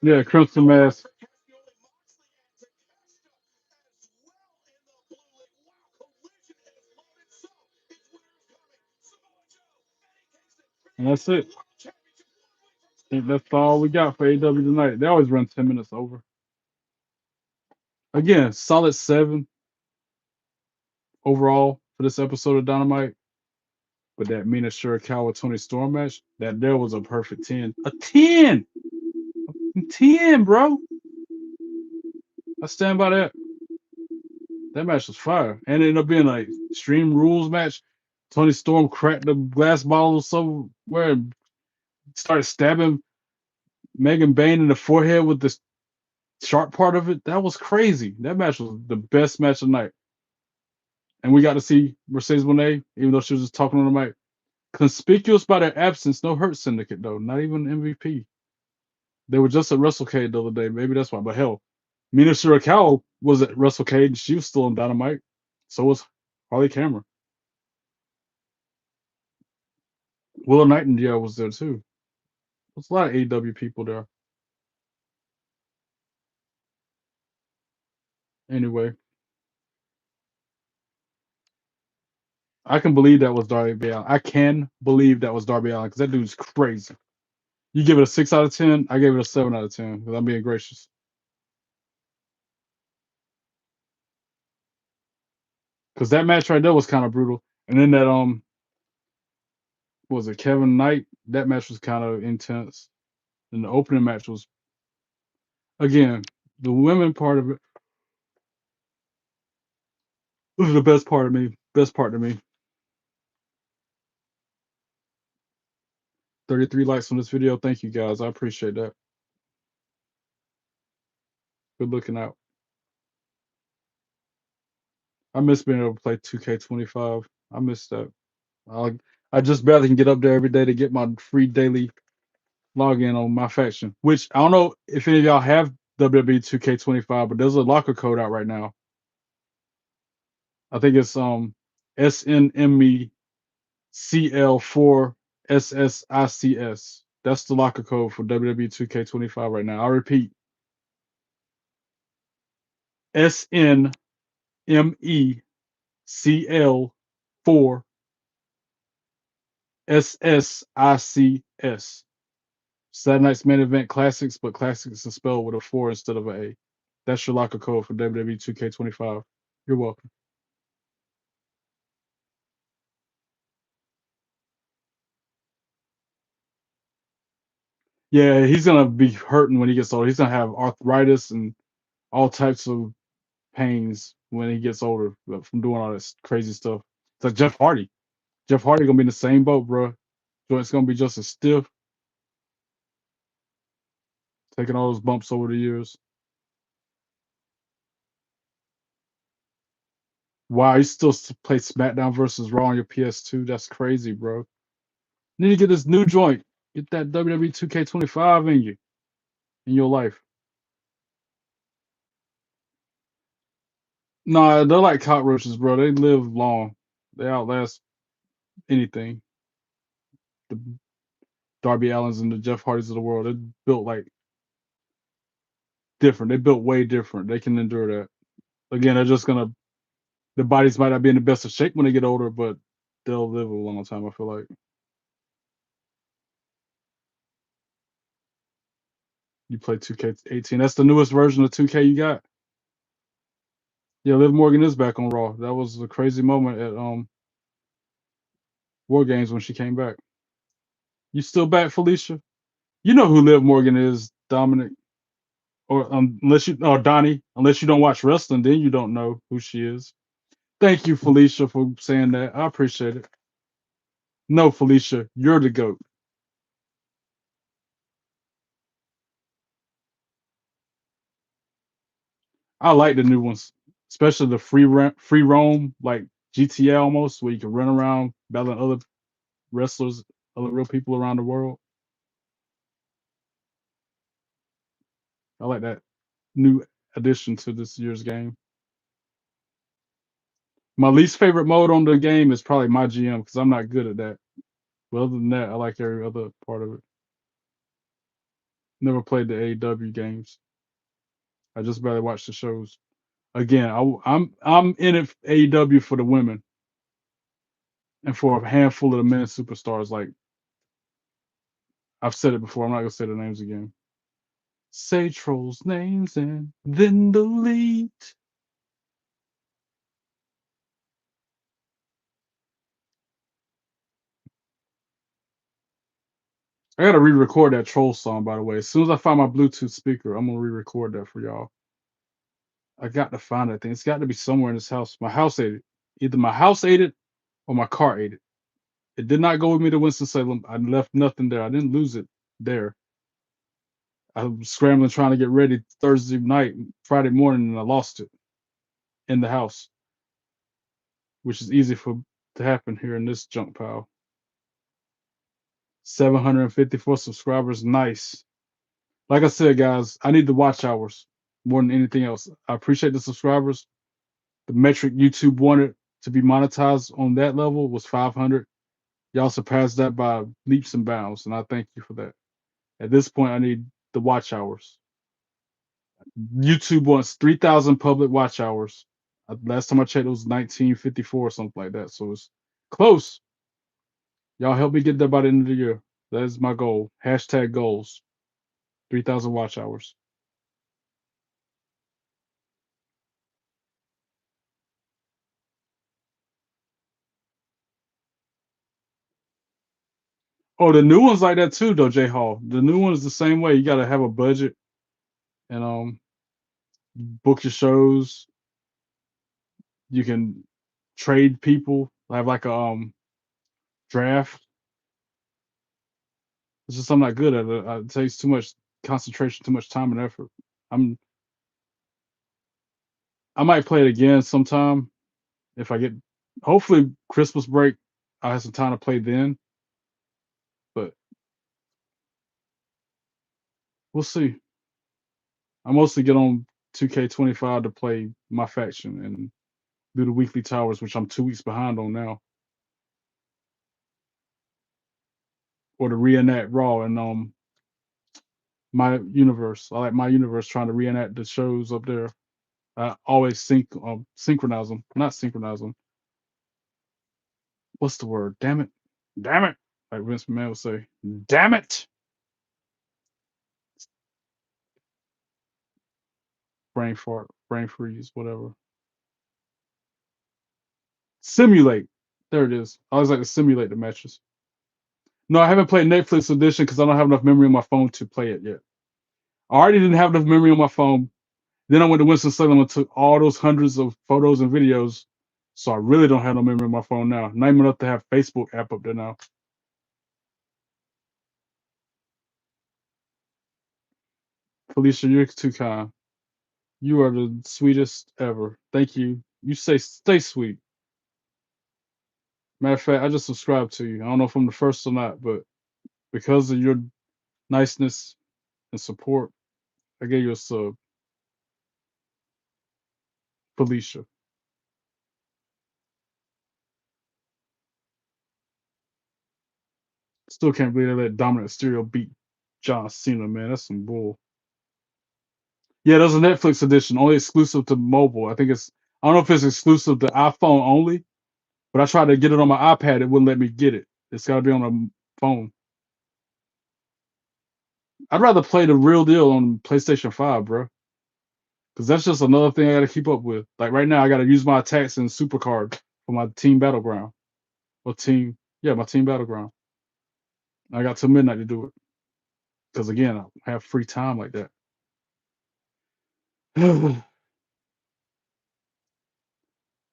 Yeah, Crimson Mask. And that's it. I think that's all we got for AEW tonight. They always run 10 minutes over. Again, solid 7 overall for this episode of Dynamite. But that Mina Shirakawa Tony Storm match, that there was a perfect 10. A 10! A 10, bro. I stand by that. That match was fire. And it ended up being like Extreme Rules match. Tony Storm cracked the glass bottle somewhere and started stabbing Megan Bain in the forehead with the sharp part of it. That was crazy. That match was the best match of the night. And we got to see Mercedes Moné, even though she was just talking on the mic. Conspicuous by their absence, no Hurt Syndicate, though. Not even MVP. They were just at WrestleCade the other day. Maybe that's why. But hell, Mina Shirakawa was at WrestleCade and she was still on Dynamite. So was Harley Cameron. Willow Nightingale was there too. There's a lot of AEW people there. Anyway, I can believe that was Darby Allin. I can believe that was Darby Allin because that dude's crazy. You give it a 6 out of 10. I gave it a 7 out of 10 because I'm being gracious. Because that match right there was kind of brutal. And then that what was it, Kevin Knight? That match was kind of intense. And the opening match was, again, the women part of it was the best part of me. Best part to me. 33 likes on this video. Thank you guys. I appreciate that. Good looking out. I miss being able to play 2K25. I miss that. I just barely can get up there every day to get my free daily login on my faction. Which I don't know if any of y'all have WWE 2K25, but there's a locker code out right now. I think it's SNMECL4SSICS. That's the locker code for WWE 2K25 right now. I repeat, SNMECL4SSICS. Saturday Night's Main Event Classics, but Classics is spelled with a 4 instead of an A. That's your locker code for WWE 2K25. You're welcome. Yeah, he's gonna be hurting when he gets older. He's gonna have arthritis and all types of pains when he gets older from doing all this crazy stuff. It's like Jeff Hardy. Jeff Hardy gonna be in the same boat, bro. Joint's gonna be just as stiff, taking all those bumps over the years. Wow, you still play SmackDown versus Raw on your PS2? That's crazy, bro. You need to get this new joint. Get that WWE 2K25 in you, in your life. Nah, they're like cockroaches, bro. They live long. They outlast anything. The Darby Allins and the Jeff Hardys of the world. They're built like different. They built way different. They can endure that. Again, they're just gonna. Their bodies might not be in the best of shape when they get older, but they'll live a long time. I feel like. You play 2K18. That's the newest version of 2K you got. Yeah, Liv Morgan is back on Raw. That was a crazy moment at War Games when she came back. You still back, Felicia? You know who Liv Morgan is, Dominic, or unless you, or Donnie, unless you don't watch wrestling, then you don't know who she is. Thank you, Felicia, for saying that. I appreciate it. No, Felicia, you're the goat. I like the new ones, especially the free roam, like GTA almost, where you can run around battling other wrestlers, other real people around the world. I like that new addition to this year's game. My least favorite mode on the game is probably my GM because I'm not good at that. But other than that, I like every other part of it. Never played the AEW games. I just barely watch the shows. Again, I'm in it AEW for the women and for a handful of the men superstars. Like I've said it before, I'm not gonna say the names again. Say trolls names and then delete. I gotta re-record that troll song, by the way. As soon as I find my Bluetooth speaker, I'm gonna re-record that for y'all. I got to find that thing. It's got to be somewhere in this house. My house ate it. Either my house ate it or my car ate it. It did not go with me to Winston-Salem. I left nothing there. I didn't lose it there. I was scrambling trying to get ready Thursday night, Friday morning, and I lost it in the house, which is easy for to happen here in this junk pile. 754 subscribers, nice. Like I said, guys, I need the watch hours more than anything else. I appreciate the subscribers. The metric YouTube wanted to be monetized on that level was 500. Y'all surpassed that by leaps and bounds, and I thank you for that. At this point, I need the watch hours. YouTube wants 3,000 public watch hours. Last time I checked, it was 1954 or something like that. So it's close. Y'all help me get there by the end of the year. That is my goal. Hashtag goals. 3,000 watch hours. Oh, the new one's like that too, though, J Hall. The new one is the same way. You got to have a budget and book your shows. You can trade people. Have like a draft. It's just I'm not good at it. It takes too much concentration, too much time and effort. I'm I might play it again sometime if I get hopefully Christmas break. I have some time to play then, but we'll see. I mostly get on 2K25 to play my faction and do the weekly towers, which I'm 2 weeks behind on now, or to reenact Raw and my universe. I like my universe trying to reenact the shows up there. I always synchronize them, not synchronize them. What's the word? Damn it. Damn it. Like Vince McMahon would say, damn it. Brain fart, brain freeze, whatever. Simulate. There it is. I always like to simulate the matches. No, I haven't played Netflix edition because I don't have enough memory on my phone to play it yet. I already didn't have enough memory on my phone. Then I went to Winston-Salem and took all those hundreds of photos and videos. So I really don't have no memory on my phone now. Not even enough to have Facebook app up there now. Felicia, you're too kind. You are the sweetest ever. Thank you. You stay sweet. Matter of fact, I just subscribed to you. I don't know if I'm the first or not, but because of your niceness and support, I gave you a sub. Felicia. Still can't believe they let Dominic Mysterio beat John Cena, man. That's some bull. Yeah, there's a Netflix edition, only exclusive to mobile. I don't know if it's exclusive to iPhone only, but I tried to get it on my iPad. It wouldn't let me get it. It's got to be on a phone. I'd rather play the real deal on PlayStation 5, bro. Because that's just another thing I got to keep up with. Like right now, I got to use my attacks and Supercard for my Team Battleground or Team. Yeah, my team battleground. I got till midnight to do it because again, I have free time like that.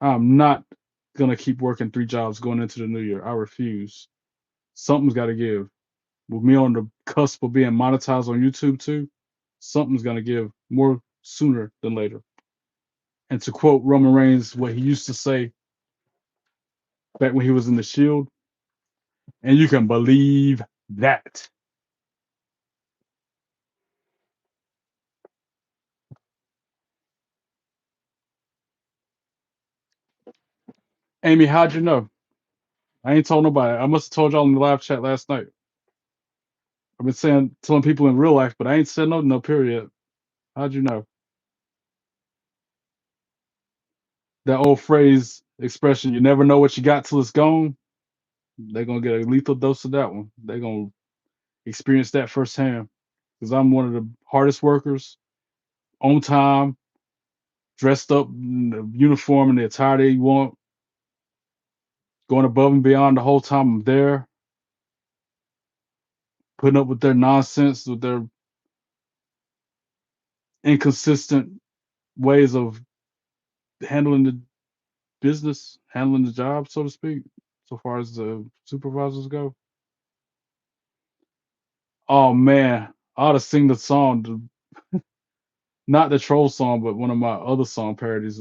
I'm not gonna keep working 3 jobs going into the new year. I refuse. Something's got to give. With me on the cusp of being monetized on YouTube too, something's gonna give more sooner than later. And to quote Roman Reigns, what he used to say back when he was in the Shield, and you can believe that. Amy, how'd you know? I ain't told nobody. I must have told y'all in the live chat last night. I've been telling people in real life, but I ain't said no period. How'd you know? That old phrase, expression, you never know what you got till it's gone. They're gonna get a lethal dose of that one. They're gonna experience that firsthand. Because I'm one of the hardest workers, on time, dressed up in the uniform and the attire they want, going above and beyond the whole time I'm there, putting up with their nonsense, with their inconsistent ways of handling the business, handling the job, so to speak, so far as the supervisors go. Oh man, I ought to sing the song, not the troll song, but one of my other song parodies.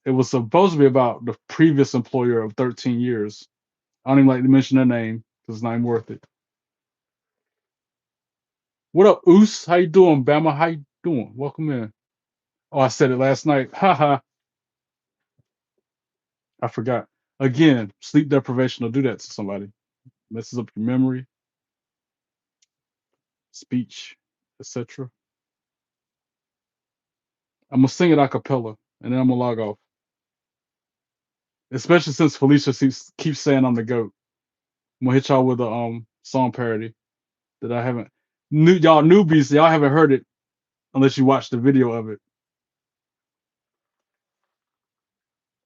It was supposed to be about the previous employer of 13 years. I don't even like to mention their name because it's not even worth it. What up, Oos? How you doing, Bama? How you doing? Welcome in. Oh, I said it last night. Haha, I forgot. Again, sleep deprivation will do that to somebody. Messes up your memory, speech, etc. I'm gonna sing it a cappella and then I'm gonna log off. Especially since Felicia keeps saying I'm the goat. I'm gonna hit y'all with a song parody that I haven't y'all newbies, y'all haven't heard it unless you watch the video of it.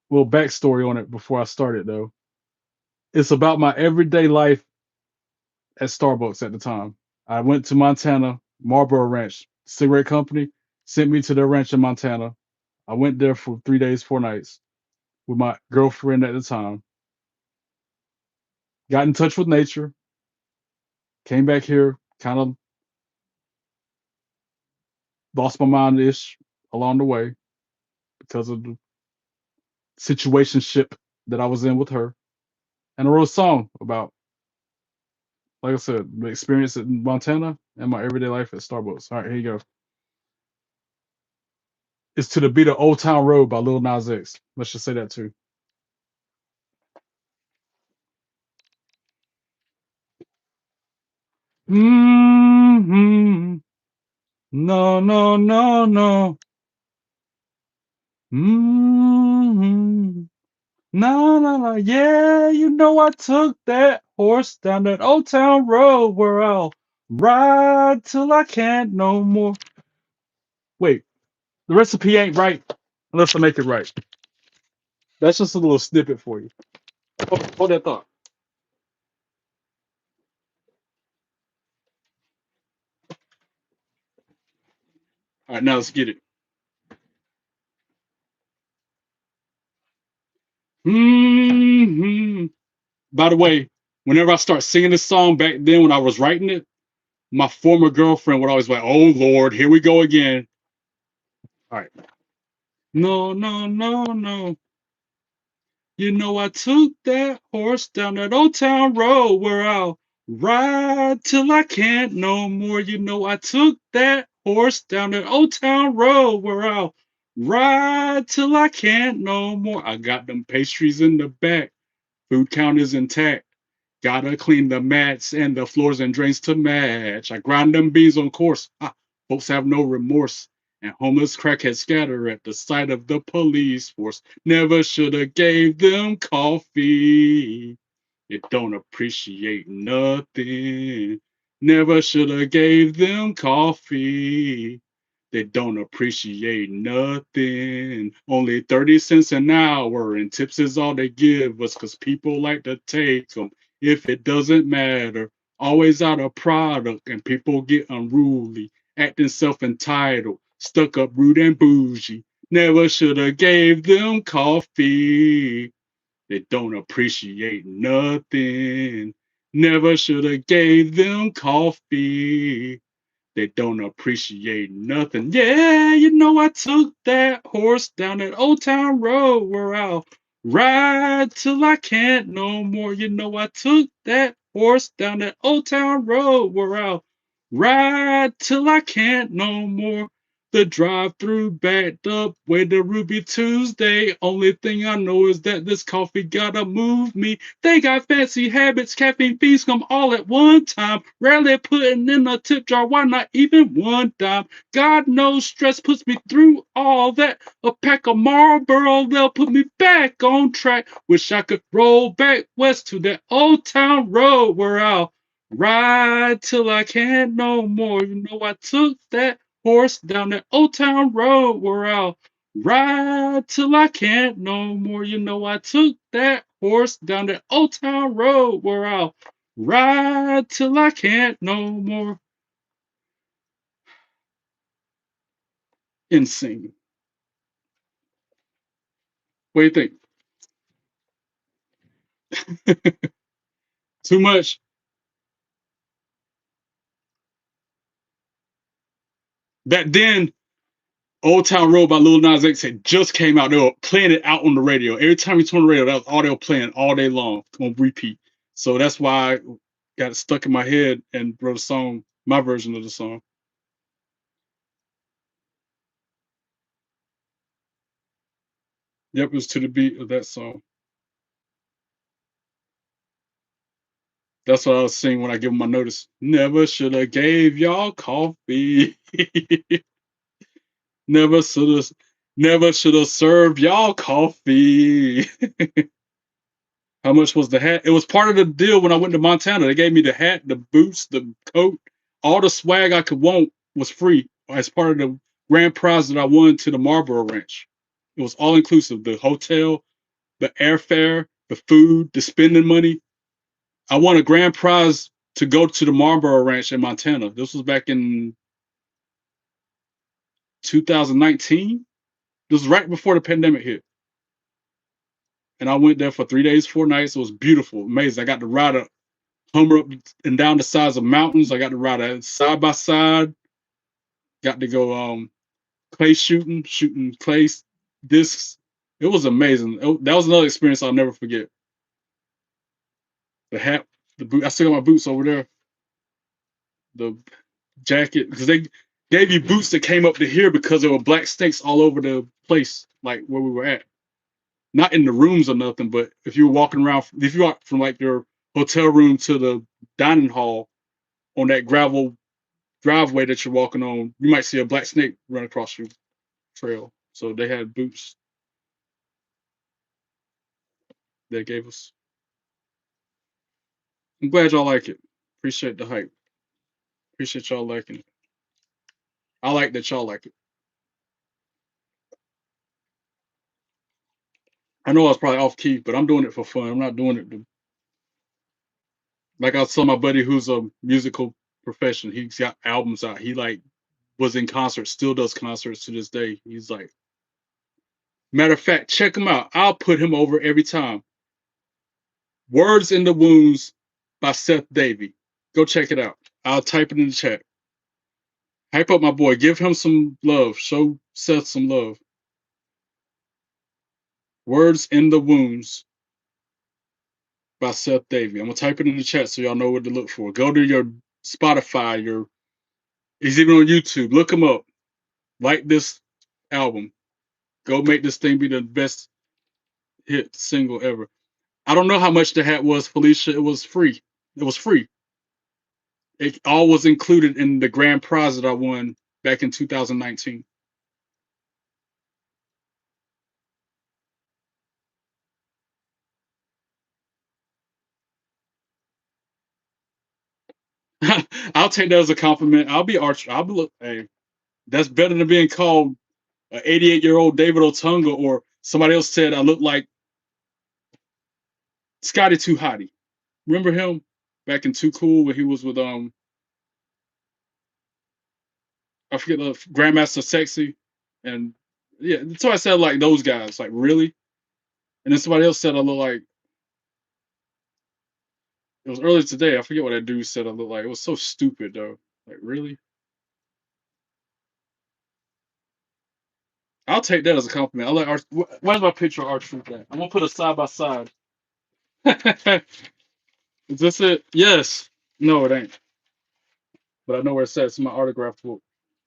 Little backstory on it before I start it though. It's about my everyday life at Starbucks at the time. I went to Montana, Marlboro Ranch, cigarette company, sent me to their ranch in Montana. I went there for 3 days, 4 nights with my girlfriend at the time. Got in touch with nature, came back here, kind of lost my mind ish along the way because of the situationship that I was in with her. And I wrote a song about, like I said, the experience in Montana and my everyday life at Starbucks. All right, here you go. It's to the beat of Old Town Road by Lil Nas X. Let's just say that too. Mm-hmm. No, no, no, no. Mm-hmm. No, no, no. Yeah, you know I took that horse down that Old Town Road where I'll ride till I can't no more. Wait, the recipe ain't right unless I make it right. That's just a little snippet for you. Hold that thought. All right, now let's get it. Hmm. By the way, whenever I start singing this song back then when I was writing it, my former girlfriend would always be like, "Oh Lord, here we go again." All right. No, no, no, no. You know I took that horse down that old town road where I'll ride till I can't no more. You know I took that horse down that old town road where I'll ride till I can't no more. I got them pastries in the back. Food count is intact. Gotta clean the mats and the floors and drains to match. I grind them beans on course. Folks have no remorse. And homeless crackheads scatter at the sight of the police force. Never should have gave them coffee. It don't appreciate nothing. Never should have gave them coffee. They don't appreciate nothing. Only 30 cents an hour, and tips is all they give us because people like to take them. if it doesn't matter. Always out of product and people get unruly, acting self-entitled, stuck up, rude and bougie. Never should have gave them coffee. They don't appreciate nothing. Never should have gave them coffee. They don't appreciate nothing. Yeah, you know I took that horse down that old town road where I'll ride till I can't no more. You know I took that horse down that old town road where I'll ride till I can't no more. The drive-through backed up with the Ruby Tuesday. Only thing I know is that this coffee gotta move me. They got fancy habits, caffeine fees come all at one time. Rarely putting in a tip jar, why not even one dime? God knows stress puts me through all that. A pack of Marlboro, they'll put me back on track. Wish I could roll back west to that old town road where I'll ride till I can't no more. You know I took that horse down that old town road where I'll ride till I can't no more. You know I took that horse down that old town road where I'll ride till I can't no more. Insane. What do you think? Too much. Back then, Old Town Road by Lil Nas X had just came out. They were playing it out on the radio. Every time you turn on the radio, that was all they were playing all day long on repeat. So that's why I got it stuck in my head and wrote a song, my version of the song. Yep, it was to the beat of that song. That's what I was singing when I give them my notice. Never should have gave y'all coffee. never should have, never should have served y'all coffee. How much was the hat? It was part of the deal when I went to Montana. They gave me the hat, the boots, the coat, all the swag I could want was free as part of the grand prize that I won to the Marlboro Ranch. It was all inclusive: the hotel, the airfare, the food, the spending money. I won a grand prize to go to the Marlboro Ranch in Montana. This was back in 2019. This was right before the pandemic hit. And I went there for 3 days, 4 nights. It was beautiful, amazing. I got to ride a Hummer up and down the sides of mountains. I got to ride a side by side. Got to go clay shooting clay discs. It was amazing. That was another experience I'll never forget. The hat, the boot. I still got my boots over there. The jacket, because they gave you boots that came up to here because there were black snakes all over the place, like where we were at. Not in the rooms or nothing, but if you were walking around, if you walk from like your hotel room to the dining hall on that gravel driveway that you're walking on, you might see a black snake run across your trail. So they had boots they gave us. I'm glad y'all like it. Appreciate the hype. Appreciate y'all liking it. I like that y'all like it. I know I was probably off key, but I'm doing it for fun. I'm not doing it to, like I saw my buddy who's a musical profession. He's got albums out. He like was in concerts, still does concerts to this day. He's like, matter of fact, check him out. I'll put him over every time. Words in the Wounds by Seth Davey. Go check it out. I'll type it in the chat. Hype up my boy. Give him some love. Show Seth some love. Words in the Wounds by Seth Davey. I'm gonna type it in the chat so y'all know what to look for. Go to your Spotify, he's even on YouTube. Look him up. Like this album. Go make this thing be the best hit single ever. I don't know how much the hat was, Felicia. It was free. It was free. It all was included in the grand prize that I won back in 2019. I'll take that as a compliment. I'll be arch. I'll be look. Hey, that's better than being called an 88-year-old David Otunga, or somebody else said I look like Scotty Too Hottie. Remember him back in Too Cool when he was with I forget the Grandmaster Sexy, and yeah, so I said like those guys, like really, and then somebody else said I look like it was earlier today. I forget what that dude said I look like. It was so stupid though. Like really, I'll take that as a compliment. I like art. Where's my picture of art truth at? I'm gonna put it side by side. Is this it? Yes. No, it ain't. But I know where it's at. It's in my autograph book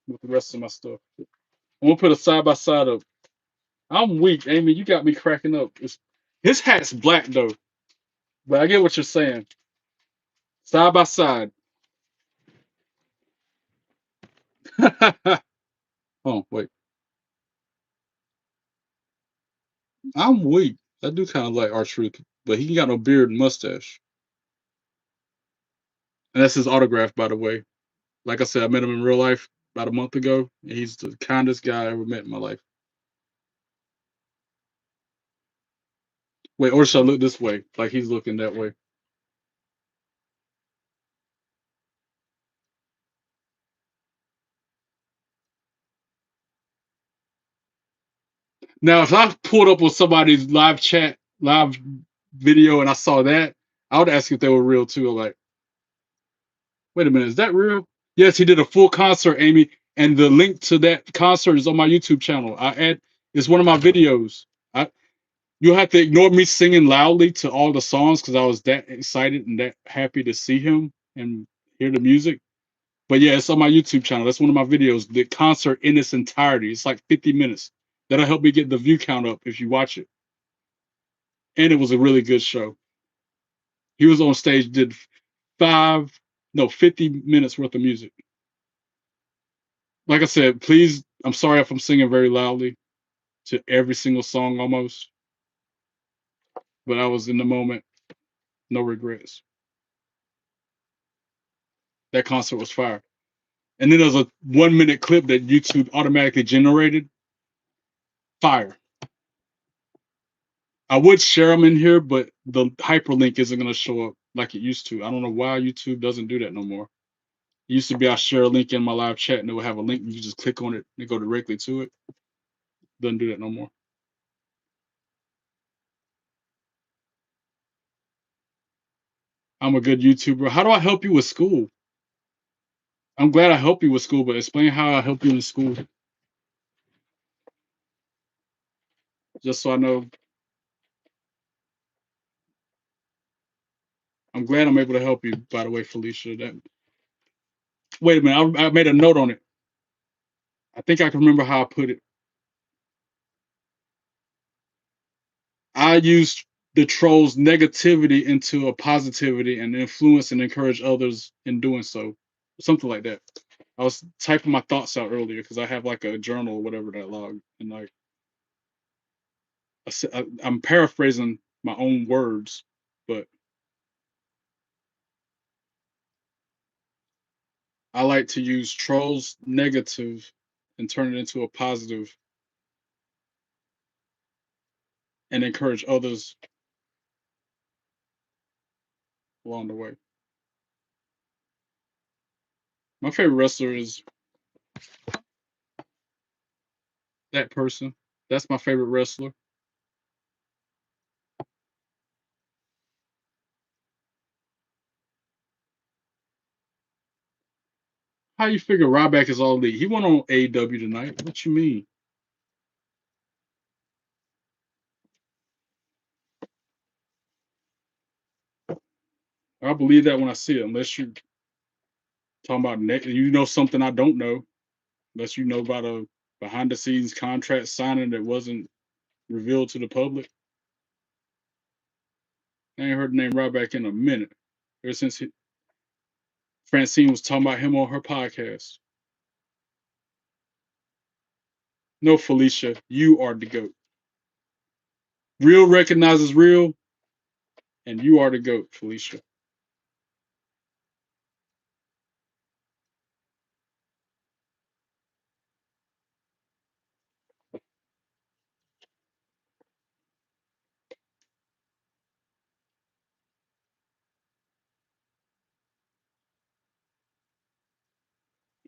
with the rest of my stuff. I'm gonna put a side by side of. I'm weak, Amy. You got me cracking up. His hat's black though, but I get what you're saying. Side by side. Oh wait, I'm weak. I do kind of like R-Truth, but he ain't got no beard and mustache. And that's his autograph, by the way. Like I said, I met him in real life about a month ago, and he's the kindest guy I ever met in my life. Wait, or should I look this way, like he's looking that way? Now, if I pulled up on somebody's live chat, live video, and I saw that, I would ask if they were real too. Like, wait a minute, is that real? Yes, he did a full concert, Amy, and the link to that concert is on my YouTube channel. It's one of my videos. I You'll have to ignore me singing loudly to all the songs because I was that excited and that happy to see him and hear the music. But yeah, it's on my YouTube channel. That's one of my videos. The concert in its entirety. It's like 50 minutes. That'll help me get the view count up if you watch it. And it was a really good show. He was on stage, did 50 minutes worth of music. Like I said, please, I'm sorry if I'm singing very loudly to every single song almost, but I was in the moment. No regrets. That concert was fire. And then there's a 1 minute clip that YouTube automatically generated. Fire. I would share them in here, but the hyperlink isn't going to show up like it used to. I don't know why YouTube doesn't do that no more. It used to be I share a link in my live chat and it would have a link. You just click on it and go directly to it. Doesn't do that no more. I'm a good YouTuber. How do I help you with school? I'm glad I help you with school, but explain how I help you in school, just so I know. I'm glad I'm able to help you. By the way, Felicia. Wait a minute. I made a note on it. I think I can remember how I put it. I used the trolls' negativity into a positivity and influence and encourage others in doing so. Something like that. I was typing my thoughts out earlier because I have like a journal or whatever that log, and like I'm paraphrasing my own words, but I like to use trolls' negative and turn it into a positive and encourage others along the way. My favorite wrestler is that person. That's my favorite wrestler. How you figure Ryback is all elite? He went on AEW tonight. What you mean? I believe that when I see it, unless you're talking about you know something I don't know, unless you know about a behind the scenes contract signing that wasn't revealed to the public. I ain't heard the name Ryback in a minute. Ever since Francine was talking about him on her podcast. No, Felicia, you are the GOAT. Real recognizes real, and you are the GOAT, Felicia.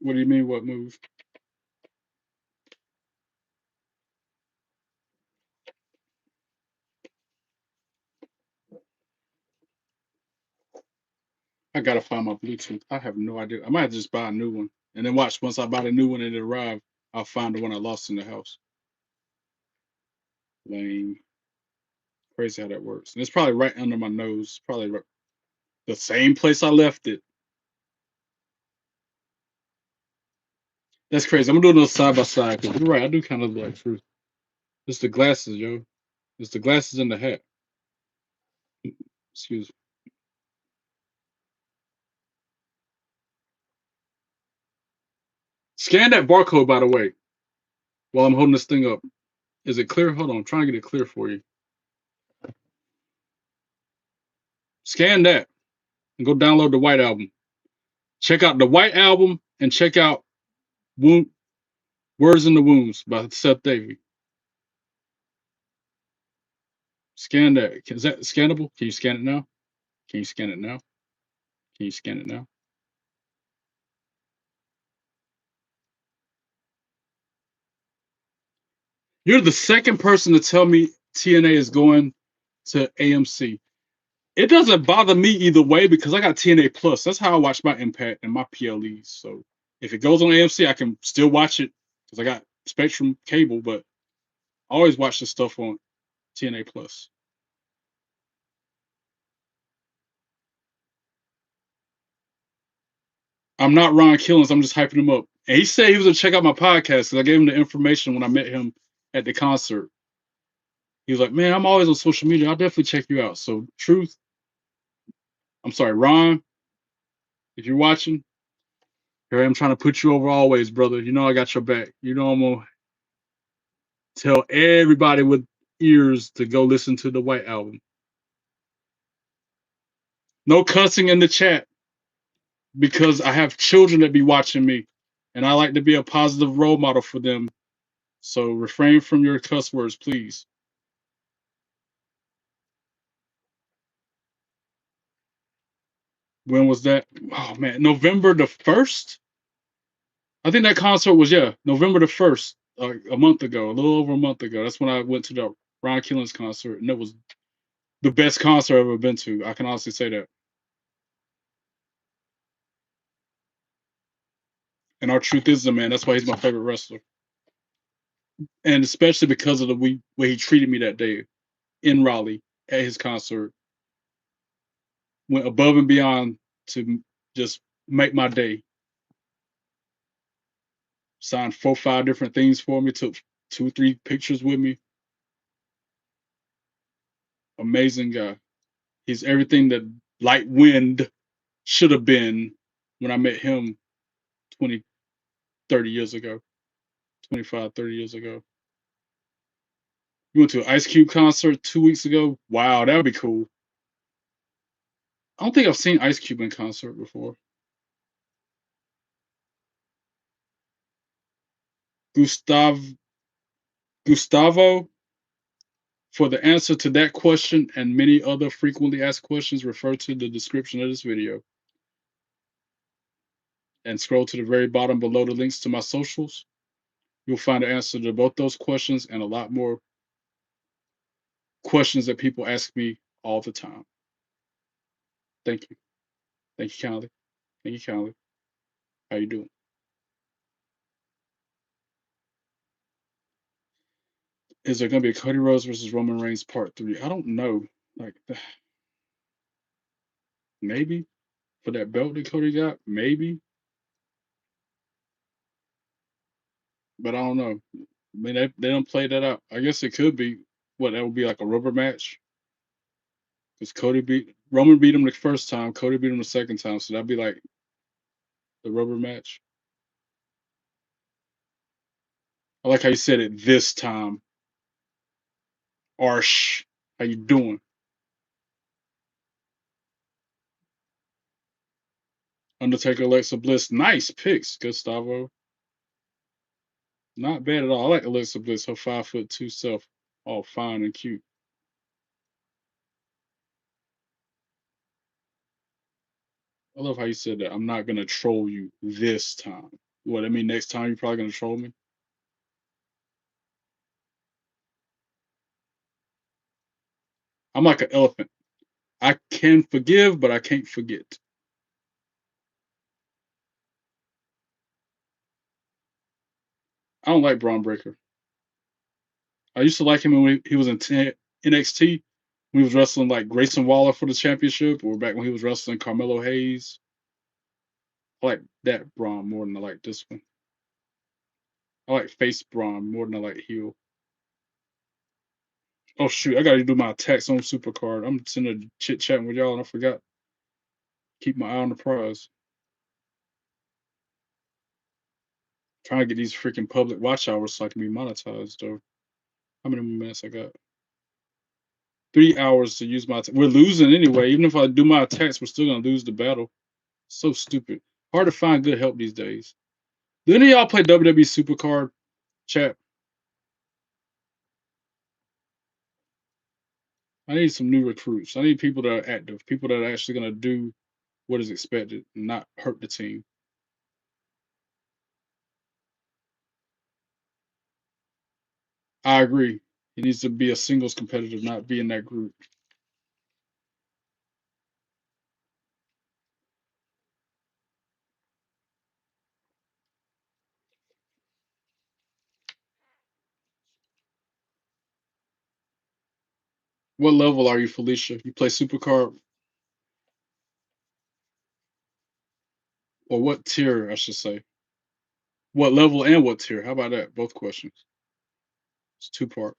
What do you mean? What move? I gotta find my Bluetooth. I have no idea. I might have to just buy a new one and then watch. Once I buy the new one and it arrive, I'll find the one I lost in the house. Lame. Crazy how that works. And it's probably right under my nose. Probably the same place I left it. That's crazy. I'm gonna do another side by side because you're right. I do kind of like truth. It's the glasses, yo. It's the glasses and the hat. Excuse me. Scan that barcode, by the way, while I'm holding this thing up. Is it clear? Hold on. I'm trying to get it clear for you. Scan that and go download the White Album. Check out the White Album and check out Words in the Wombs by Seth Davey. Scan that. Is that scannable? Can you scan it now? Can you scan it now? Can you scan it now? You're the second person to tell me TNA is going to AMC. It doesn't bother me either way because I got TNA Plus. That's how I watch my Impact and my PLEs. So if it goes on AMC, I can still watch it because I got Spectrum cable, but I always watch the stuff on TNA Plus. I'm not Ron Killings. I'm just hyping him up. And he said he was going to check out my podcast because I gave him the information when I met him at the concert. He was like, man, I'm always on social media. I'll definitely check you out. So, Truth, I'm sorry, Ron, if you're watching, here I am trying to put you over always, brother. You know I got your back. You know I'm going to tell everybody with ears to go listen to the White Album. No cussing in the chat because I have children that be watching me. And I like to be a positive role model for them. So refrain from your cuss words, please. When was that? Oh man, November the 1st? I think that concert was November the 1st, a month ago, a little over a month ago. That's when I went to the Ron Killings concert, and it was the best concert I've ever been to. I can honestly say that. And our truth is the man. That's why he's my favorite wrestler, and especially because of the way he treated me that day in Raleigh at his concert, went above and beyond to just make my day. Signed 4, 5 different things for me. Took 2, 3 pictures with me. Amazing guy. He's everything that Light Wind should have been when I met him 20, 30 years ago, 25, 30 years ago. We went to an Ice Cube concert 2 weeks ago. Wow, that would be cool. I don't think I've seen Ice Cube in concert before. Gustavo, for the answer to that question and many other frequently asked questions, refer to the description of this video and scroll to the very bottom below the links to my socials. You'll find the answer to both those questions and a lot more questions that people ask me all the time. Thank you. Thank you kindly. Thank you kindly. How you doing? Is there gonna be a Cody Rhodes versus Roman Reigns part 3? I don't know. Like maybe for that belt that Cody got, maybe. But I don't know. I mean they don't play that out. I guess it could be what that would be like a rubber match. Because Roman beat him the first time, Cody beat him the second time, so that'd be like the rubber match. I like how you said it this time. Arsh. How you doing? Undertaker, Alexa Bliss. Nice picks, Gustavo. Not bad at all. I like Alexa Bliss, her 5'2" self. All fine and cute. I love how you said that. I'm not gonna troll you this time. What, I mean, next time you're probably gonna troll me? I'm like an elephant. I can forgive, but I can't forget. I don't like Braun Breaker. I used to like him when he was in NXT. When he was wrestling like Grayson Waller for the championship, or back when he was wrestling Carmelo Hayes. I like that Braun more than I like this one. I like face Braun more than I like heel. Oh shoot, I gotta do my attacks on Supercard. I'm sitting there chit chatting with y'all and I forgot. Keep my eye on the prize. Trying to get these freaking public watch hours so I can be monetized though. How many more minutes I got? 3 hours to use my we're losing anyway. Even if I do my attacks, we're still gonna lose the battle. So stupid. Hard to find good help these days. Do any of y'all play WWE Supercard? Chat. I need some new recruits. I need people that are active, people that are actually gonna do what is expected and not hurt the team. I agree. He needs to be a singles competitor, not be in that group. What level are you, Felicia? You play Supercard, or what tier, I should say? What level and what tier? How about that? Both questions. It's two part.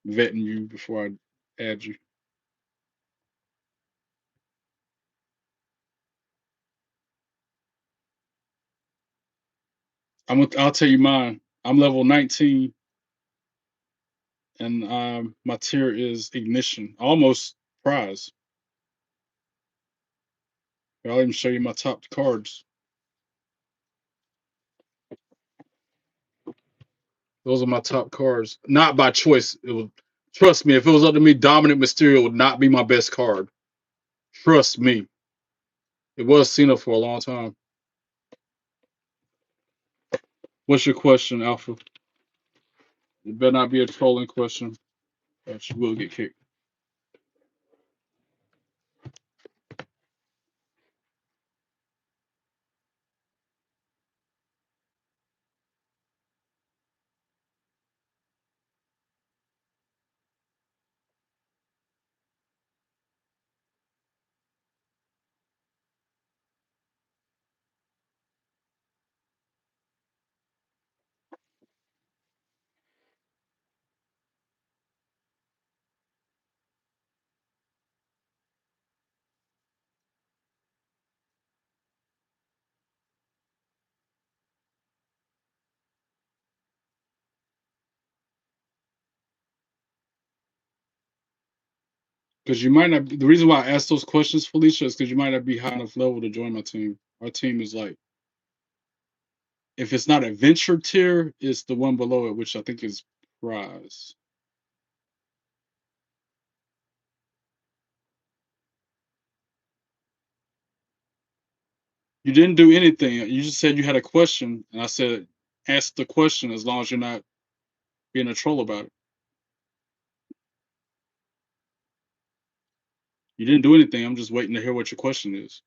Vetting you before I add you. I'll tell you mine. I'm level 19, and my tier is ignition, almost prize. I'll even show you my top cards. Those are my top cards. Not by choice. It was trust me. If it was up to me, Dominant Mysterio would not be my best card. Trust me. It was Cena for a long time. What's your question, Alpha? It better not be a trolling question, or she will get kicked. Because you might not. The reason why I asked those questions, Felicia, is because you might not be high enough level to join my team. Our team is like, if it's not adventure tier, it's the one below it, which I think is prize. You didn't do anything. You just said you had a question, and I said, ask the question as long as you're not being a troll about it. You didn't do anything. I'm just waiting to hear what your question is.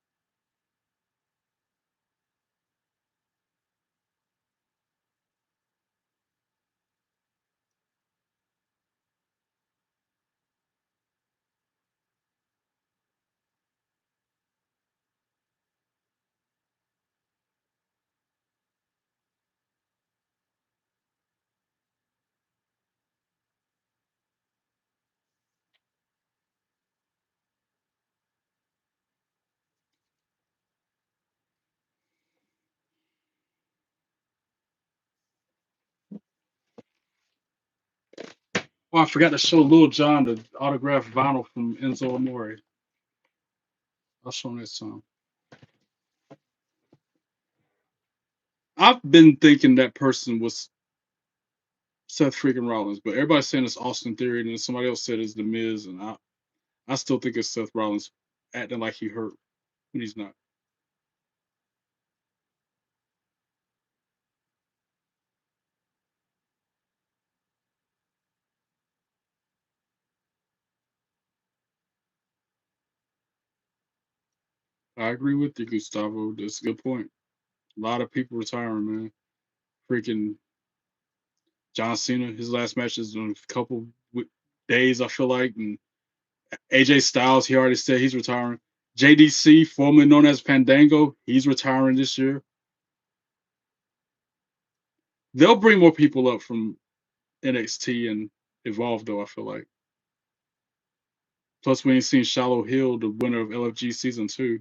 Oh, I forgot to show Lil John the autographed vinyl from Enzo Amore. I'll show him next time. I've been thinking that person was Seth freaking Rollins, but everybody's saying it's Austin Theory, and then somebody else said it's The Miz, and I still think it's Seth Rollins acting like he hurt when he's not. I agree with you, Gustavo. That's a good point. A lot of people retiring, man. Freaking John Cena, his last match is in a couple days, I feel like. And AJ Styles, he already said he's retiring. JDC, formerly known as Fandango, he's retiring this year. They'll bring more people up from NXT and Evolve, though, I feel like. Plus, we ain't seen Shallow Hill, the winner of LFG Season 2,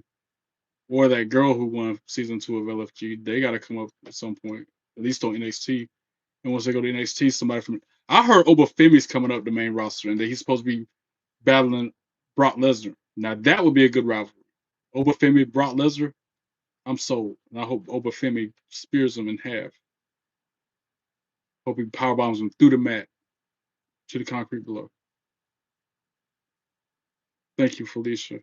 or that girl who won Season 2 of LFG. They got to come up at some point, at least on NXT. And once they go to NXT, somebody from. I heard Obafemi's coming up the main roster and that he's supposed to be battling Brock Lesnar. Now, that would be a good rivalry. Obafemi, Brock Lesnar, I'm sold. And I hope Obafemi spears him in half. Hope he powerbombs him through the mat to the concrete below. Thank you, Felicia.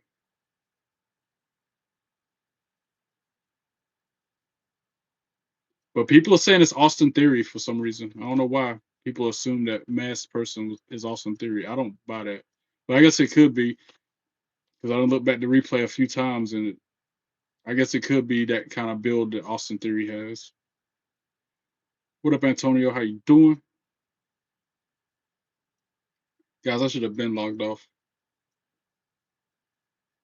But people are saying it's Austin Theory for some reason. I don't know why. People assume that masked person is Austin Theory. I don't buy that. But I guess it could be because I done looked back the replay a few times and I guess it could be that kind of build that Austin Theory has. What up, Antonio? How you doing? Guys, I should have been logged off.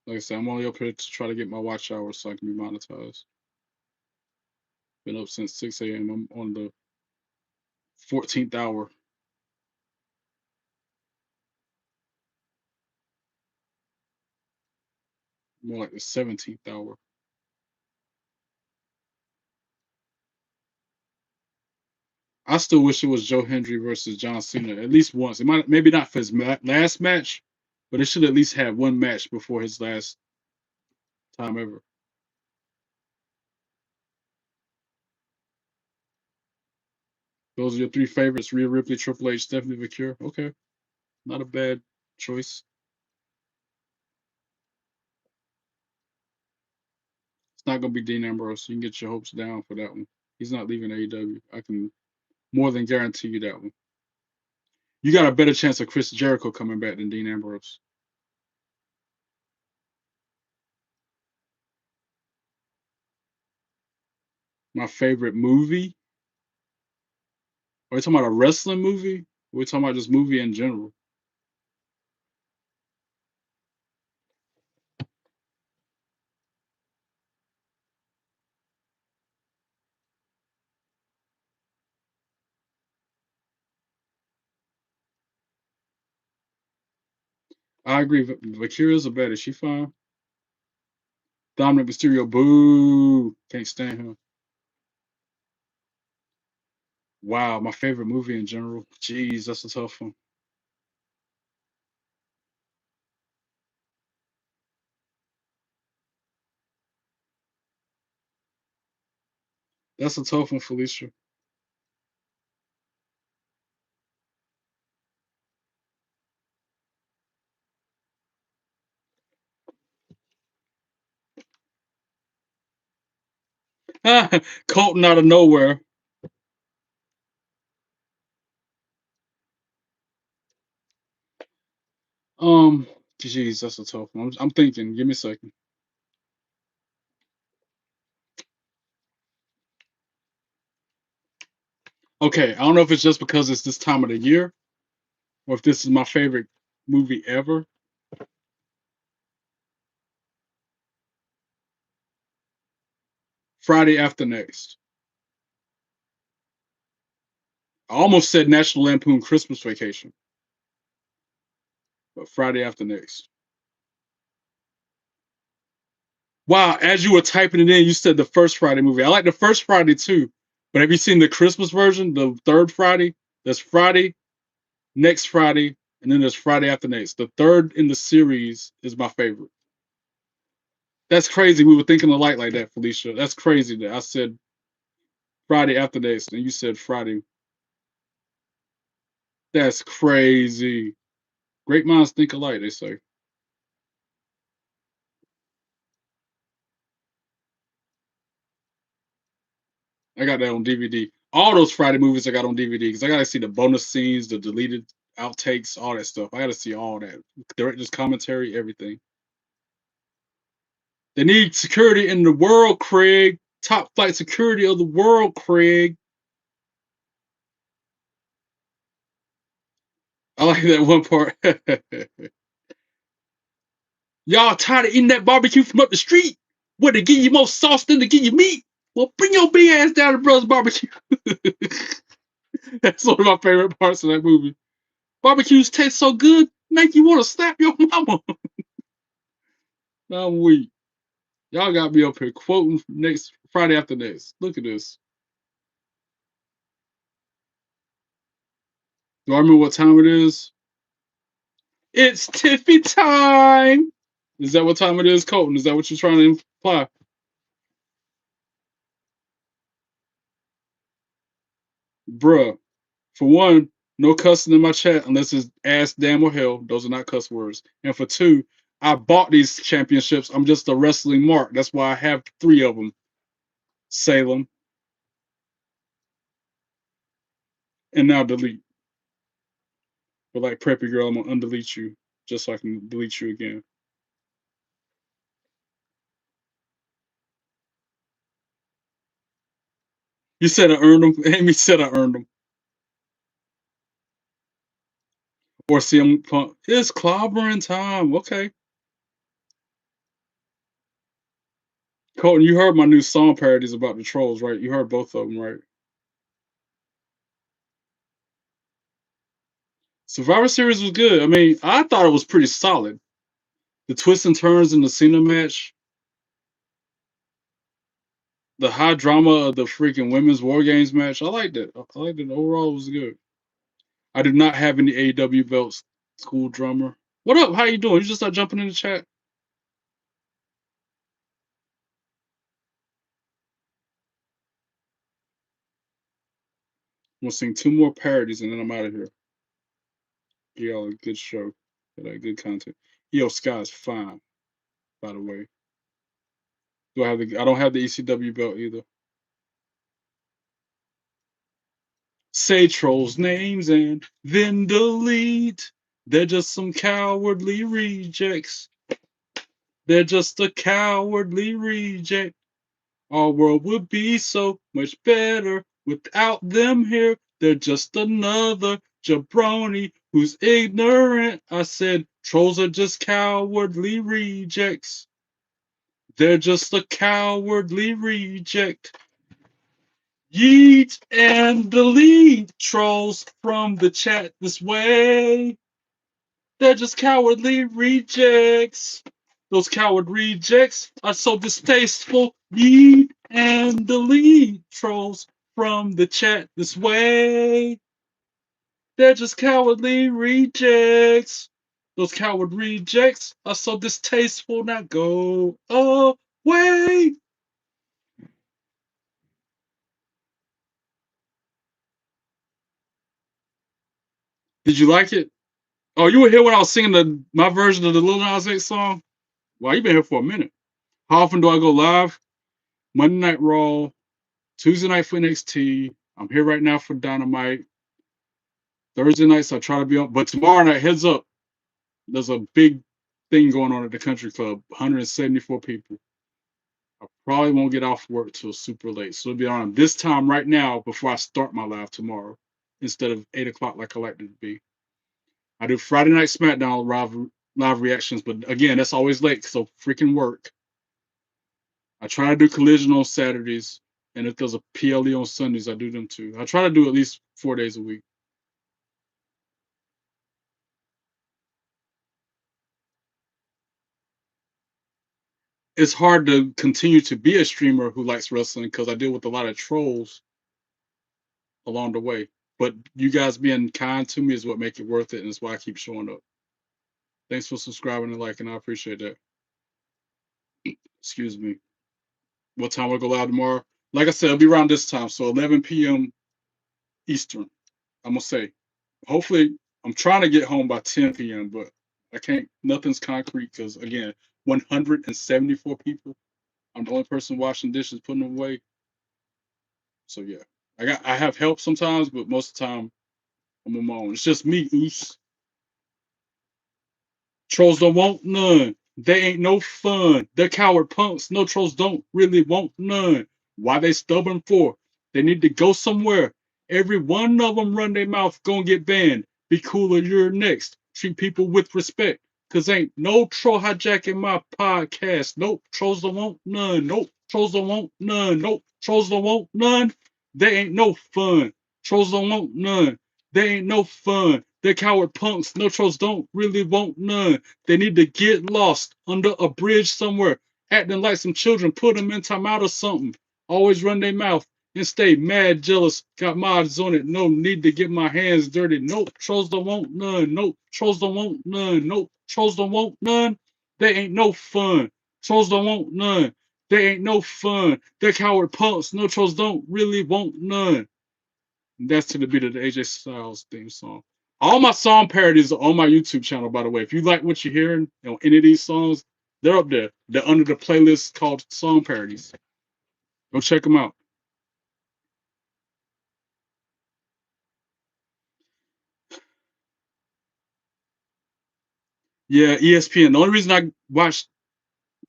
Like I said, I'm only up here to try to get my watch hours so I can be monetized. Been up since 6 a.m. I'm on the 14th hour. More like the 17th hour. I still wish it was Joe Hendry versus John Cena at least once. It might maybe not for his last match, but it should at least have one match before his last time ever. Those are your three favorites: Rhea Ripley, Triple H, Stephanie McCure. Okay, not a bad choice. It's not gonna be Dean Ambrose. You can get your hopes down for that one. He's not leaving AEW. I can more than guarantee you that one. You got a better chance of Chris Jericho coming back than Dean Ambrose. My favorite movie? Are we talking about a wrestling movie? Or are we talking about just movie in general? I agree. Valkyria's a better. Is she fine? Dominic Mysterio, boo. Can't stand him. Wow, my favorite movie in general. Jeez, that's a tough one. That's a tough one, Felicia. Colton out of nowhere. Um, Jeez, that's a tough one. I'm thinking. Give me a second. Okay, I don't know if it's just because it's this time of the year, or if this is my favorite movie ever. Friday After Next. I almost said National Lampoon Christmas Vacation, but Friday After Next. Wow, as you were typing it in, you said the first Friday movie. I like the first Friday too, but have you seen the Christmas version, the third Friday? There's Friday, next Friday, and then there's Friday After Next. The third in the series is my favorite. That's crazy. We were thinking alike like that, Felicia. That's crazy that I said Friday After Next and you said Friday. That's crazy. Great minds think alike, they say. I got that on DVD. All those Friday movies I got on DVD because I got to see the bonus scenes, the deleted outtakes, all that stuff. I got to see all that. Director's commentary, everything. They need security in the world, Craig. Top flight security of the world, Craig. I like that one part. Y'all tired of eating that barbecue from up the street? What, to give you more sauce than to give you meat? Well, bring your big ass down to Brother's Barbecue. That's one of my favorite parts of that movie. Barbecues taste so good, make you want to slap your mama. I'm weak. Y'all got me up here quoting next Friday after next. Look at this. Do I remember what time it is? It's Tiffy time. Is that what time it is, Colton? Is that what you're trying to imply? Bruh, for one, no cussing in my chat unless it's ass, damn, or hell. Those are not cuss words. And for two, I bought these championships. I'm just a wrestling mark. That's why I have 3 of them. Salem. And now delete. But like Preppy Girl, I'm going to undelete you just so I can delete you again. You said I earned them. Amy said I earned them. Or CM Punk. It's clobbering time. Okay. Colton, you heard my new song parodies about the trolls, right? You heard both of them, right? Survivor Series was good. I mean, I thought it was pretty solid. The twists and turns in the Cena match, the high drama of the freaking women's War Games match, I liked it. I liked it. Overall, it was good. I do not have any AEW belts. School drummer. What up? How you doing? You just start jumping in the chat? I'm gonna sing 2 more parodies and then I'm out of here. Give y'all a good show. Good content. Yo, Sky's fine, by the way. I don't have the ECW belt either. Say trolls' names and then delete. They're just some cowardly rejects. They're just a cowardly reject. Our world would be so much better without them here. They're just another jabroni who's ignorant. I said trolls are just cowardly rejects. They're just a cowardly reject. Yeet and delete trolls from the chat this way. They're just cowardly rejects. Those coward rejects are so distasteful. Yeet and delete trolls from the chat this way. They're just cowardly rejects. Those coward rejects are so distasteful. Now go away. Did you like it? Oh, you were here when I was singing my version of the Lil Nas X song? Wow, you've been here for a minute. How often do I go live? Monday Night Raw, Tuesday night for NXT. I'm here right now for Dynamite. Thursday nights I try to be on, but tomorrow night, heads up, there's a big thing going on at the Country Club. 174 people. I probably won't get off work till super late, so it'll be on this time right now before I start my live tomorrow, instead of 8 o'clock like I like it to be. I do Friday night SmackDown live reactions, but again, that's always late because of freaking work. I try to do Collision on Saturdays, and if there's a PLE on Sundays, I do them too. I try to do at least 4 days a week. It's hard to continue to be a streamer who likes wrestling because I deal with a lot of trolls along the way. But you guys being kind to me is what makes it worth it, and it's why I keep showing up. Thanks for subscribing and liking. I appreciate that. Excuse me. What time will go live tomorrow? Like I said, it'll be around this time, so 11 p.m. Eastern. I'm gonna say. Hopefully, I'm trying to get home by 10 p.m., but I can't. Nothing's concrete because again, 174 people. I'm the only person washing dishes, putting them away. So yeah, I have help sometimes, but most of the time I'm on my own. It's just me, Oos. Trolls don't want none. They ain't no fun. They're coward punks. No trolls don't really want none. Why they stubborn for? They need to go somewhere. Every one of them run their mouth, gonna get banned. Be cooler, you're next. Treat people with respect. Cause ain't no troll hijacking my podcast. Nope, trolls don't want none. Nope, trolls don't want none. Nope, trolls don't want none. They ain't no fun. Trolls don't want none. They ain't no fun. They're coward punks. No trolls don't really want none. They need to get lost under a bridge somewhere, acting like some children. Put them in timeout or something. Always run their mouth and stay mad jealous. Got mods on it. No need to get my hands dirty. Nope, trolls don't want none. Nope, trolls don't want none. Nope, trolls don't want none. They ain't no fun. Trolls don't want none. They ain't no fun. They're coward punks. No trolls don't really want none. And that's to the beat of the AJ Styles theme song. All my song parodies are on my YouTube channel, by the way. If you like what you're hearing on any of these songs, they're up there. They're under the playlist called Song Parodies. Go check them out. Yeah, ESPN. The only reason I watch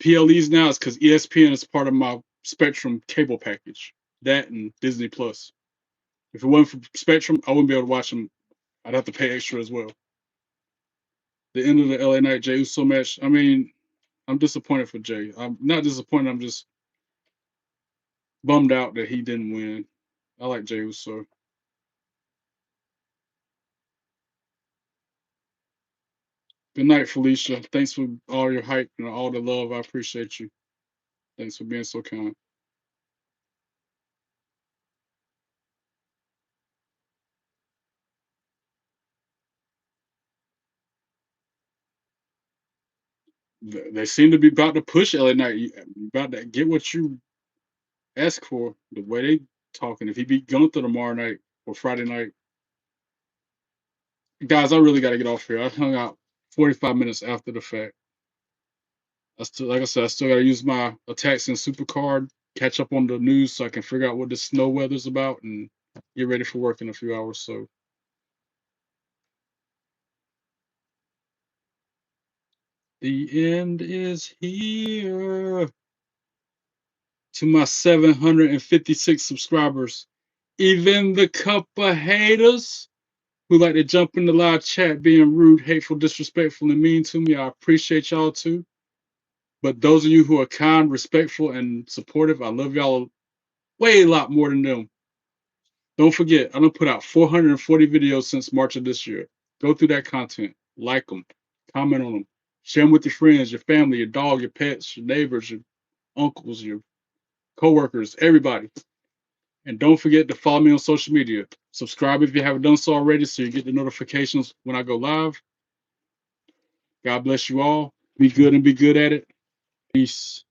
PLEs now is because ESPN is part of my Spectrum cable package. That and Disney Plus. If it wasn't for Spectrum, I wouldn't be able to watch them. I'd have to pay extra as well. The end of the LA Knight Jey Uso match. I mean, I'm disappointed for Jey. I'm not disappointed. I'm just bummed out that he didn't win. I like Jey Uso. Good night, Felicia. Thanks for all your hype and all the love. I appreciate you. Thanks for being so kind. They seem to be about to push LA Knight. About to get what you ask for. The way they talking. If he beat Gunther tomorrow night or Friday night, guys, I really got to get off here. I hung out 45 minutes after the fact. I still, like I said, I still got to use my attacks and super card, catch up on the news so I can figure out what the snow weather's about and get ready for work in a few hours. So the end is here. To my 756 subscribers, even the couple haters who like to jump in the live chat being rude, hateful, disrespectful, and mean to me, I appreciate y'all too. But those of you who are kind, respectful, and supportive, I love y'all way a lot more than them. Don't forget, I'm gonna put out 440 videos since March of this year. Go through that content, like them, comment on them, share them with your friends, your family, your dog, your pets, your neighbors, your uncles, your coworkers, everybody. And don't forget to follow me on social media. Subscribe if you haven't done so already so you get the notifications when I go live. God bless you all. Be good and be good at it. Peace.